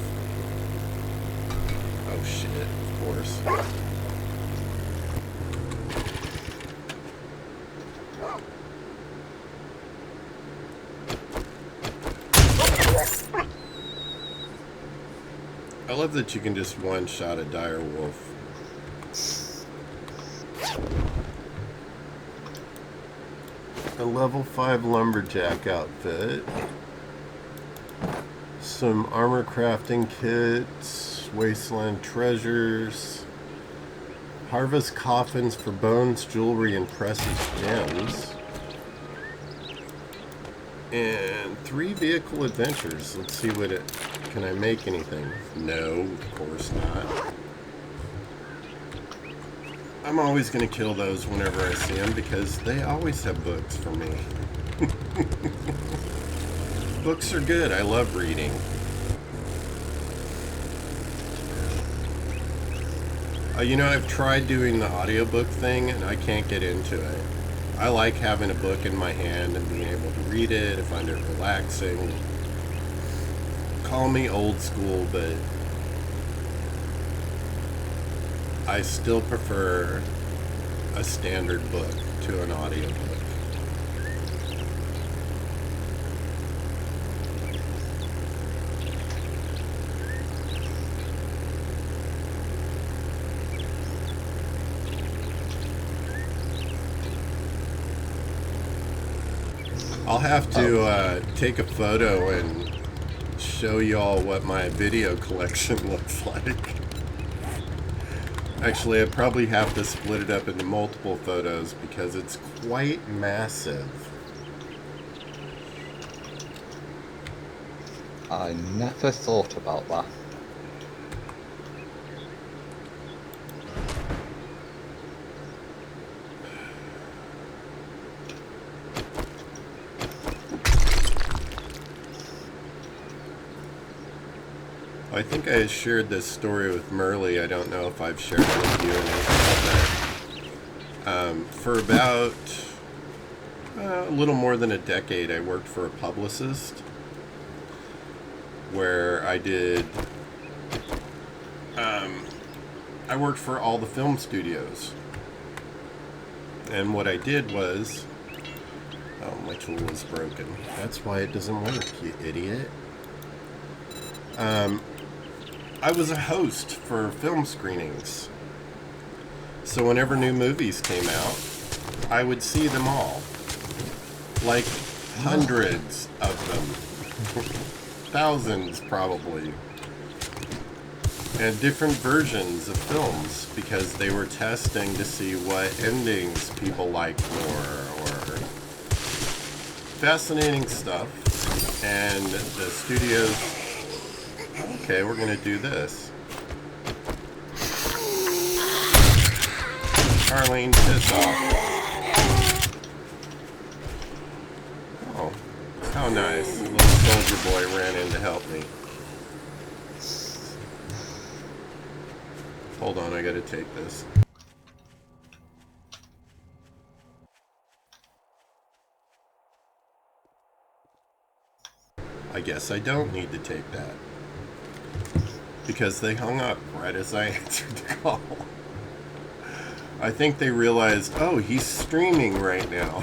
Oh shit, of course. I love that you can just one-shot a direwolf. a level 5 lumberjack outfit. Some armor crafting kits, wasteland treasures, harvest coffins for bones, jewelry, and precious gems, and 3 vehicle adventures. Let's see what it... Can I make anything? No, of course not. I'm always going to kill those whenever I see them because they always have books for me. Books are good. I love reading. You know, I've tried doing the audiobook thing and I can't get into it. I like having a book in my hand and being able to read it. I find it relaxing. Call me old school, but I still prefer a standard book to an audiobook. I'll have to take a photo and show you all what my video collection looks like. Actually, I probably have to split it up into multiple photos because it's quite massive.
I never thought about that.
I think I shared this story with Merle. I don't know if I've shared it with you or not. For about a little more than a decade, I worked for a publicist where I did... I worked for all the film studios. And what I did was... Oh, my tool is broken. That's why it doesn't work, you idiot. I was a host for film screenings. So whenever new movies came out, I would see them all. Like hundreds of them. Thousands, probably. And different versions of films because they were testing to see what endings people liked more or fascinating stuff. And the studios... Okay, we're gonna do this. Arlene, piss off. Oh, how nice. The little soldier boy ran in to help me. Hold on, I gotta take this. I guess I don't need to take that. Because they hung up right as I answered the call. I think they realized, oh, he's streaming right now.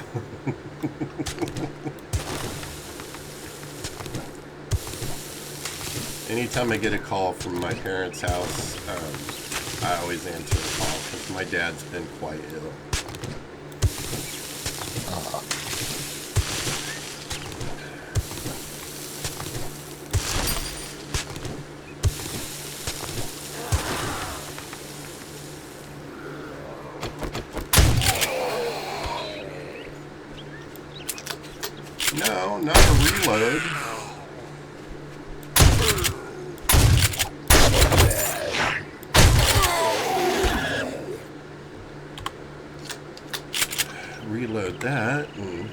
Anytime I get a call from my parents' house, I always answer the call because my dad's been quite ill. No, not a reload. Reload that, and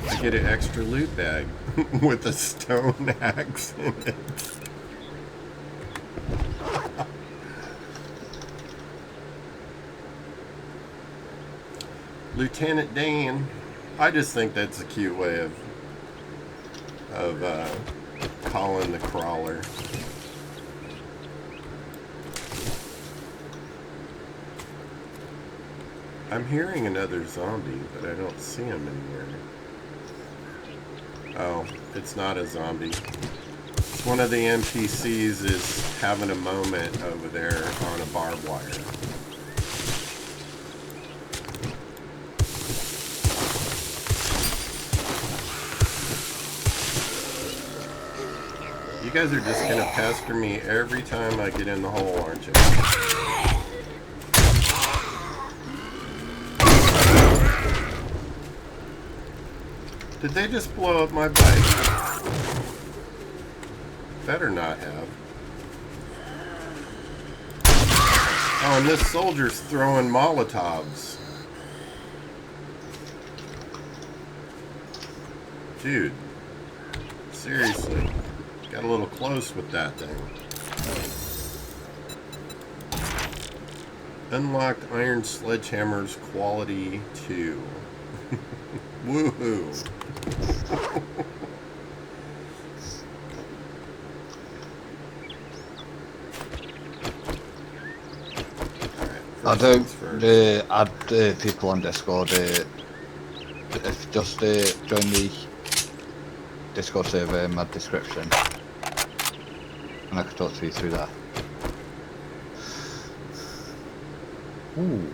I get an extra loot bag with a stone axe in it. Lieutenant Dan. I just think that's a cute way of calling the crawler. I'm hearing another zombie, but I don't see him anywhere. Oh, it's not a zombie. It's one of the NPCs is having a moment over there on a barbed wire. You guys are just gonna pester me every time I get in the hole, aren't you? Did they just blow up my bike? Better not have. Oh, and this soldier's throwing Molotovs. Dude. Seriously. Got a little close with that thing. Unlocked Iron Sledgehammer's Quality 2. Woohoo.
I don't add people on Discord. If just join the Discord server in my description, and I can talk to you through that. Ooh,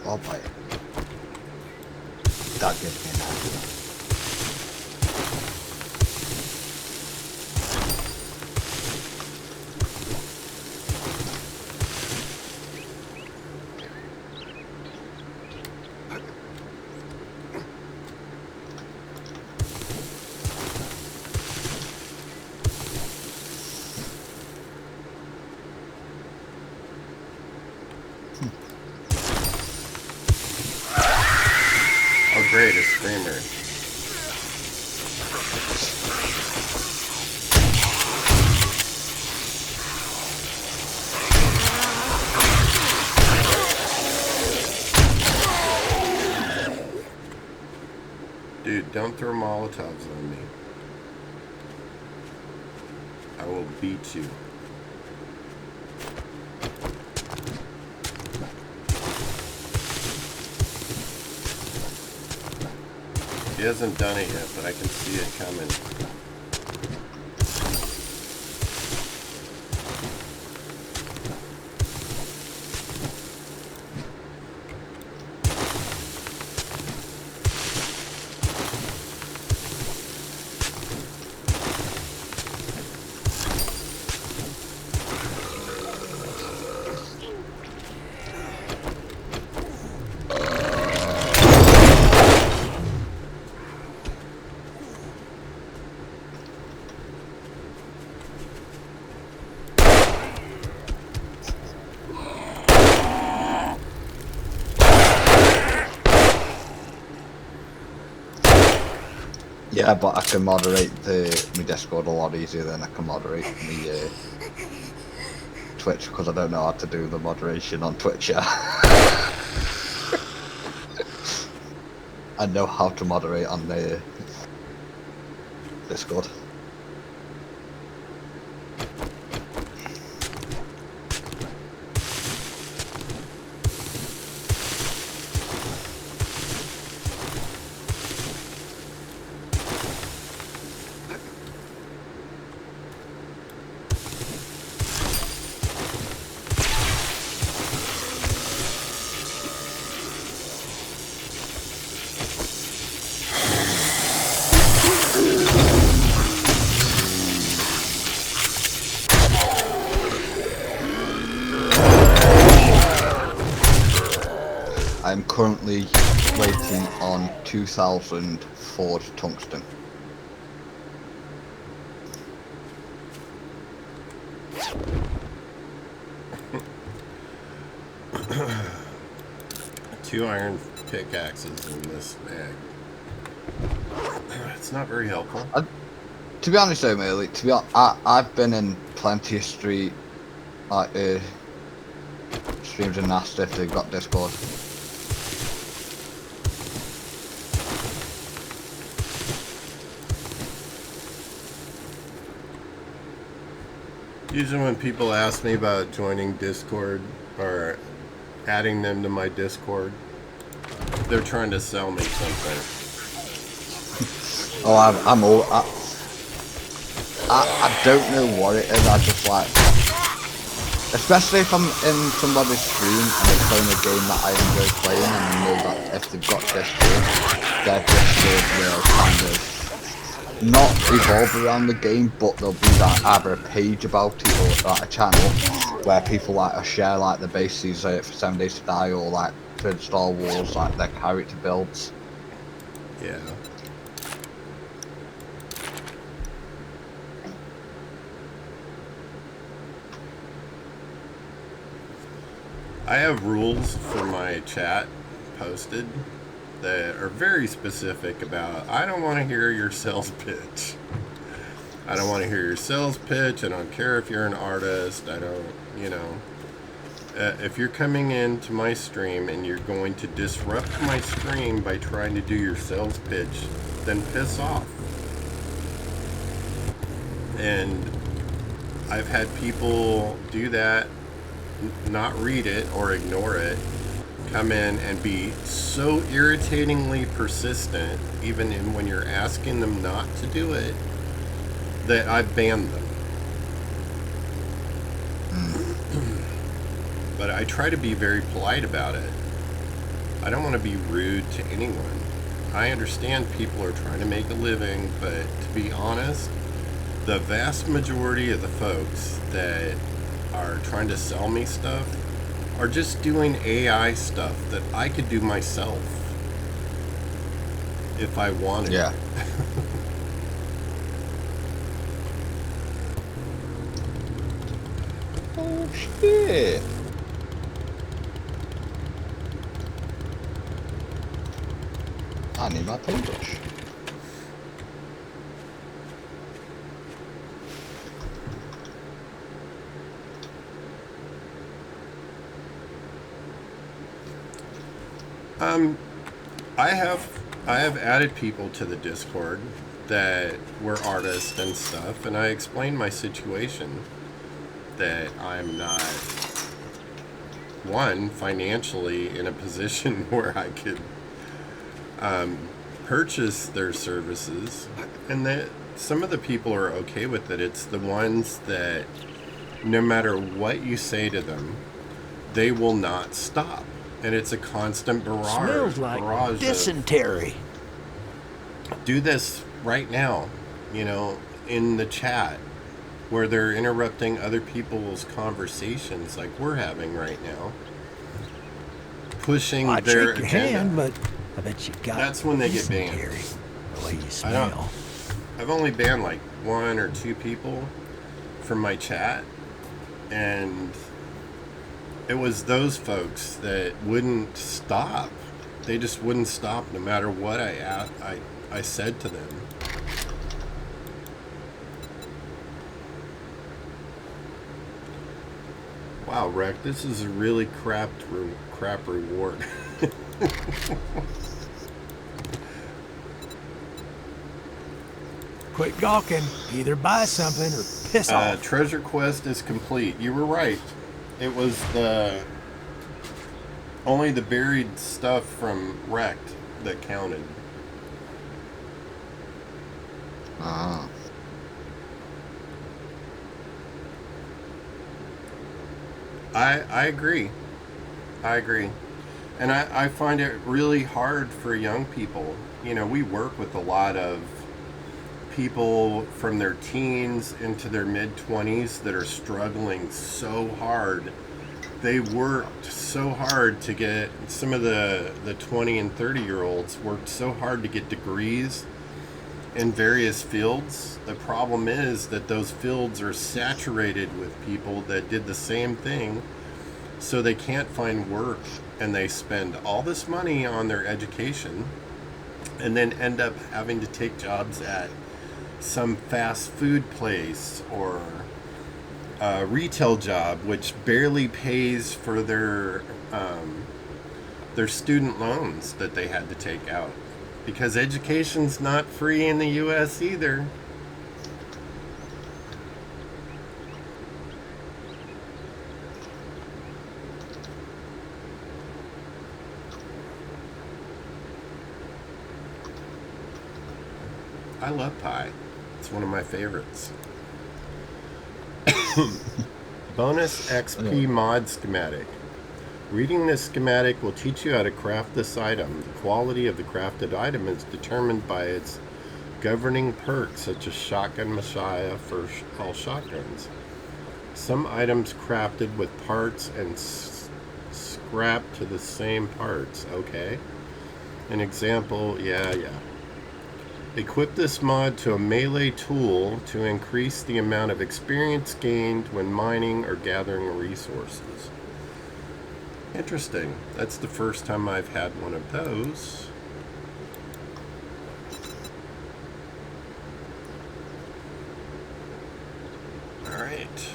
I'll buy it. That gives me an idea.
Great, a screamer. Dude, don't throw Molotovs on me. I will beat you. He hasn't done it yet, but I can see it coming.
Yeah, but I can moderate my Discord a lot easier than I can moderate my Twitch, because I don't know how to do the moderation on Twitch yet. I know how to moderate on the Discord. I'm currently waiting on 2,000 forged tungsten.
Two iron pickaxes in this bag. It's not very helpful.
To be honest though, mate, like, I've been in plenty of streams and Nasty if they've got Discord.
Usually when people ask me about joining Discord or adding them to my Discord, they're trying to sell me something.
Oh, I don't know what it is. I just like, especially if I'm in somebody's stream and they're playing a game that I enjoy playing, and I know that if they've got Discord, their Discord will kind of not evolve around the game, but there'll be like either a page about it or like a channel where people like share like the bases for 7 Days to Die or like for Star Wars, like their character builds.
Yeah. I have rules for my chat posted that are very specific about, I don't want to hear your sales pitch. I don't want to hear your sales pitch. I don't care if you're an artist. I don't, you know. If you're coming into my stream and you're going to disrupt my stream by trying to do your sales pitch, then piss off. And I've had people do that, not read it or ignore it, come in and be so irritatingly persistent, even when you're asking them not to do it, that I've banned them. But I try to be very polite about it. I don't want to be rude to anyone. I understand people are trying to make a living, but to be honest, the vast majority of the folks that are trying to sell me stuff are just doing AI stuff that I could do myself if I wanted.
Yeah. Oh shit. I need my paintbrush.
I have added people to the Discord that were artists and stuff, and I explained my situation, that I'm not, one, financially in a position where I could purchase their services, and that some of the people are okay with it. It's the ones that no matter what you say to them, they will not stop. And it's a constant
Smells like dysentery.
Do this right now, you know, in the chat, where they're interrupting other people's conversations like we're having right now. Pushing
I'd
their
shake your
agenda.
hand, but I bet you got
That's when they get banned.
dysentery, the way you smell.
I've only banned like 1 or 2 people from my chat, and it was those folks that wouldn't stop. They just wouldn't stop no matter what I said to them. Wow, Rec, this is a really crap reward.
Quit gawking. Either buy something or piss off.
Treasure quest is complete. You were right. It was only the buried stuff from Wrecked that counted.
Ah.
I agree. I agree. And I find it really hard for young people. You know, we work with a lot of people from their teens into their mid-20s that are struggling so hard. They worked so hard to get, some of the 20 and 30-year-olds worked so hard to get degrees in various fields. The problem is that those fields are saturated with people that did the same thing, so they can't find work, and they spend all this money on their education and then end up having to take jobs at some fast food place or a retail job, which barely pays for their student loans that they had to take out, because education's not free in the US either. I love pie. It's one of my favorites. Bonus XP mod schematic. Reading this schematic will teach you how to craft this item. The quality of the crafted item is determined by its governing perks such as Shotgun Messiah for all shotguns. Some items crafted with parts and scrapped to the same parts. Okay. An example, yeah. Equip this mod to a melee tool to increase the amount of experience gained when mining or gathering resources. Interesting. That's the first time I've had one of those. Alright.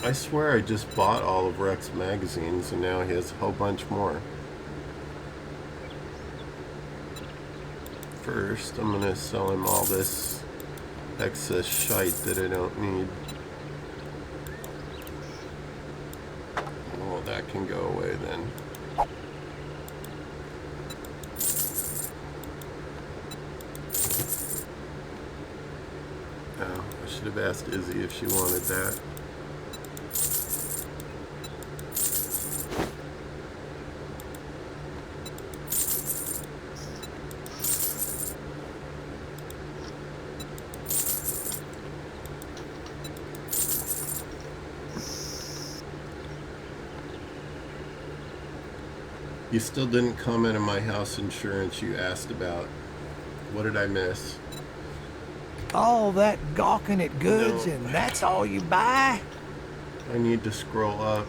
I swear I just bought all of Rex's magazines and now he has a whole bunch more. First, I'm going to sell him all this excess shite that I don't need. Well, that can go away then. Oh, I should have asked Izzy if she wanted that. You still didn't comment on my house insurance you asked about. What did I miss?
All that gawking at goods
No.
and that's all you buy?
I need to scroll up.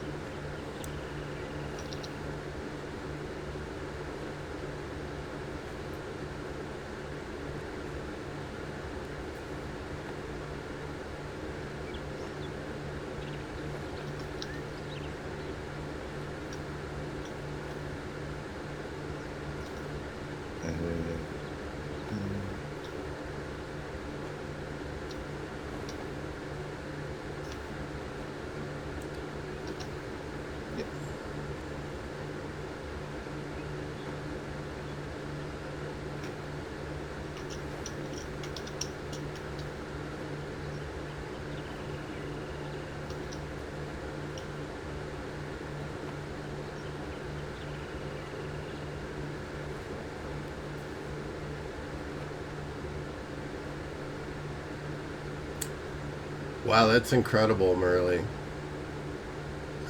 Wow, that's incredible, Merle.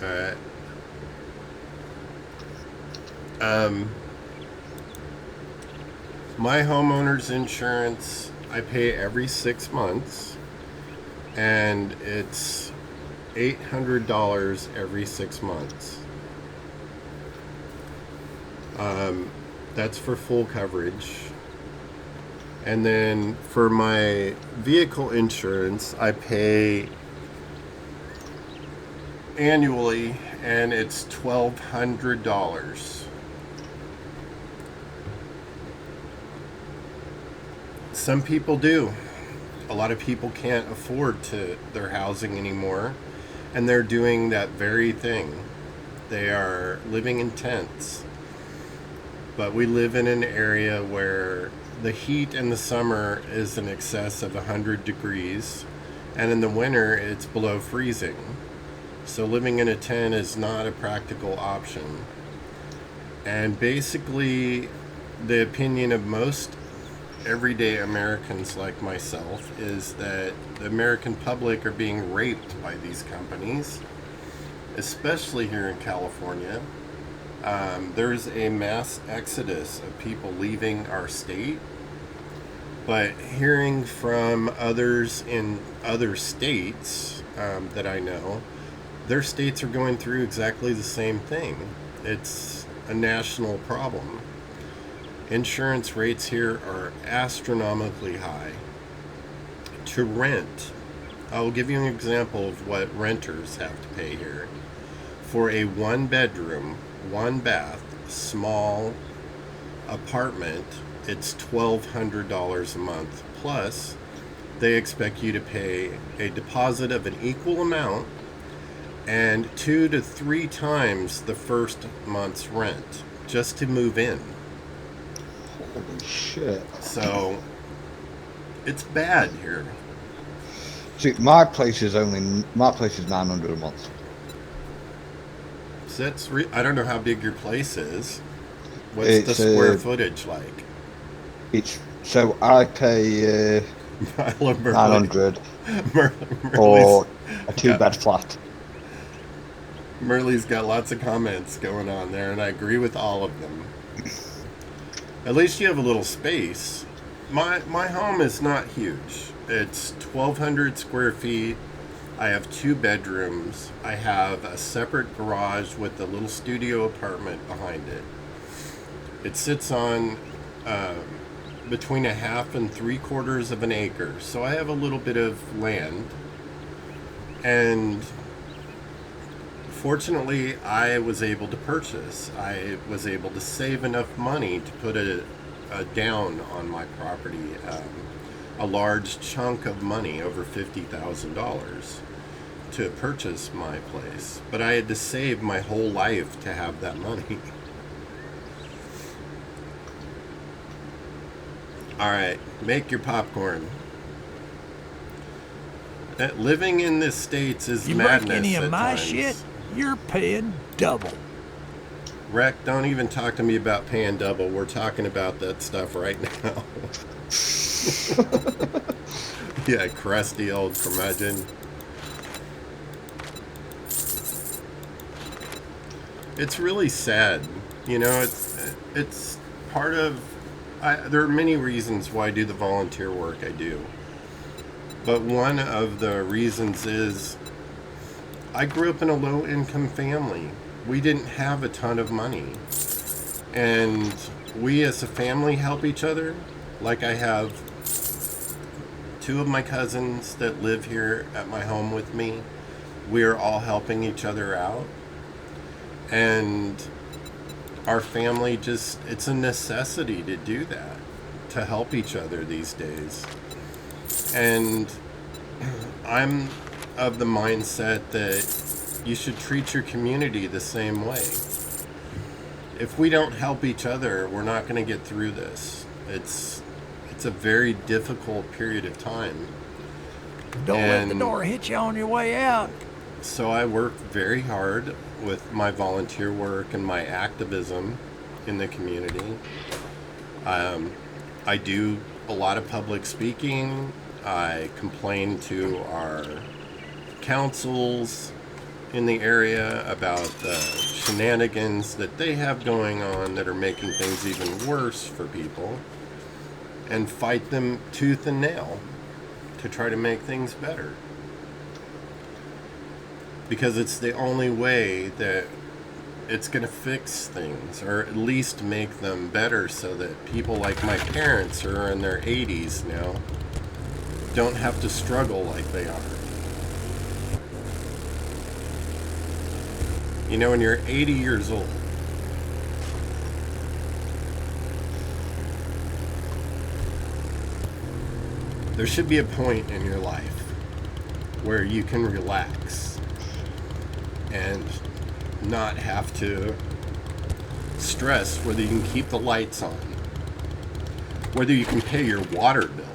Alright. My homeowner's insurance, I pay every 6 months, and it's $800 every 6 months. That's for full coverage. And then for my vehicle insurance, I pay annually, and it's $1,200. Some people do. A lot of people can't afford their housing anymore, and they're doing that very thing. They are living in tents. But we live in an area where the heat in the summer is in excess of 100 degrees, and in the winter it's below freezing. So living in a tent is not a practical option. And basically, the opinion of most everyday Americans like myself is that the American public are being raped by these companies, especially here in California. There's a mass exodus of people leaving our state, but hearing from others in other states that I know, their states are going through exactly the same thing. It's a national problem. Insurance rates here are astronomically high. To rent, I'll give you an example of what renters have to pay here. For a 1-bedroom, 1-bath, small apartment, it's $1,200 a month. Plus, they expect you to pay a deposit of an equal amount and 2 to 3 times the first month's rent just to move in.
Holy shit.
So, it's bad here.
See, my place is 900 a month.
So I don't know how big your place is. What's the square footage like?
It's so I pay
I love Merle.
900
Merle's
for a
got-
2-bed flat.
Merle's got lots of comments going on there, and I agree with all of them. At least you have a little space. My home is not huge. It's 1,200 square feet. I have 2 bedrooms. I have a separate garage with a little studio apartment behind it. It sits on between 1/2 and 3/4 of an acre. So I have a little bit of land. And fortunately, I was able to purchase. I was able to save enough money to put a down on my property, a large chunk of money, over $50,000, to purchase my place. But I had to save my whole life to have that money. All right, make your popcorn. Living in the States is
You
madness
break any
at
of my
times.
shit, you're paying double.
Rec, don't even talk to me about paying double. We're talking about that stuff right now. Yeah, crusty old curmudgeon. It's really sad. You know, it's part of... there are many reasons why I do the volunteer work I do. But one of the reasons is I grew up in a low-income family. We didn't have a ton of money. And we as a family help each other. Like I have 2 of my cousins that live here at my home with me. We're all helping each other out. And our family just, it's a necessity to do that, to help each other these days. And I'm of the mindset that you should treat your community the same way. If we don't help each other, we're not going to get through this. It's a very difficult period of time.
Don't let the door hit you on your way out.
So I work very hard with my volunteer work and my activism in the community. I do a lot of public speaking. I complain to our councils in the area about the shenanigans that they have going on that are making things even worse for people, and fight them tooth and nail to try to make things better. Because it's the only way that it's going to fix things, or at least make them better, so that people like my parents, who are in their 80s now, don't have to struggle like they are. You know, when you're 80 years old, there should be a point in your life where you can relax and not have to stress whether you can keep the lights on, whether you can pay your water bill,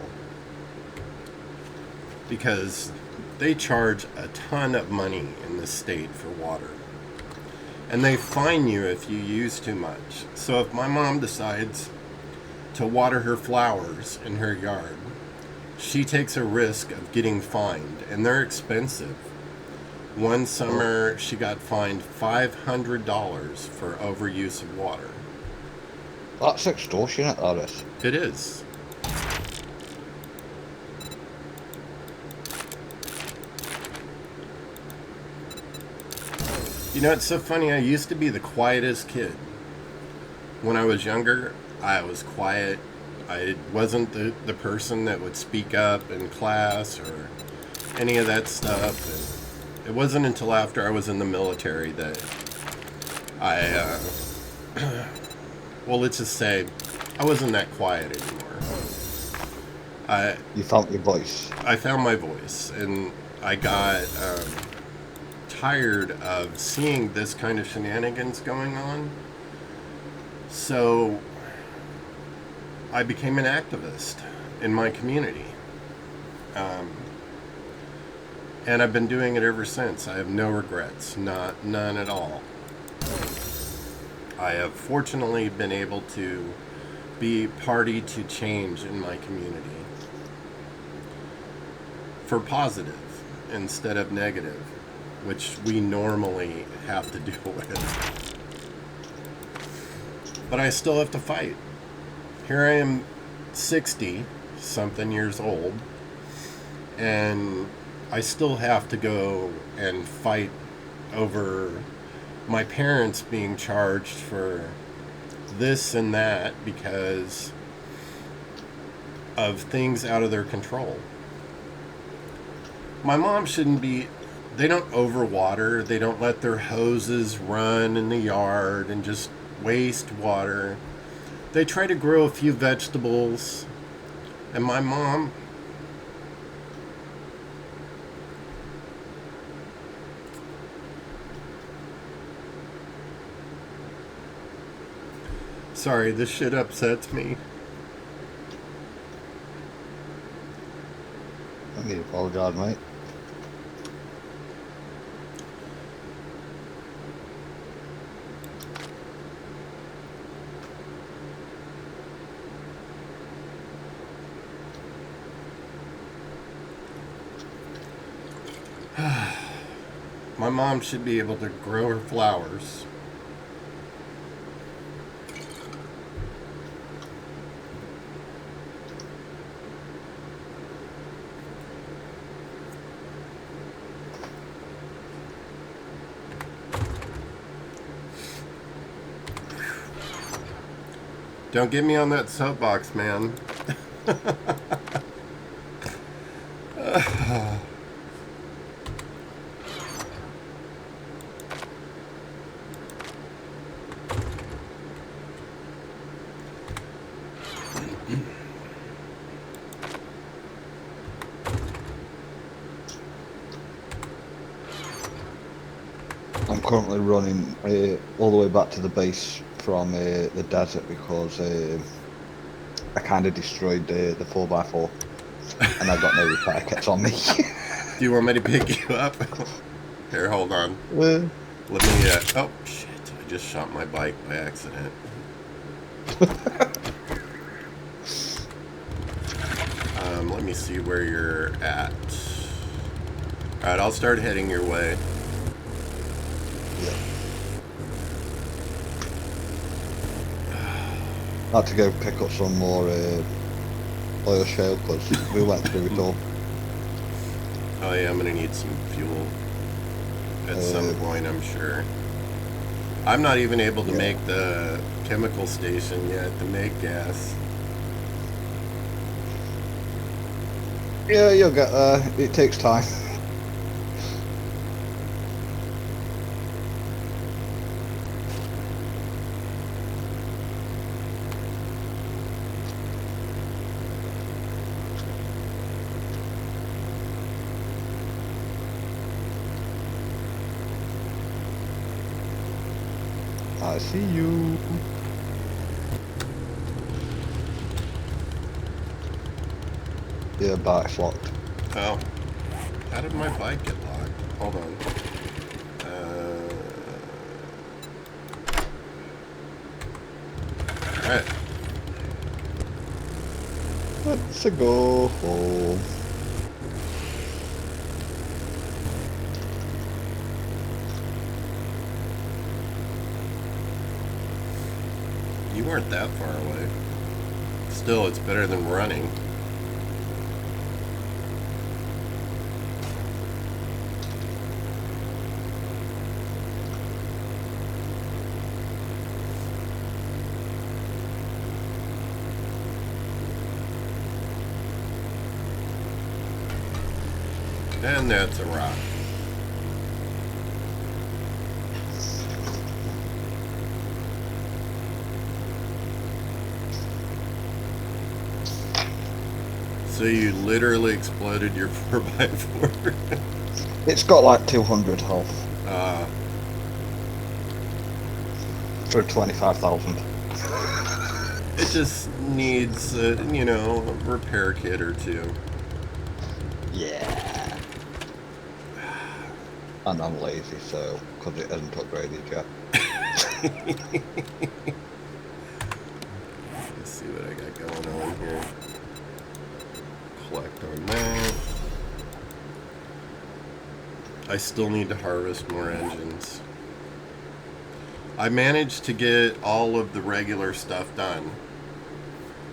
because they charge a ton of money in this state for water, and they fine you if you use too much. So if my mom decides to water her flowers in her yard, she takes a risk of getting fined, and they're expensive. One summer, she got fined $500 for overuse of water.
That's extortionate, that is.
It is. You know, it's so funny. I used to be the quietest kid. When I was younger, I was quiet. I wasn't the person that would speak up in class or any of that stuff. And it wasn't until after I was in the military that I, well, let's just say, I wasn't that quiet anymore.
You found your voice.
I found my voice, and I got tired of seeing this kind of shenanigans going on. So I became an activist in my community. And I've been doing it ever since. I have no regrets, none at all. I have fortunately been able to be party to change in my community for positive instead of negative, which we normally have to deal with. But I still have to fight. Here I am, 60-something years old, and I still have to go and fight over my parents being charged for this and that because of things out of their control. My mom shouldn't be... They don't overwater. They don't let their hoses run in the yard and just waste water. They try to grow a few vegetables. And my mom... Sorry, this shit upsets me.
I need to apologize, mate.
My mom should be able to grow her flowers. Don't get me on that soapbox, man.
I'm currently running all the way back to the base from the desert because I kind of destroyed the 4x4 and I got no repair kits on me.
Do you want me to pick you up? Here, hold on. Let me, oh, shit. I just shot my bike by accident. Let me see where you're at. Alright, I'll start heading your way.
Yeah. I had to go pick up some more oil shale because we went through it all.
Oh yeah, I'm gonna need some fuel at some point, I'm sure. I'm not even able to make the chemical station yet to make gas.
Yeah, you'll get there. It takes time. I see you. Yeah, bike's locked.
Oh. How did my bike get locked? Hold on. Alright.
Let's go home.
You weren't that far away. Still, it's better than running. And that's a rock. So you literally exploded your 4x4?
It's got like 200 health for 25,000.
It just needs, you know, a repair kit or two.
Yeah. And I'm lazy, so, because it hasn't upgraded yet.
Let's see. see what I got going on here. Collect on that. I still need to harvest more engines. I managed to get all of the regular stuff done.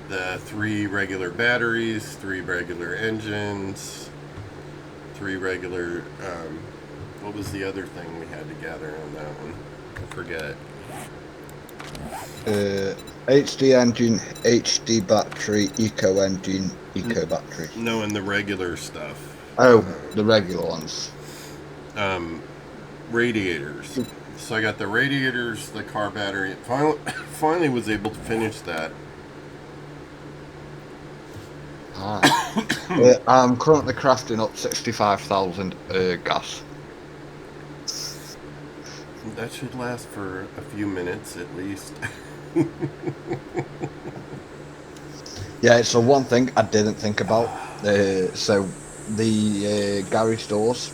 The 3 regular batteries, 3 regular engines, 3 regular, what was the other thing we had to gather on that one? I forget.
HD engine, HD battery, eco engine, eco battery.
No, and the regular stuff.
Oh, the regular ones.
Radiators. So I got the radiators, the car battery. Finally was able to finish that.
I'm currently crafting up 65,000 gas.
That should last for a few minutes at least.
Yeah, it's the one thing I didn't think about. So the garage doors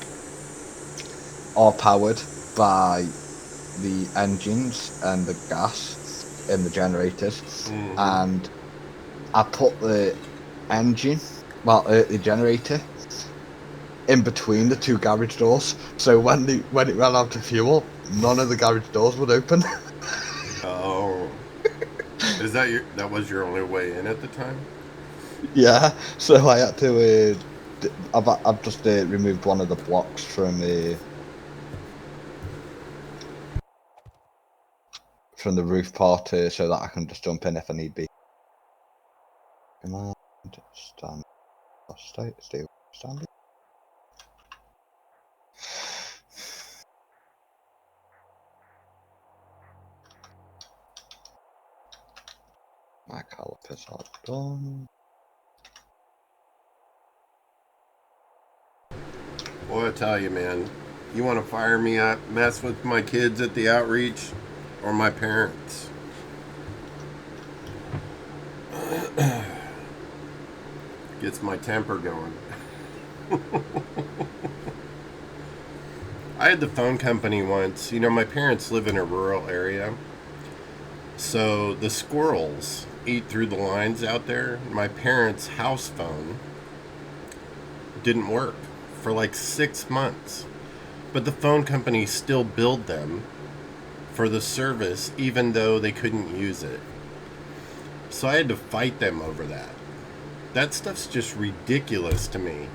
are powered by the engines and the gas in the generators, and I put the engine, the generator, in between the 2 garage doors. So when it ran out of fuel, none of the garage doors would open.
Oh. Is that was your only way in at the time?
Yeah, so I had to. I've just removed one of the blocks from the roof part so that I can just jump in if I need be. Command stand. Stay standing. My calipers are done.
Well, I tell you, man, you want to fire me up, mess with my kids at the outreach, or my parents? Gets my temper going. I had the phone company once. You know, my parents live in a rural area. So the squirrels eat through the lines out there. My parents' house phone didn't work for like 6 months. But the phone company still billed them for the service even though they couldn't use it. So I had to fight them over that. That stuff's just ridiculous to me.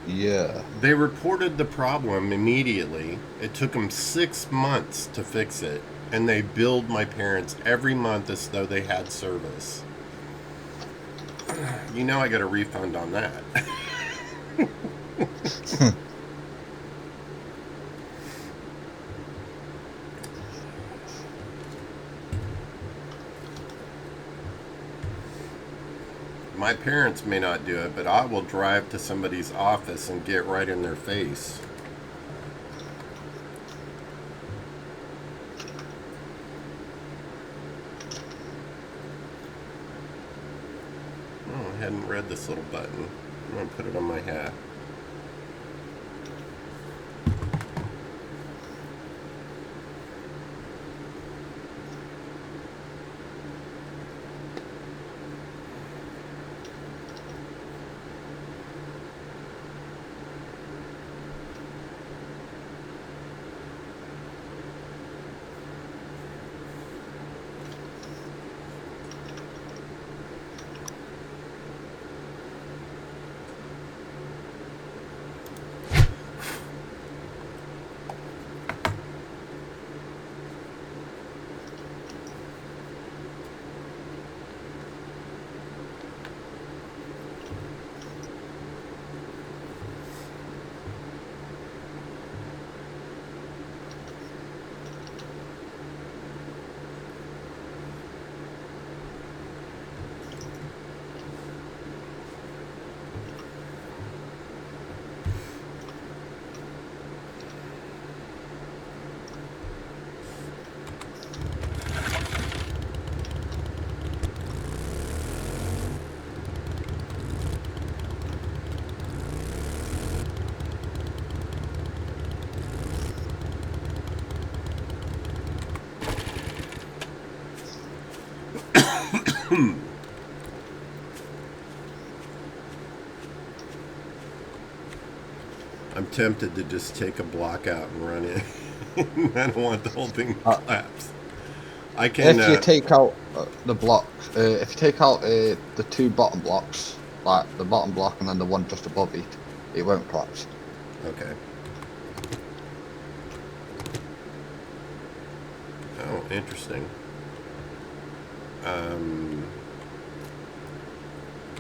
Yeah.
They reported the problem immediately. It took them 6 months to fix it. And they billed my parents every month as though they had service. You know I got a refund on that. My parents may not do it, but I will drive to somebody's office and get right in their face. Oh, I hadn't read this little button. I'm going to put it on my hat. I'm tempted to just take a block out and run in. I don't want the whole thing to collapse. I can.
If you take out the blocks, if you take out the two bottom blocks, like the bottom block and then the one just above it, it won't collapse.
Okay. Oh, interesting.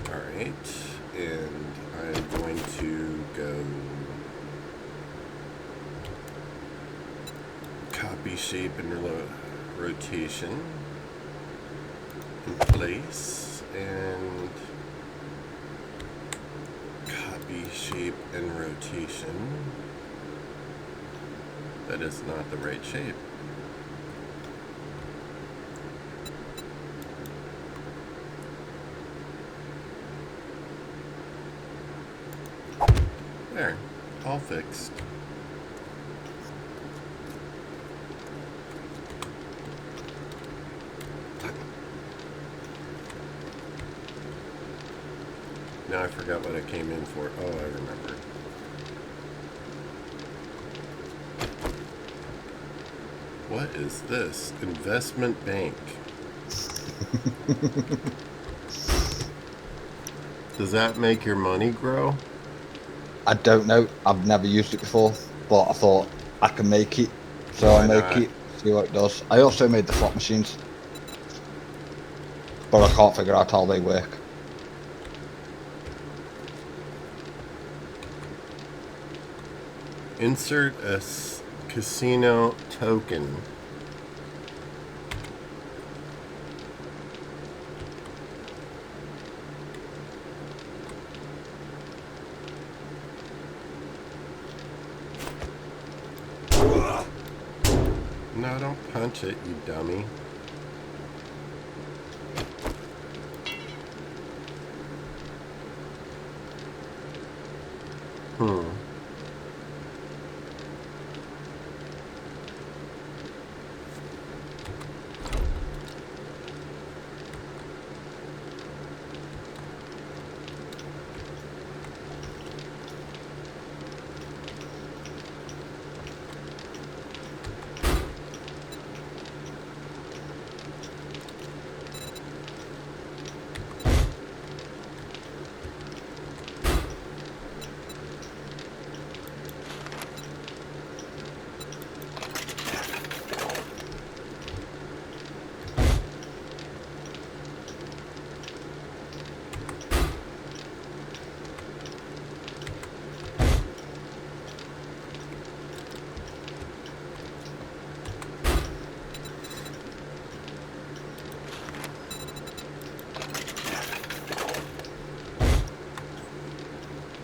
Alright, and I'm going to go copy shape and rotation in place, and copy shape and rotation. That is not the right shape. There, all fixed. Now I forgot what I came in for. Oh, I remember. What is this? Investment bank. Does that make your money grow?
I don't know. I've never used it before, but I thought I can make it, so
Why
I make
not?
it. See what it does. I also made the slot machines, but I can't figure out how they work.
Insert a casino token. No, don't punch it, you dummy.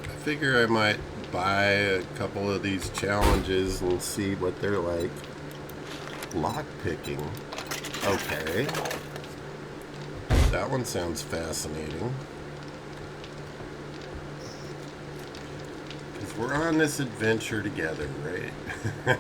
I figure I might buy a couple of these challenges and see what they're like. Lock picking. Okay. That one sounds fascinating. Because we're on this adventure together, right?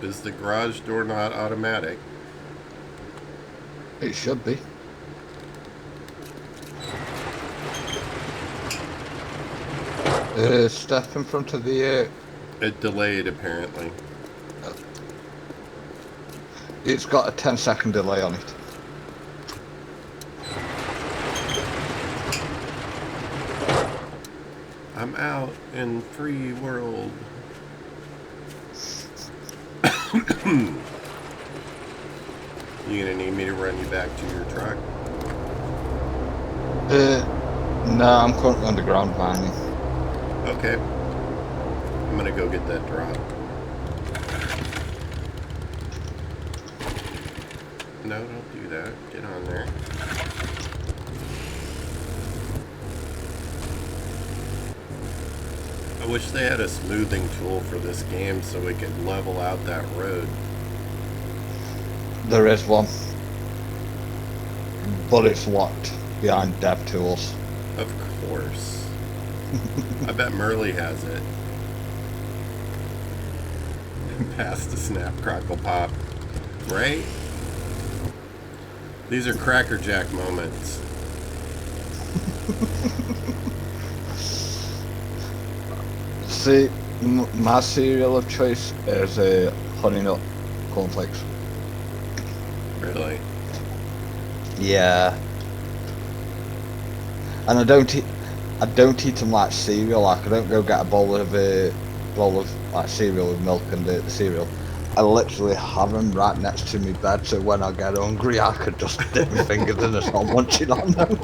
Is the garage door not automatic?
It should be. Step in front of the.
It delayed, apparently.
It's got a 10-second delay on it.
I'm out in free world. You gonna need me to run you back to your truck?
No, I'm currently underground mining.
Okay. I'm gonna go get that drop. no, don't do that. Get on there. I wish they had a smoothing tool for this game so we could level out that road.
There is one. But it's locked behind dev tools.
Of course. I bet Merle has it. Past the snap, crackle, pop. Right? These are Cracker Jack moments.
See, my cereal of choice is Honey Nut Cornflakes.
Really?
Yeah. And I don't eat them like cereal. Like I don't go get a bowl of like cereal with milk and the cereal. I literally have them right next to my bed, so when I get hungry, I could just dip my fingers in and start munching on them.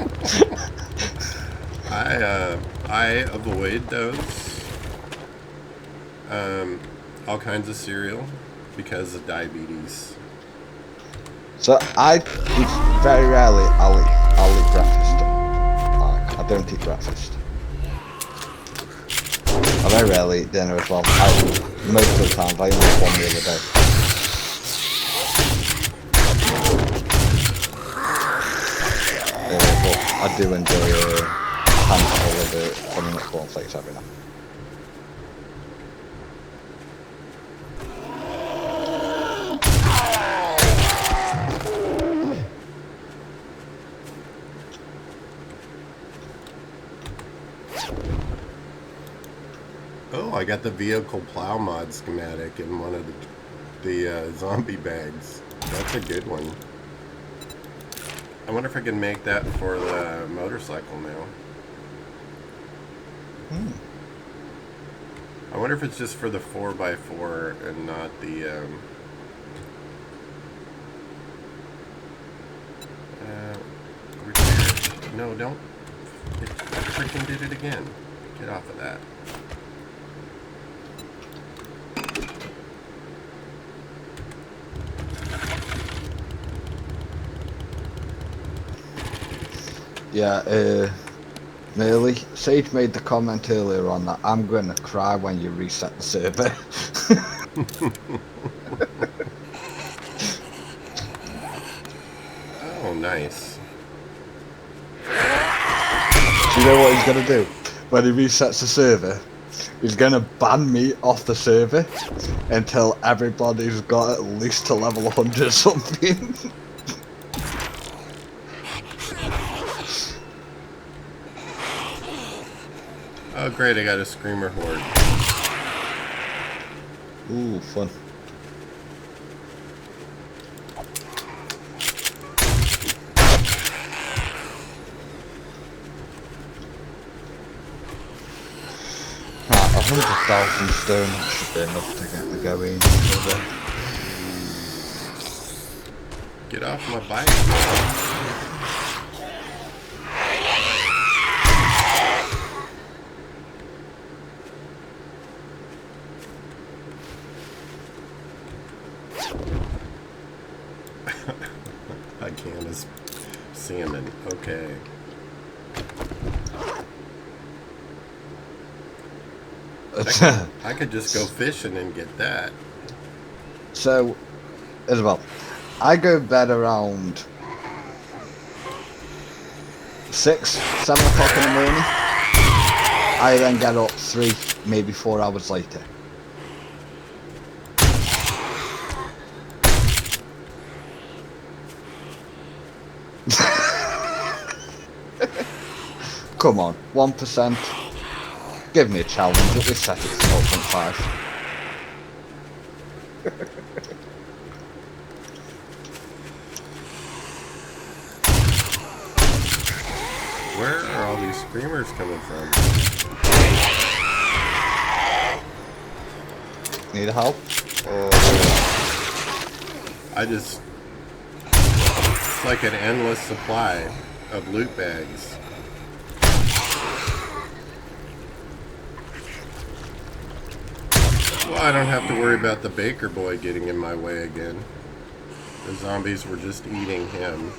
I avoid those. All kinds of cereal because of diabetes.
So very rarely I'll eat breakfast. Like, I don't eat breakfast. I very rarely eat dinner as well. Most of the time I only eat one meal a day. But I do enjoy a handful of Honey Nut Cornflakes every night.
Oh, I got the vehicle plow mod schematic in one of the zombie bags. That's a good one. I wonder if I can make that for the motorcycle now. I wonder if it's just for the 4x4 and not the repair. No, don't. It freaking did it again. Get off of that.
Yeah, Merle, Sage made the comment earlier on that I'm going to cry when you reset the server.
Oh, nice.
Do you know what he's going to do? When he resets the server, he's going to ban me off the server until everybody's got at least to level 100 or something.
Oh, great, I got a Screamer Horde.
Ooh, fun. Right, 100,000 stone should be enough to get me going.
Get off my bike. I can as salmon. Okay. I could just go fishing and get that.
So, Isabel, I go to bed around 6, 7 o'clock in the morning. I then get up 3, maybe 4 hours later. Come on, 1%. Give me a challenge, at least set it to 0.5.
Where are all these screamers coming from?
Need help? Or...
It's like an endless supply of loot bags. Well, I don't have to worry about the baker boy getting in my way again. The zombies were just eating him.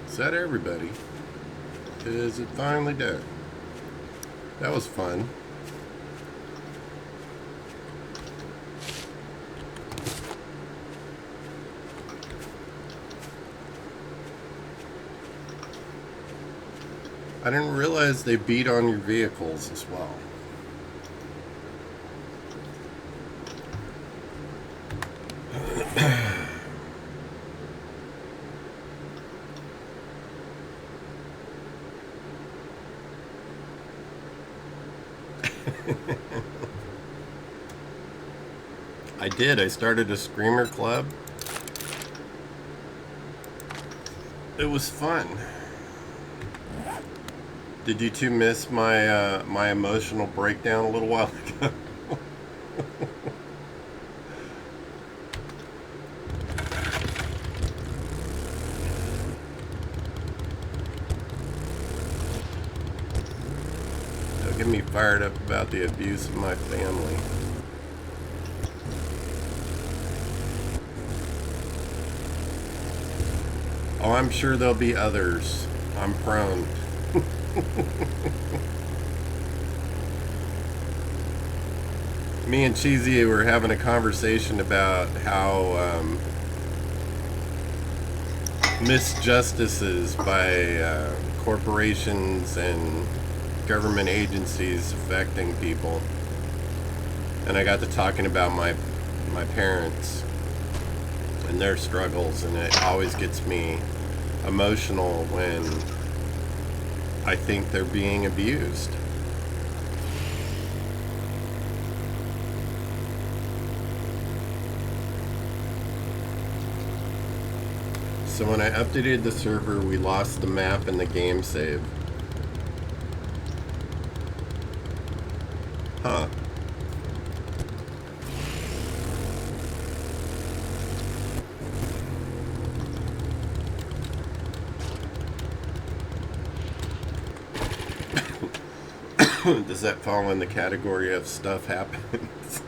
Is that everybody? Is it finally done? That was fun. I didn't realize they beat on your vehicles as well. I did. I started a screamer club. It was fun. Did you two miss my my emotional breakdown a little while ago? Don't get me fired up about the abuse of my family. Oh, I'm sure there'll be others. I'm prone. Me and Cheesy were having a conversation about how misjustices by corporations and government agencies affecting people. And I got to talking about my parents and their struggles, and it always gets me emotional when I think they're being abused. So when I updated the server, we lost the map and the game save. Huh. Does that fall in the category of stuff happens?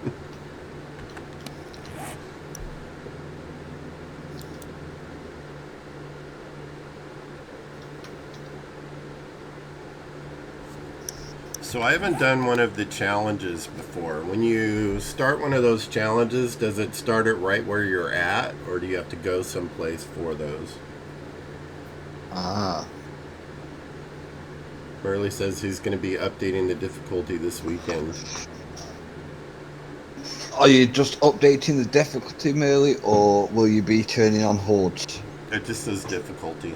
So I haven't done one of the challenges before. When you start one of those challenges, does it start it right where you're at, or do you have to go someplace for those?
Ah.
Burley says he's going to be updating the difficulty this weekend.
Are you just updating the difficulty merely, or will you be turning on hordes?
It just says difficulty.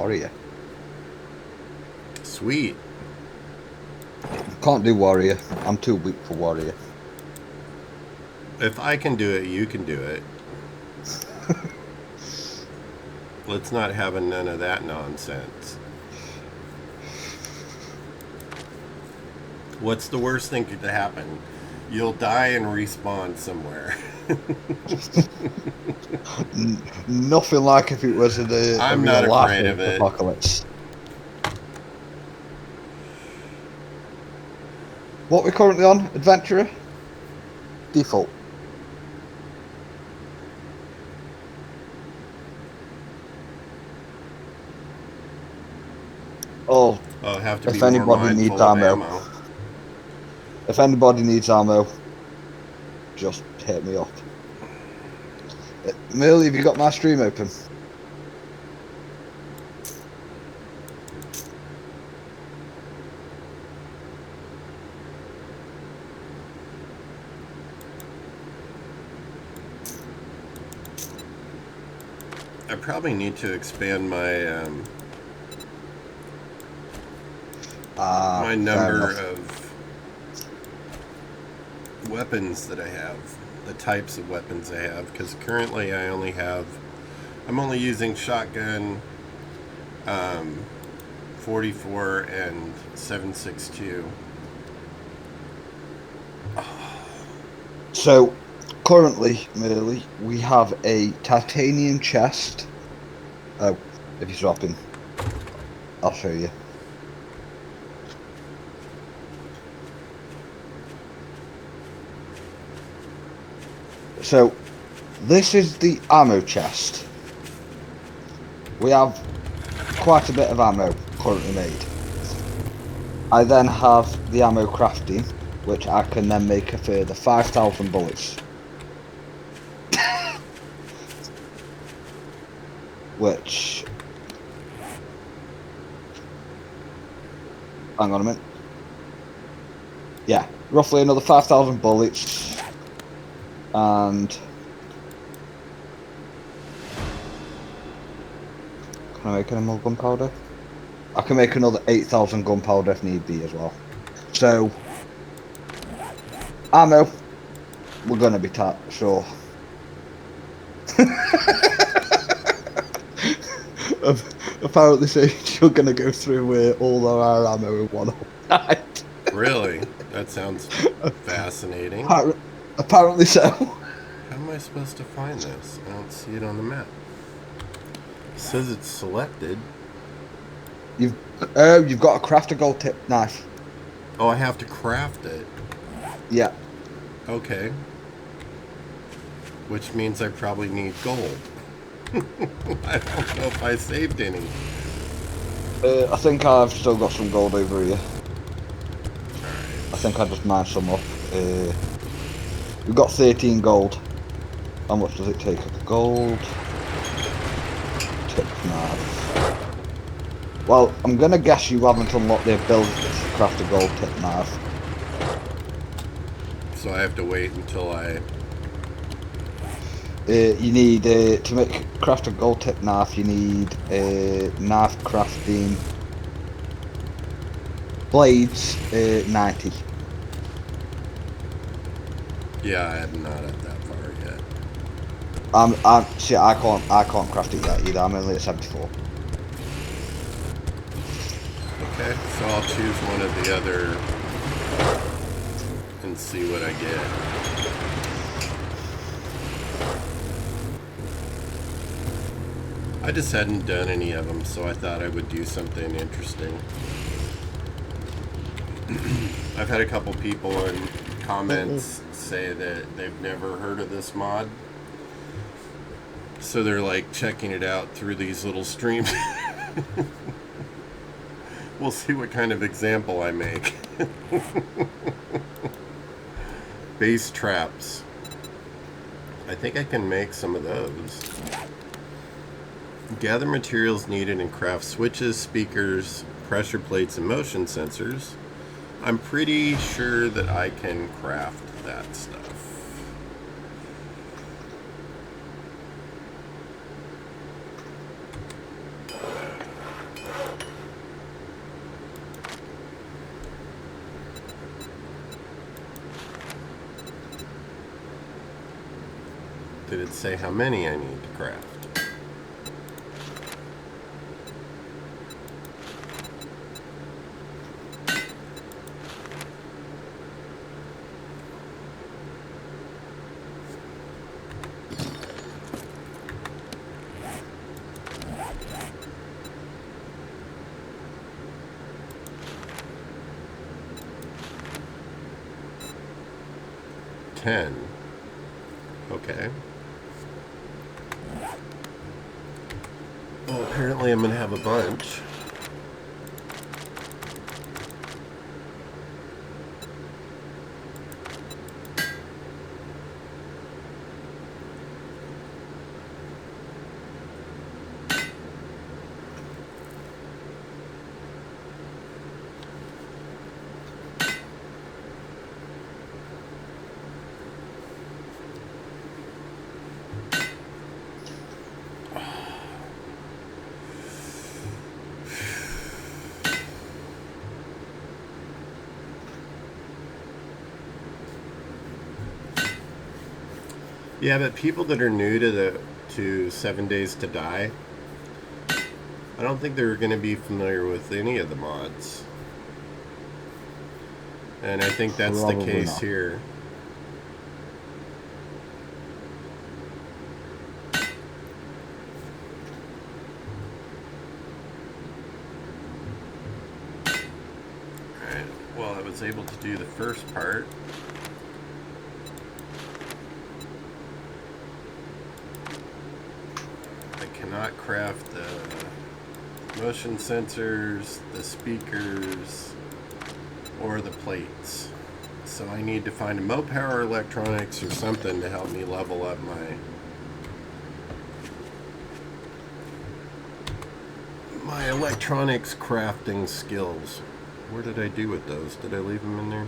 warrior.
Sweet.
Can't do warrior. I'm too weak for warrior.
If I can do it, you can do it. Let's not have none of that nonsense. What's the worst thing to happen? You'll die and respawn somewhere.
Nothing like if it was a
I'm
real
not
life
afraid of it.
apocalypse. What we currently on? Adventurer? Default. Oh,
I'll have to be
if
more
anybody
mindful
needs
of
ammo. If anybody needs ammo, just hit me up. Merely, have you got my stream open?
I probably need to expand my my number of weapons that I have, the types of weapons I have, because currently I'm only using shotgun, 44 and 7.62.
So, currently, merely, we have a titanium chest. Oh, if you're swapping, I'll show you. So, this is the ammo chest. We have quite a bit of ammo currently made. I then have the ammo crafting, which I can then make a further 5,000 bullets. Which... Hang on a minute. Yeah, roughly another 5,000 bullets. And... Can I make any more gunpowder? I can make another 8,000 gunpowder if need be as well. So... Ammo. We're gonna be tight, sure. Apparently, Sage, you're gonna go through all of our ammo in one night.
Really? That sounds fascinating.
Apparently so.
How am I supposed to find this? I don't see it on the map. It says it's selected.
You've got to craft a gold tip knife.
Oh, I have to craft it.
Yeah.
Okay. Which means I probably need gold. I don't know if I saved any.
I think I've still got some gold over here. I think I just mined some up. We've got 13 gold. How much does it take? Gold. Tip knife. Well, I'm gonna guess you haven't unlocked the ability to craft a gold tip knife.
So I have to wait until I...
You need, to craft a gold tip knife, you need knife crafting blades, 90.
Yeah, I'm not at that far yet.
See, I can't craft it yet either. I'm only at 74.
Okay, so I'll choose one of the other and see what I get. I just hadn't done any of them, so I thought I would do something interesting. I've had a couple people in comments say that they've never heard of this mod. So they're like checking it out through these little streams. We'll see what kind of example I make. Base traps. I think I can make some of those. Gather materials needed and craft switches, speakers, pressure plates, and motion sensors. I'm pretty sure that I can craft that stuff. Did it say how many I need to craft? Ten. Okay. Well, apparently I'm going to have a bunch. Yeah, but people that are new to 7 Days to Die, I don't think they're going to be familiar with any of the mods. And I think that's
Probably
the case
not.
here. Alright, well, I was able to do the first part. Cannot craft the motion sensors, the speakers, or the plates. So I need to find a Mopower Electronics or something to help me level up my electronics crafting skills. Where did I do with those? Did I leave them in there?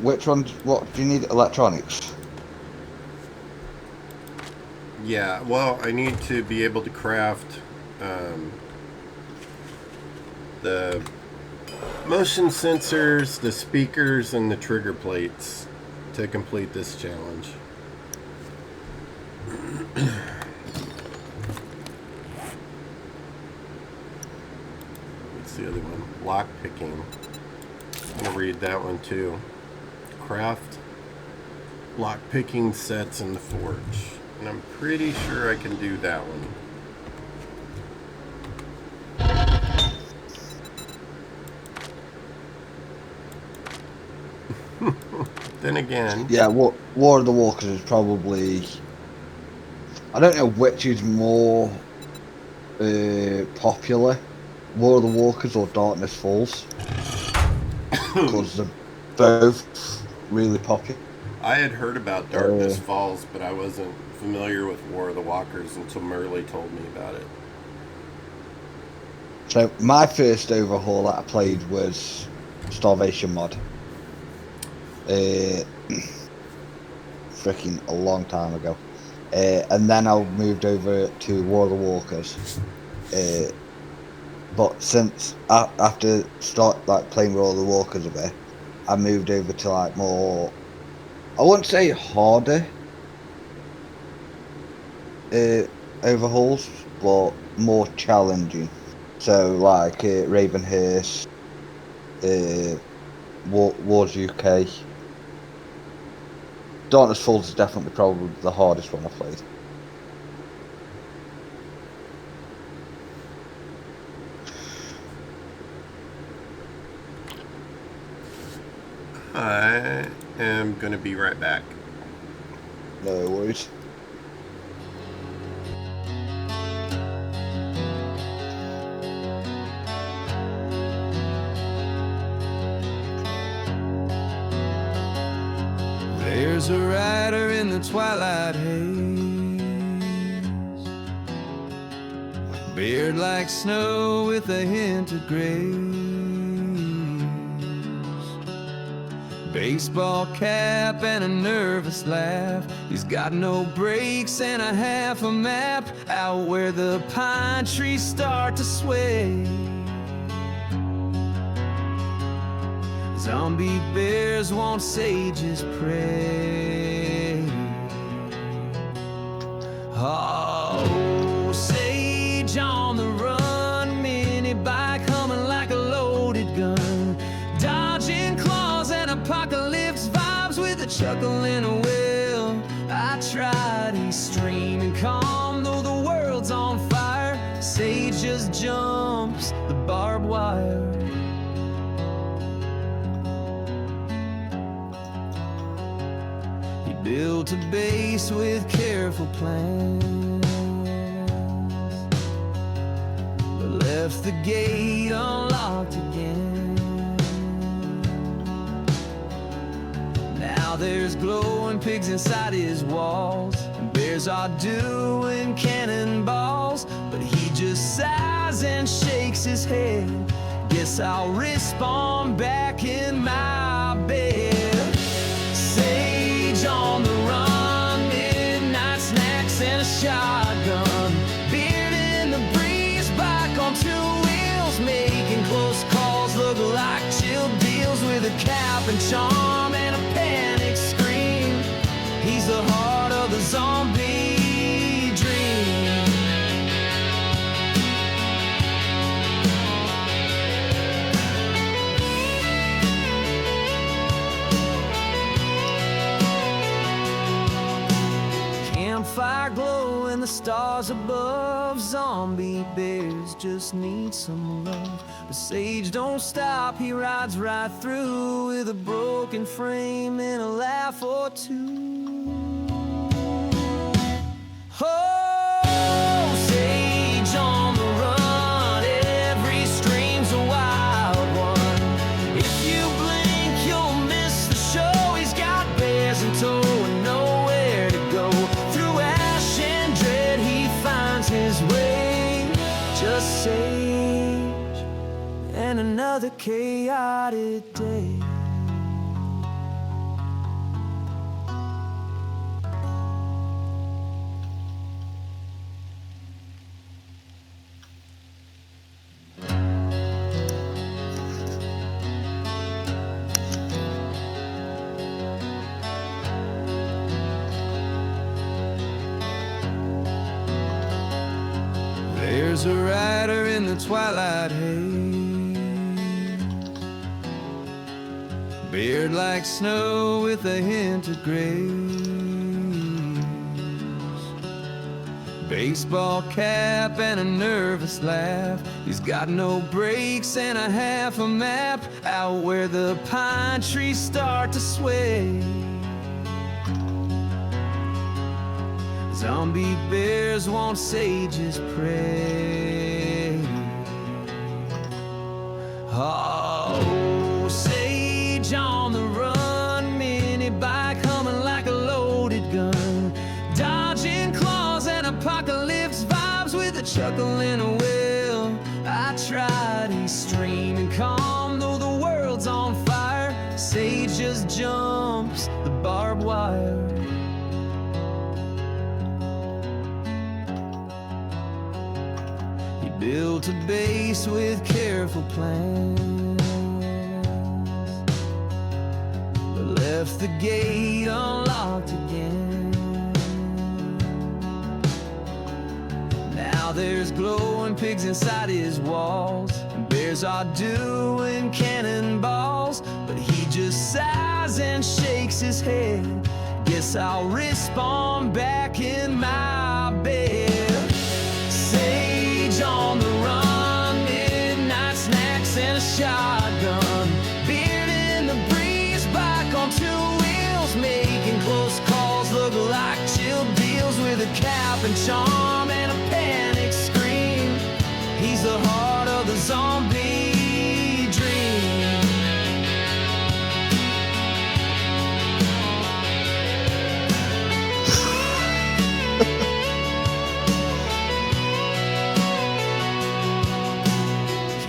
Which ones? What do you need? Electronics.
Yeah, well, I need to be able to craft the motion sensors, the speakers, and the trigger plates to complete this challenge. What's the other one? Lock picking. I'm going to read that one too. Craft lock picking sets in the forge. And I'm pretty sure I can do that one. Then again,
Yeah, War of the Walkers is probably. I don't know which is more popular, War of the Walkers or Darkness Falls, because they're both really popular.
I had heard about Darkness Falls, but I wasn't familiar with War of the Walkers until Merle told me about it.
So my first overhaul that I played was Starvation mod. Freaking a long time ago. And then I moved over to War of the Walkers. But since after playing War of the Walkers a bit, I moved over to like more, I wouldn't say harder overhauls, but more challenging. So like Ravenhurst, Wars UK. Darkness Falls is definitely probably the hardest one I've played.
I am going to be right back.
No worries.
There's a rider in the twilight haze, beard like snow with a hint of grace, Baseball cap and a nervous laugh. He's got no brakes and a half a map out where the pine trees start to sway. Zombie bears want sages pray. Oh, sage on the run, mini bike humming like a loaded gun, dodging claws and apocalypse vibes with a chuckle and a will. I tried, he's streaming calm though the world's on fire. Sage just jumps the barbed wire. Built a base with careful plans, but left the gate unlocked again. Now there's glowing pigs inside his walls, and bears are doing cannonballs, but he just sighs and shakes his head. Guess I'll respawn back in my bed. Sage on the run, midnight snacks and a shotgun, beard in the breeze, bike on two wheels, making close calls look like chill deals with a cap and charm and a panic scream. He's the heart of the zombie dream. Campfire glow and the stars above. Zombie bears just need some love. But Sage don't stop, he rides right through with a broken frame and a laugh or two. Oh, Sage on the run, every stream's a wild one. If you blink, you'll miss the show. He's got bears in tow and nowhere to go. Through ash and dread, he finds his way. Just Sage and another chaotic day. There's a rider in the twilight haze, beard like snow with a hint of grace, baseball cap and a nervous laugh. He's got no brakes and a half a map out where the pine trees start to sway. Zombie bears want sages pray. Oh, sage on the run, mini bike humming like a loaded gun, dodging claws and apocalypse vibes with a chuckle and a will. I tried, he's streaming calm though the world's on fire. Sage just jumps the barbed wire. Built a base with careful plans, but left the gate unlocked again. Now there's glowing pigs inside his walls, and bears are doing cannonballs, but he just sighs and shakes his head. Guess I'll respawn back in my bed. Sage on the run, midnight snacks and a shotgun, beard in the breeze, bike on two wheels, making close calls look like chill deals with a cap and charm and a panic scream. He's the heart of the zombie dream.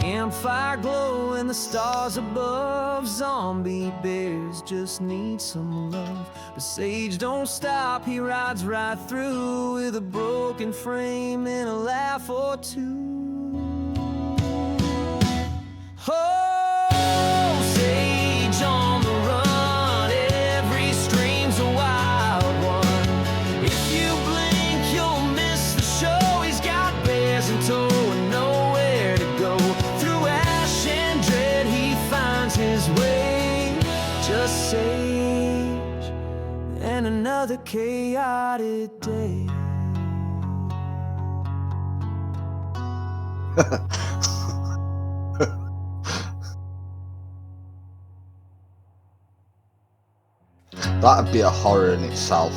Campfire glow and the the stars above. Zombie bears just need some love. But Sage don't stop, he rides right through with a broken frame and a laugh or two. Oh, Sage on the run, every stream's a wild one. If you blink, you'll miss the show. He's got bears in tow and nowhere to go. Through ash and dread, he finds his way. Just Sage and another chaotic day.
That'd be a horror in itself.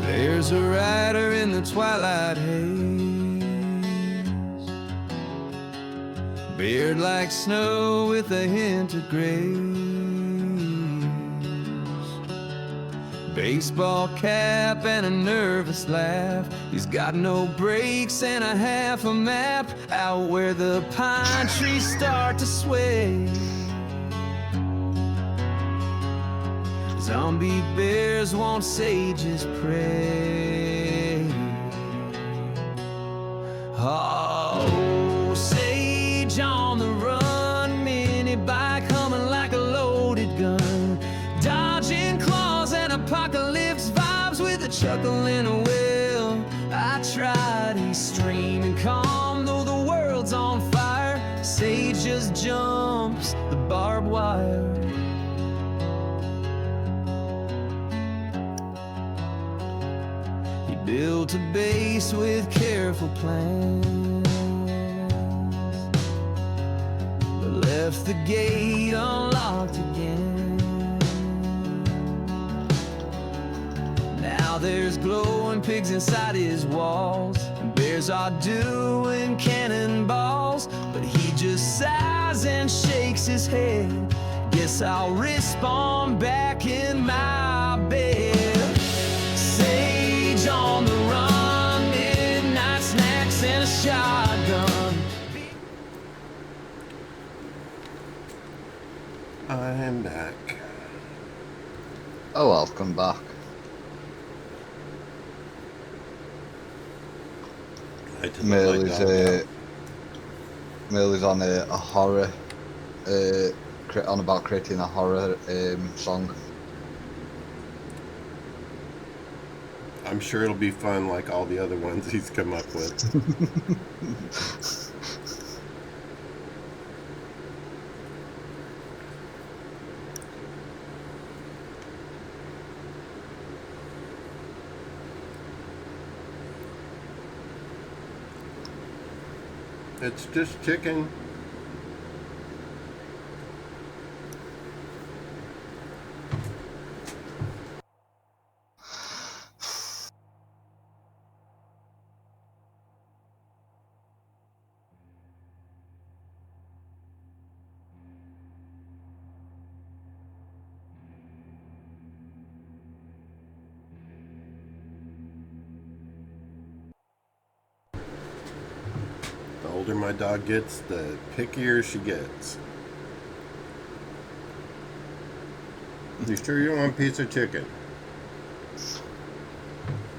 There's a rider in the twilight haze, beard like snow with a hint of grace, baseball cap and a nervous laugh. He's got no brakes and a half a map out where the pine trees start to sway. Zombie bears want Sage's prey. Oh, Sage on the run, mini bike humming like a loaded gun, dodging claws and apocalypse vibes with a chuckle and a wail. I tried, he's streaming calm though the world's on fire. Sage just jumps the barbed wire. Built a base with careful plans, but left the gate unlocked again. Now there's glowing pigs inside his walls, and bears are doing cannonballs, but he just sighs and shakes his head. Guess I'll respawn back in my bed. Sage on the run, midnight snacks and a shotgun.
I'm back.
Oh, welcome back.
I did not like that.
Merle's on a horror, on about creating a horror song.
I'm sure it'll be fun like all the other ones he's come up with. It's just chicken. The older my dog gets, the pickier she gets. You sure you want a piece of chicken?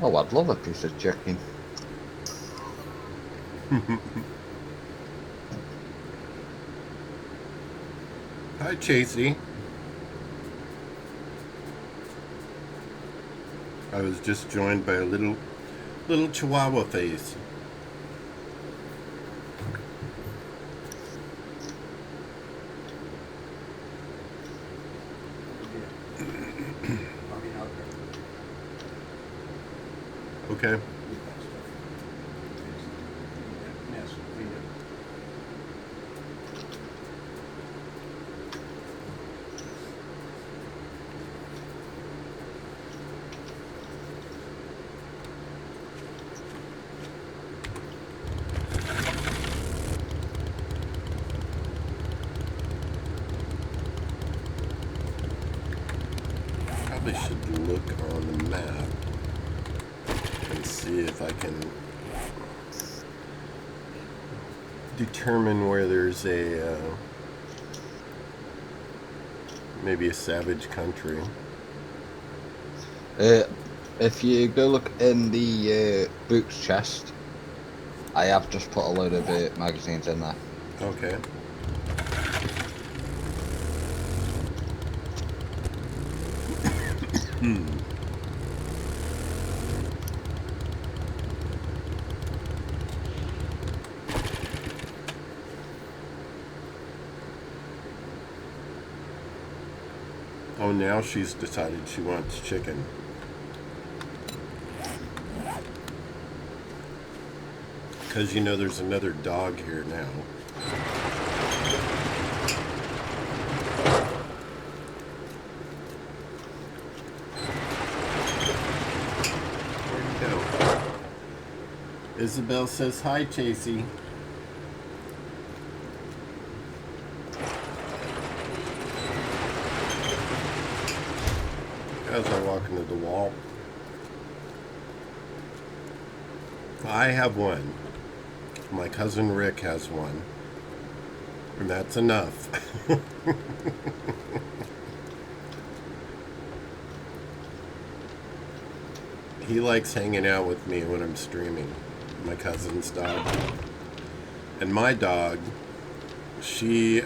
Oh, I'd love a piece of chicken.
Hi, Chasey. I was just joined by a little chihuahua face. Okay. probably should look on the map and see if I can determine where there's a maybe a savage country.
If you go look in the boots chest, I have just put a load of magazines in there.
Okay. Oh, now she's decided she wants chicken. Because you know there's another dog here now. Where'd he go? Isabel says hi, Chasey. As I walk into the wall. I have one. My cousin Rick has one. And that's enough. He likes hanging out with me when I'm streaming. My cousin's dog. And my dog, she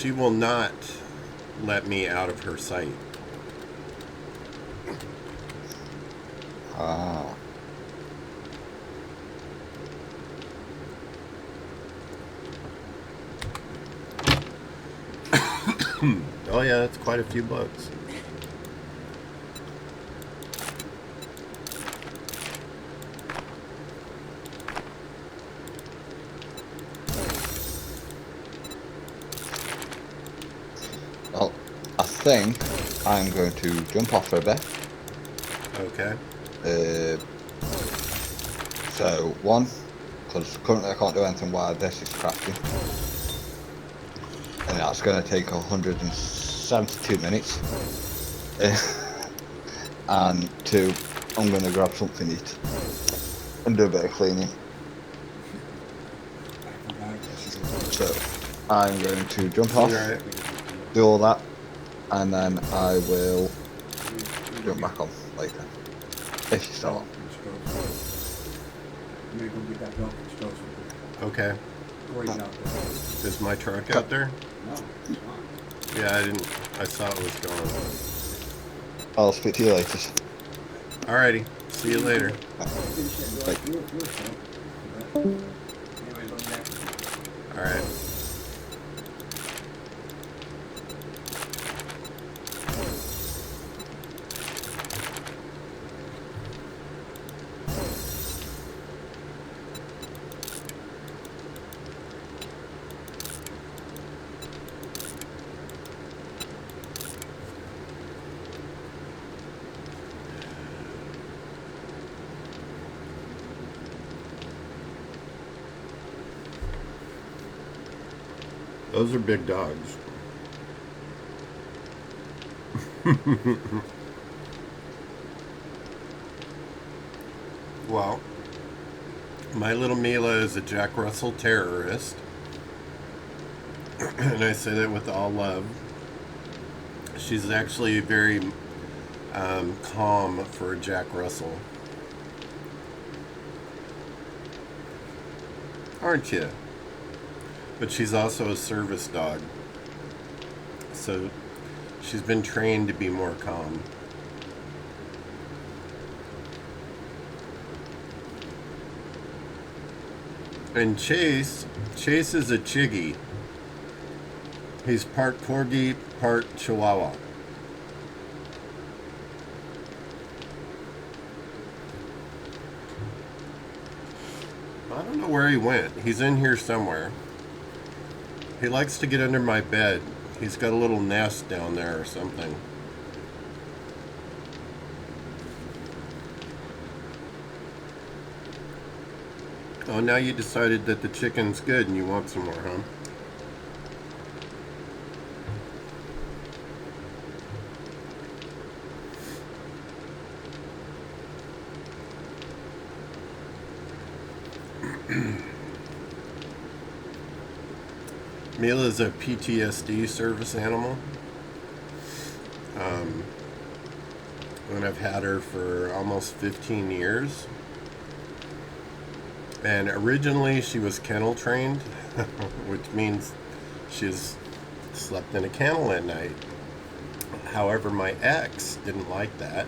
will not let me out of her sight.
Ah.
Oh yeah, that's quite a few bucks.
Well, I think I'm going to jump off for a bit.
Okay.
So, one, because currently I can't do anything while this is crafting. And that's going to take 172 minutes. And two, I'm going to grab something to eat and do a bit of cleaning. So, I'm going to jump off,
Alright.
do all that, and then I will jump back on later. If you still on.
Okay. Is my truck out there? Yeah, I saw it was gone.
I'll speak to you later.
Alrighty. See you later. Alright. Those are big dogs. Well, my little Mila is a Jack Russell terrorist. And I say that with all love. She's actually very calm for a Jack Russell. Aren't you? But she's also a service dog. So she's been trained to be more calm. And Chase is a Chiggy. He's part Corgi, part Chihuahua. I don't know where he went. He's in here somewhere. He likes to get under my bed. He's got a little nest down there or something. Oh, now you decided that the chicken's good and you want some more, huh? Mila's a PTSD service animal. And I've had her for almost 15 years. And originally she was kennel trained, which means she's slept in a kennel at night. However, my ex didn't like that,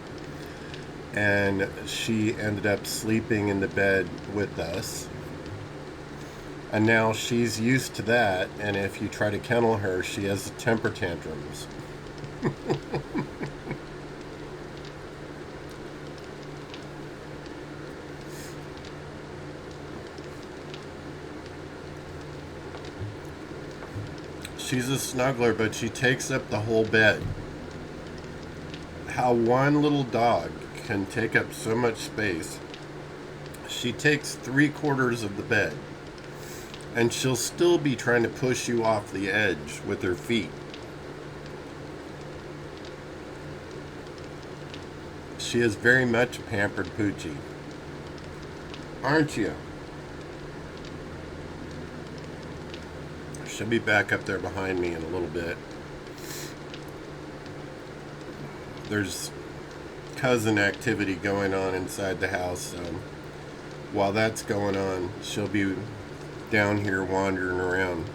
and she ended up sleeping in the bed with us. And now she's used to that, and if you try to kennel her, she has temper tantrums. She's a snuggler, but she takes up the whole bed. How one little dog can take up so much space. She takes 3/4 of the bed. And she'll still be trying to push you off the edge with her feet. She is very much a pampered poochie. Aren't you? She'll be back up there behind me in a little bit. There's cousin activity going on inside the house, so while that's going on, she'll be down here wandering around.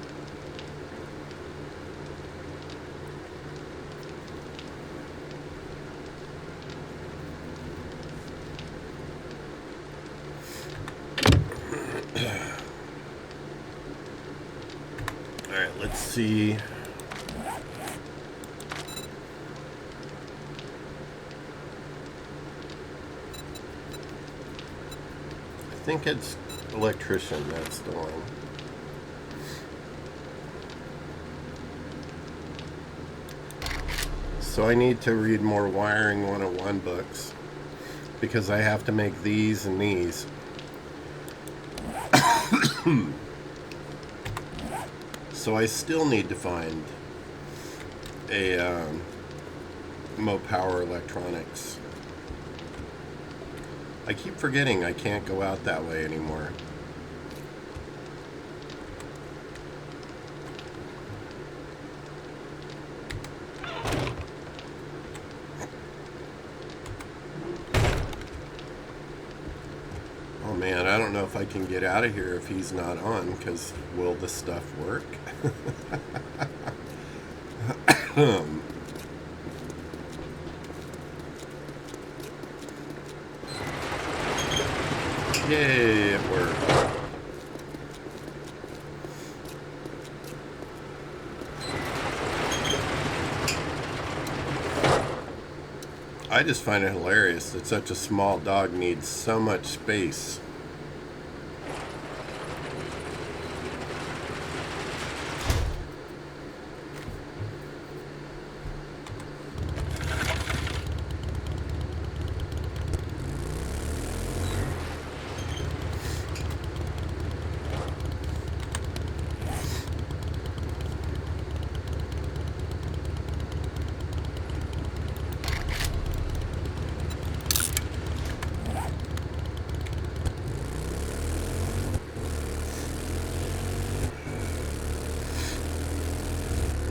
Alright, let's see. I think it's electrician, that's the one. So I need to read more Wiring 101 books because I have to make these and these. So I still need to find a Mo Power Electronics. I keep forgetting I can't go out that way anymore. Oh man, I don't know if I can get out of here if he's not on, because will the stuff work? Yay, it worked. I just find it hilarious that such a small dog needs so much space.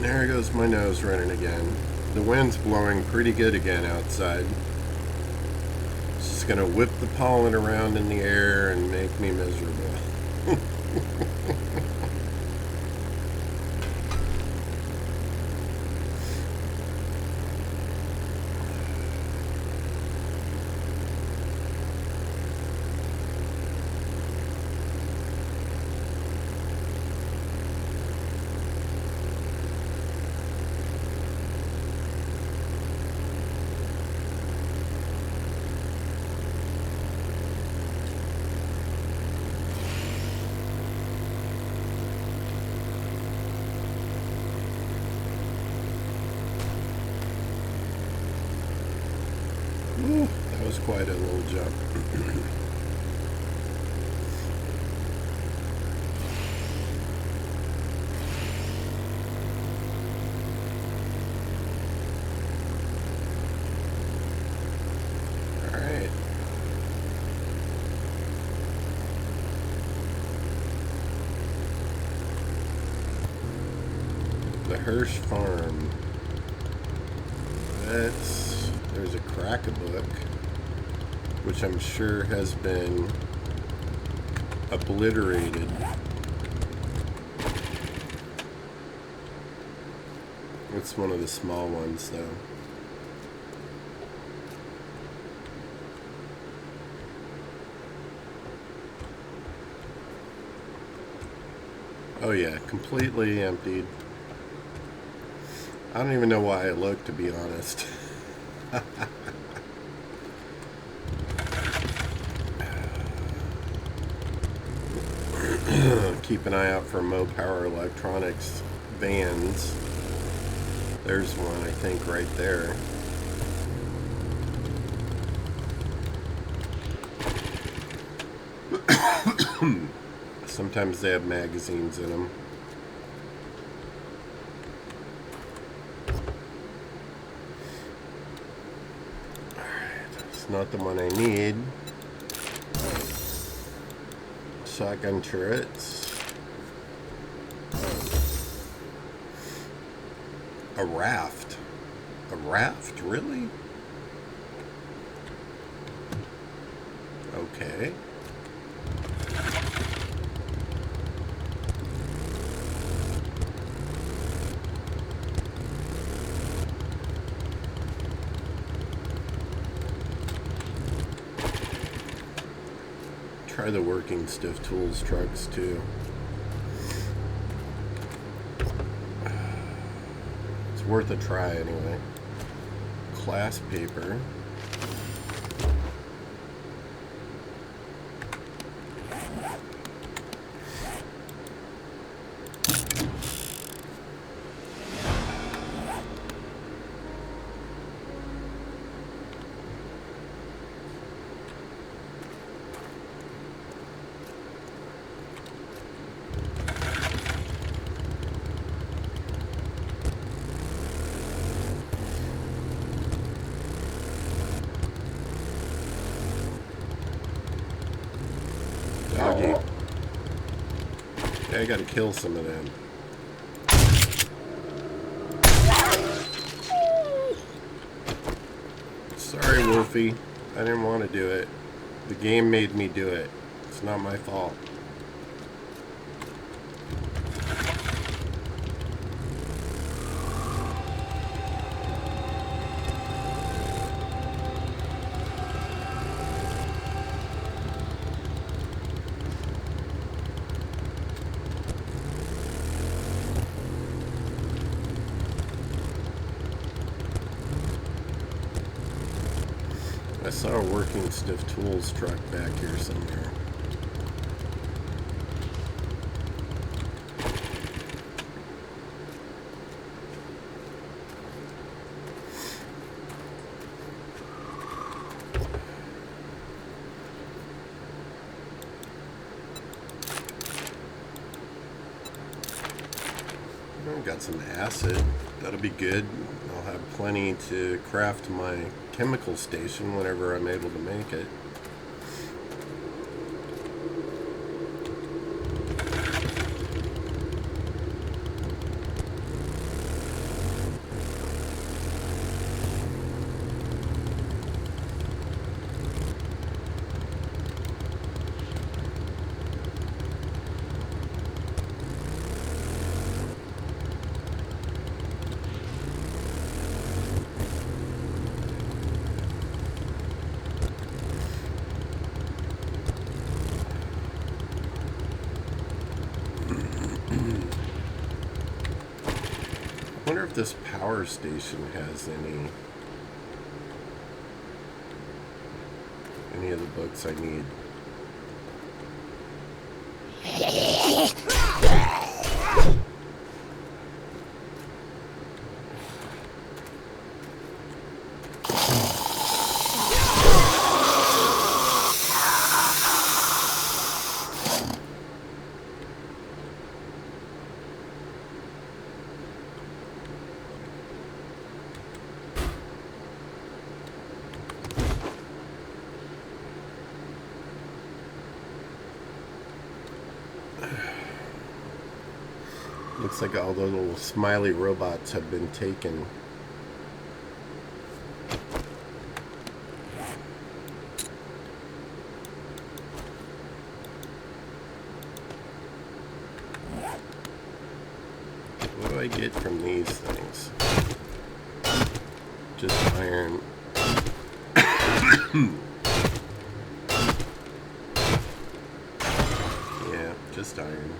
There goes my nose running again. The wind's blowing pretty good again outside. It's just gonna whip the pollen around in the air and make me miserable. Ooh, that was quite a little jump. All right. The Hirsch Farm. There's a Crack-a-Book, which I'm sure has been obliterated. It's one of the small ones, though. Oh yeah, completely emptied. I don't even know why I look, to be honest. Keep an eye out for Mo Power Electronics vans. There's one, I think, right there. Sometimes they have magazines in them. Alright, it's not the one I need. Shotgun turrets. A raft. A raft? Really? Okay. Try the working stiff tools trucks too. It's worth a try anyway. Class paper. Doggy. Yeah, I gotta kill some of them. Sorry, Wolfie. I didn't want to do it. The game made me do it. It's not my fault. I saw a working stiff tools truck back here somewhere. I've got some acid. That'll be good. I'll have plenty to craft my chemical station whenever I'm able to make it. I wonder if this power station has any of the books I need. Looks like all the little smiley robots have been taken. What do I get from these things? Just iron. Yeah, just iron.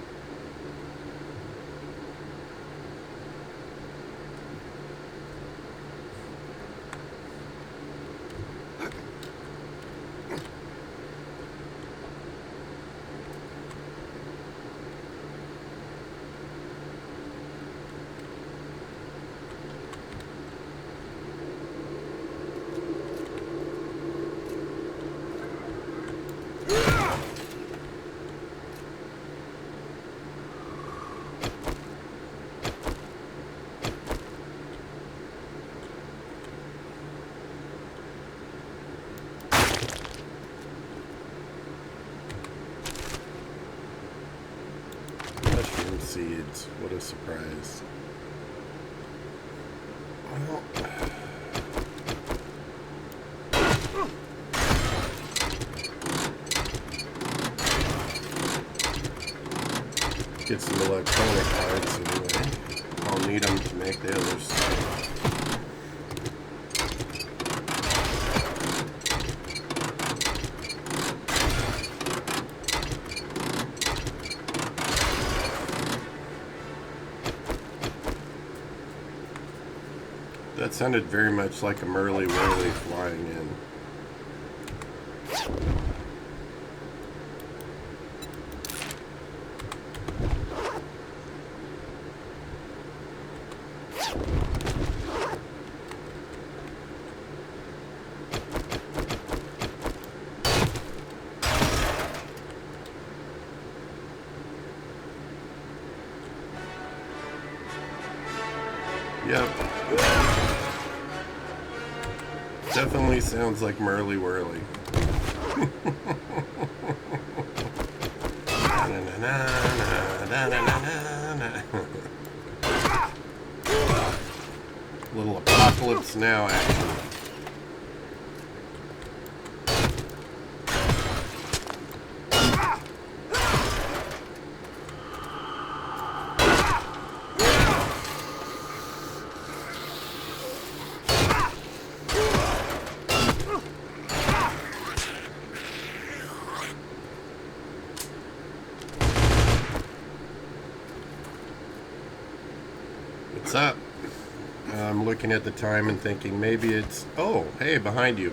Mushroom seeds, what a surprise. Well, get some electronic parts anyway. I'll need them to make the other stuff. That sounded very much like a Merly Whirly flying in. Yep. Definitely sounds like Merly Whirly. Little Apocalypse Now action. What's up? I'm looking at the time and thinking maybe it's... Oh, hey, behind you.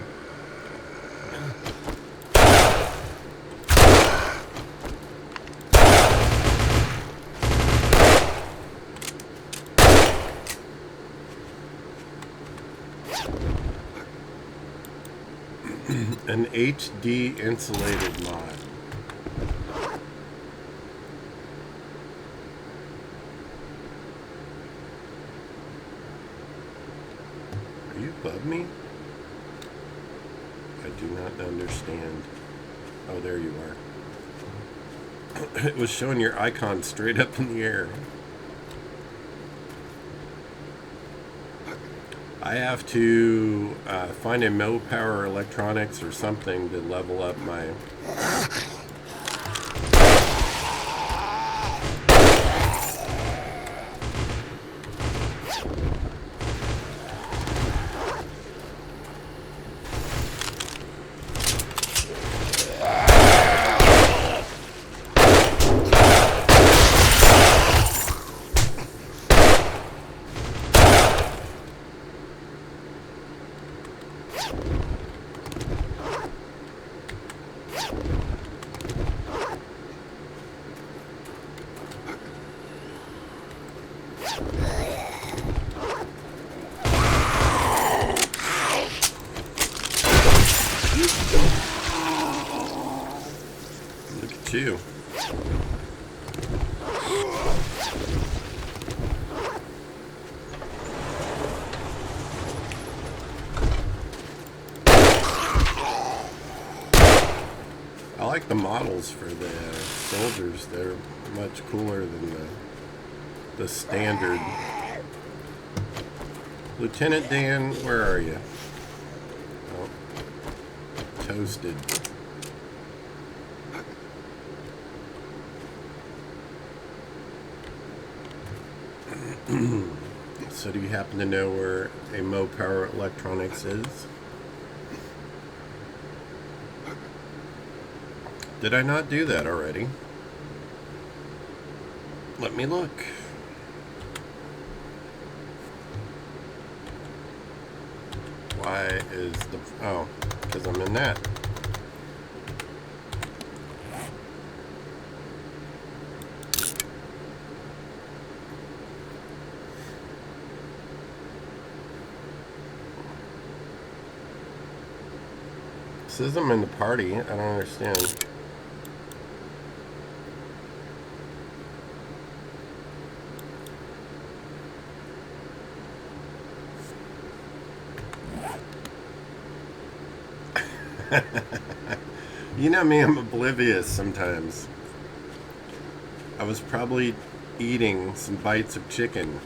An HD insulated mod. Are you above me? I do not understand. Oh, there you are. It was showing your icon straight up in the air. I have to find a Mo Power Electronics or something to level up my... Look at you. I like the models for the soldiers. They're much cooler than the standard. Lieutenant Dan, where are you? Oh, toasted. So do you happen to know where a Mo Power Electronics is? Did I not do that already? Let me look. Why is the... Oh, because I'm in that. It says I'm in the party. I don't understand. You know me, I'm oblivious sometimes. I was probably eating some bites of chicken.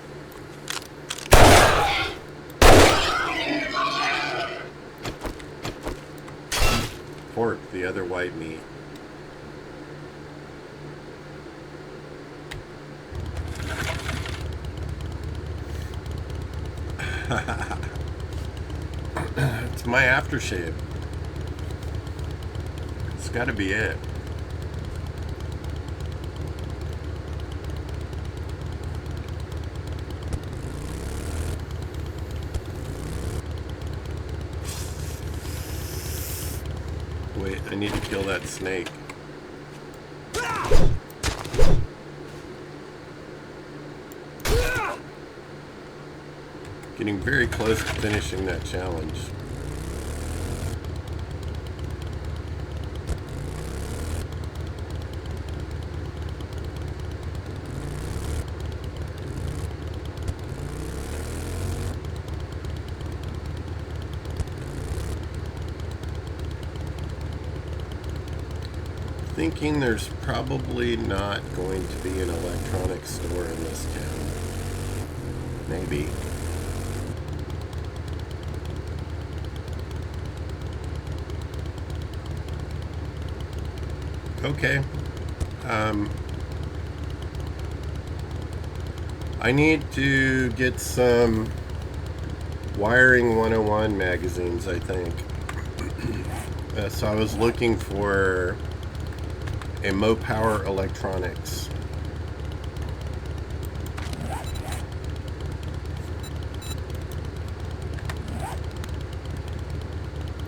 Pork, the other white meat. It's my aftershave. It's got to be it. Wait, I need to kill that snake. Getting very close to finishing that challenge. Thinking there's probably not going to be an electronics store in this town. Maybe. Okay. I need to get some Wiring 101 magazines, I think. So I was looking for a Mo Power Electronics.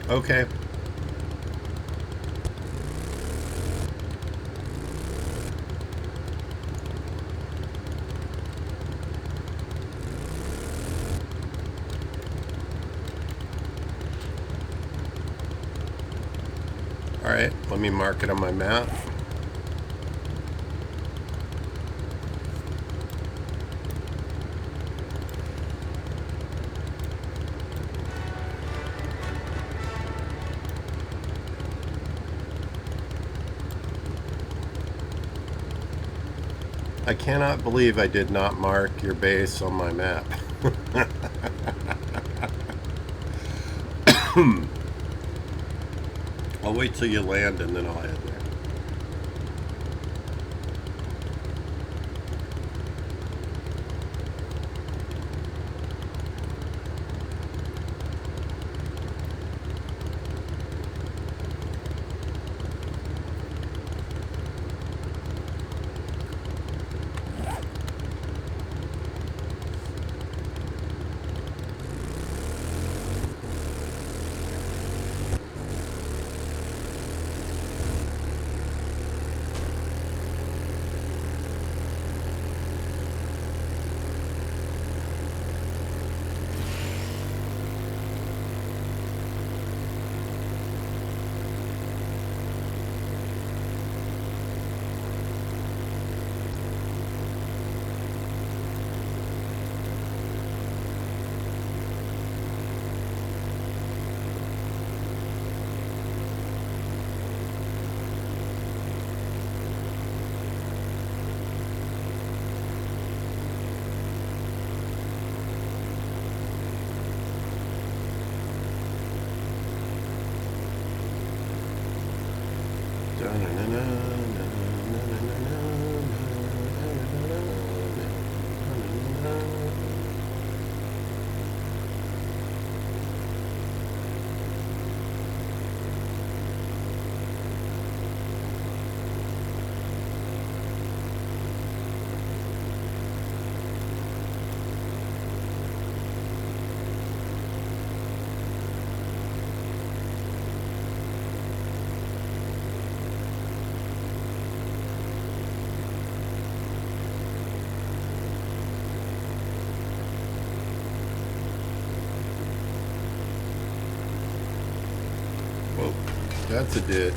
Okay. All right, let me mark it on my map. I cannot believe I did not mark your base on my map. I'll wait till you land and then I'll head there. Well, that's a ditch.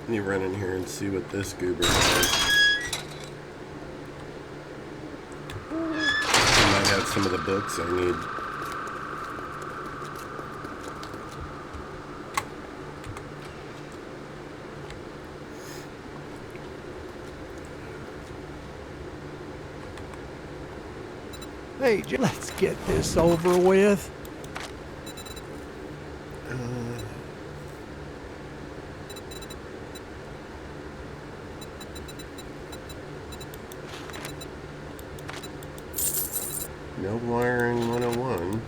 Let me run in here and see what this goober has. I might have some of the books I need.
Hey, let's get this over with.
No wiring 101.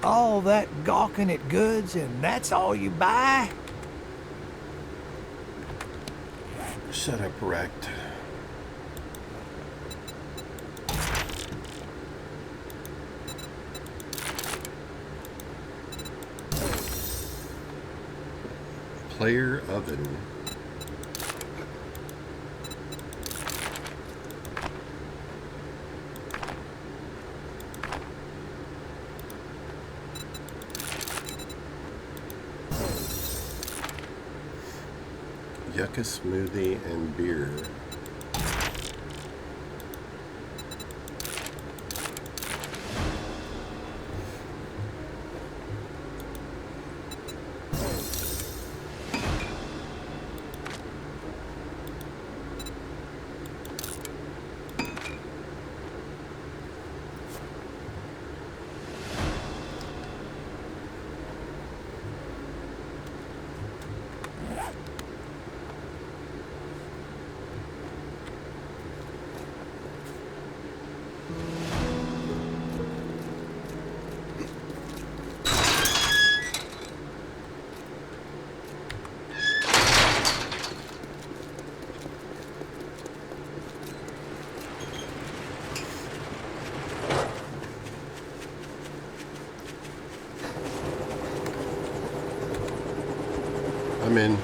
All that gawking at goods and that's all you buy?
Shut up, Wrecked. Player oven. Yucca smoothie and beer. I'm in.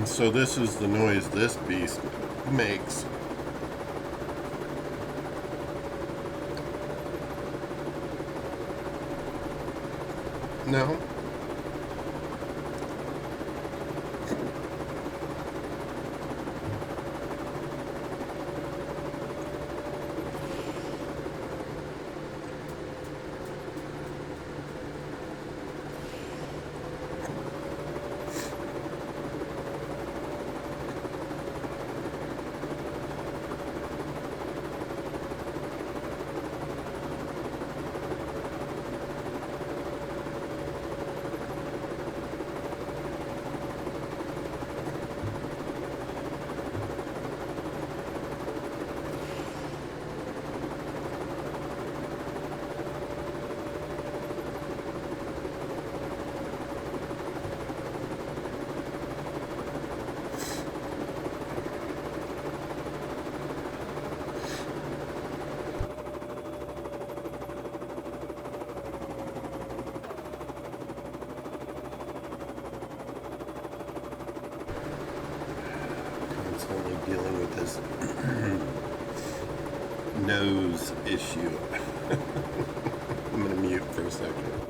So this is the noise this beast makes. No. definitely dealing with this nose issue. I'm gonna mute for a second.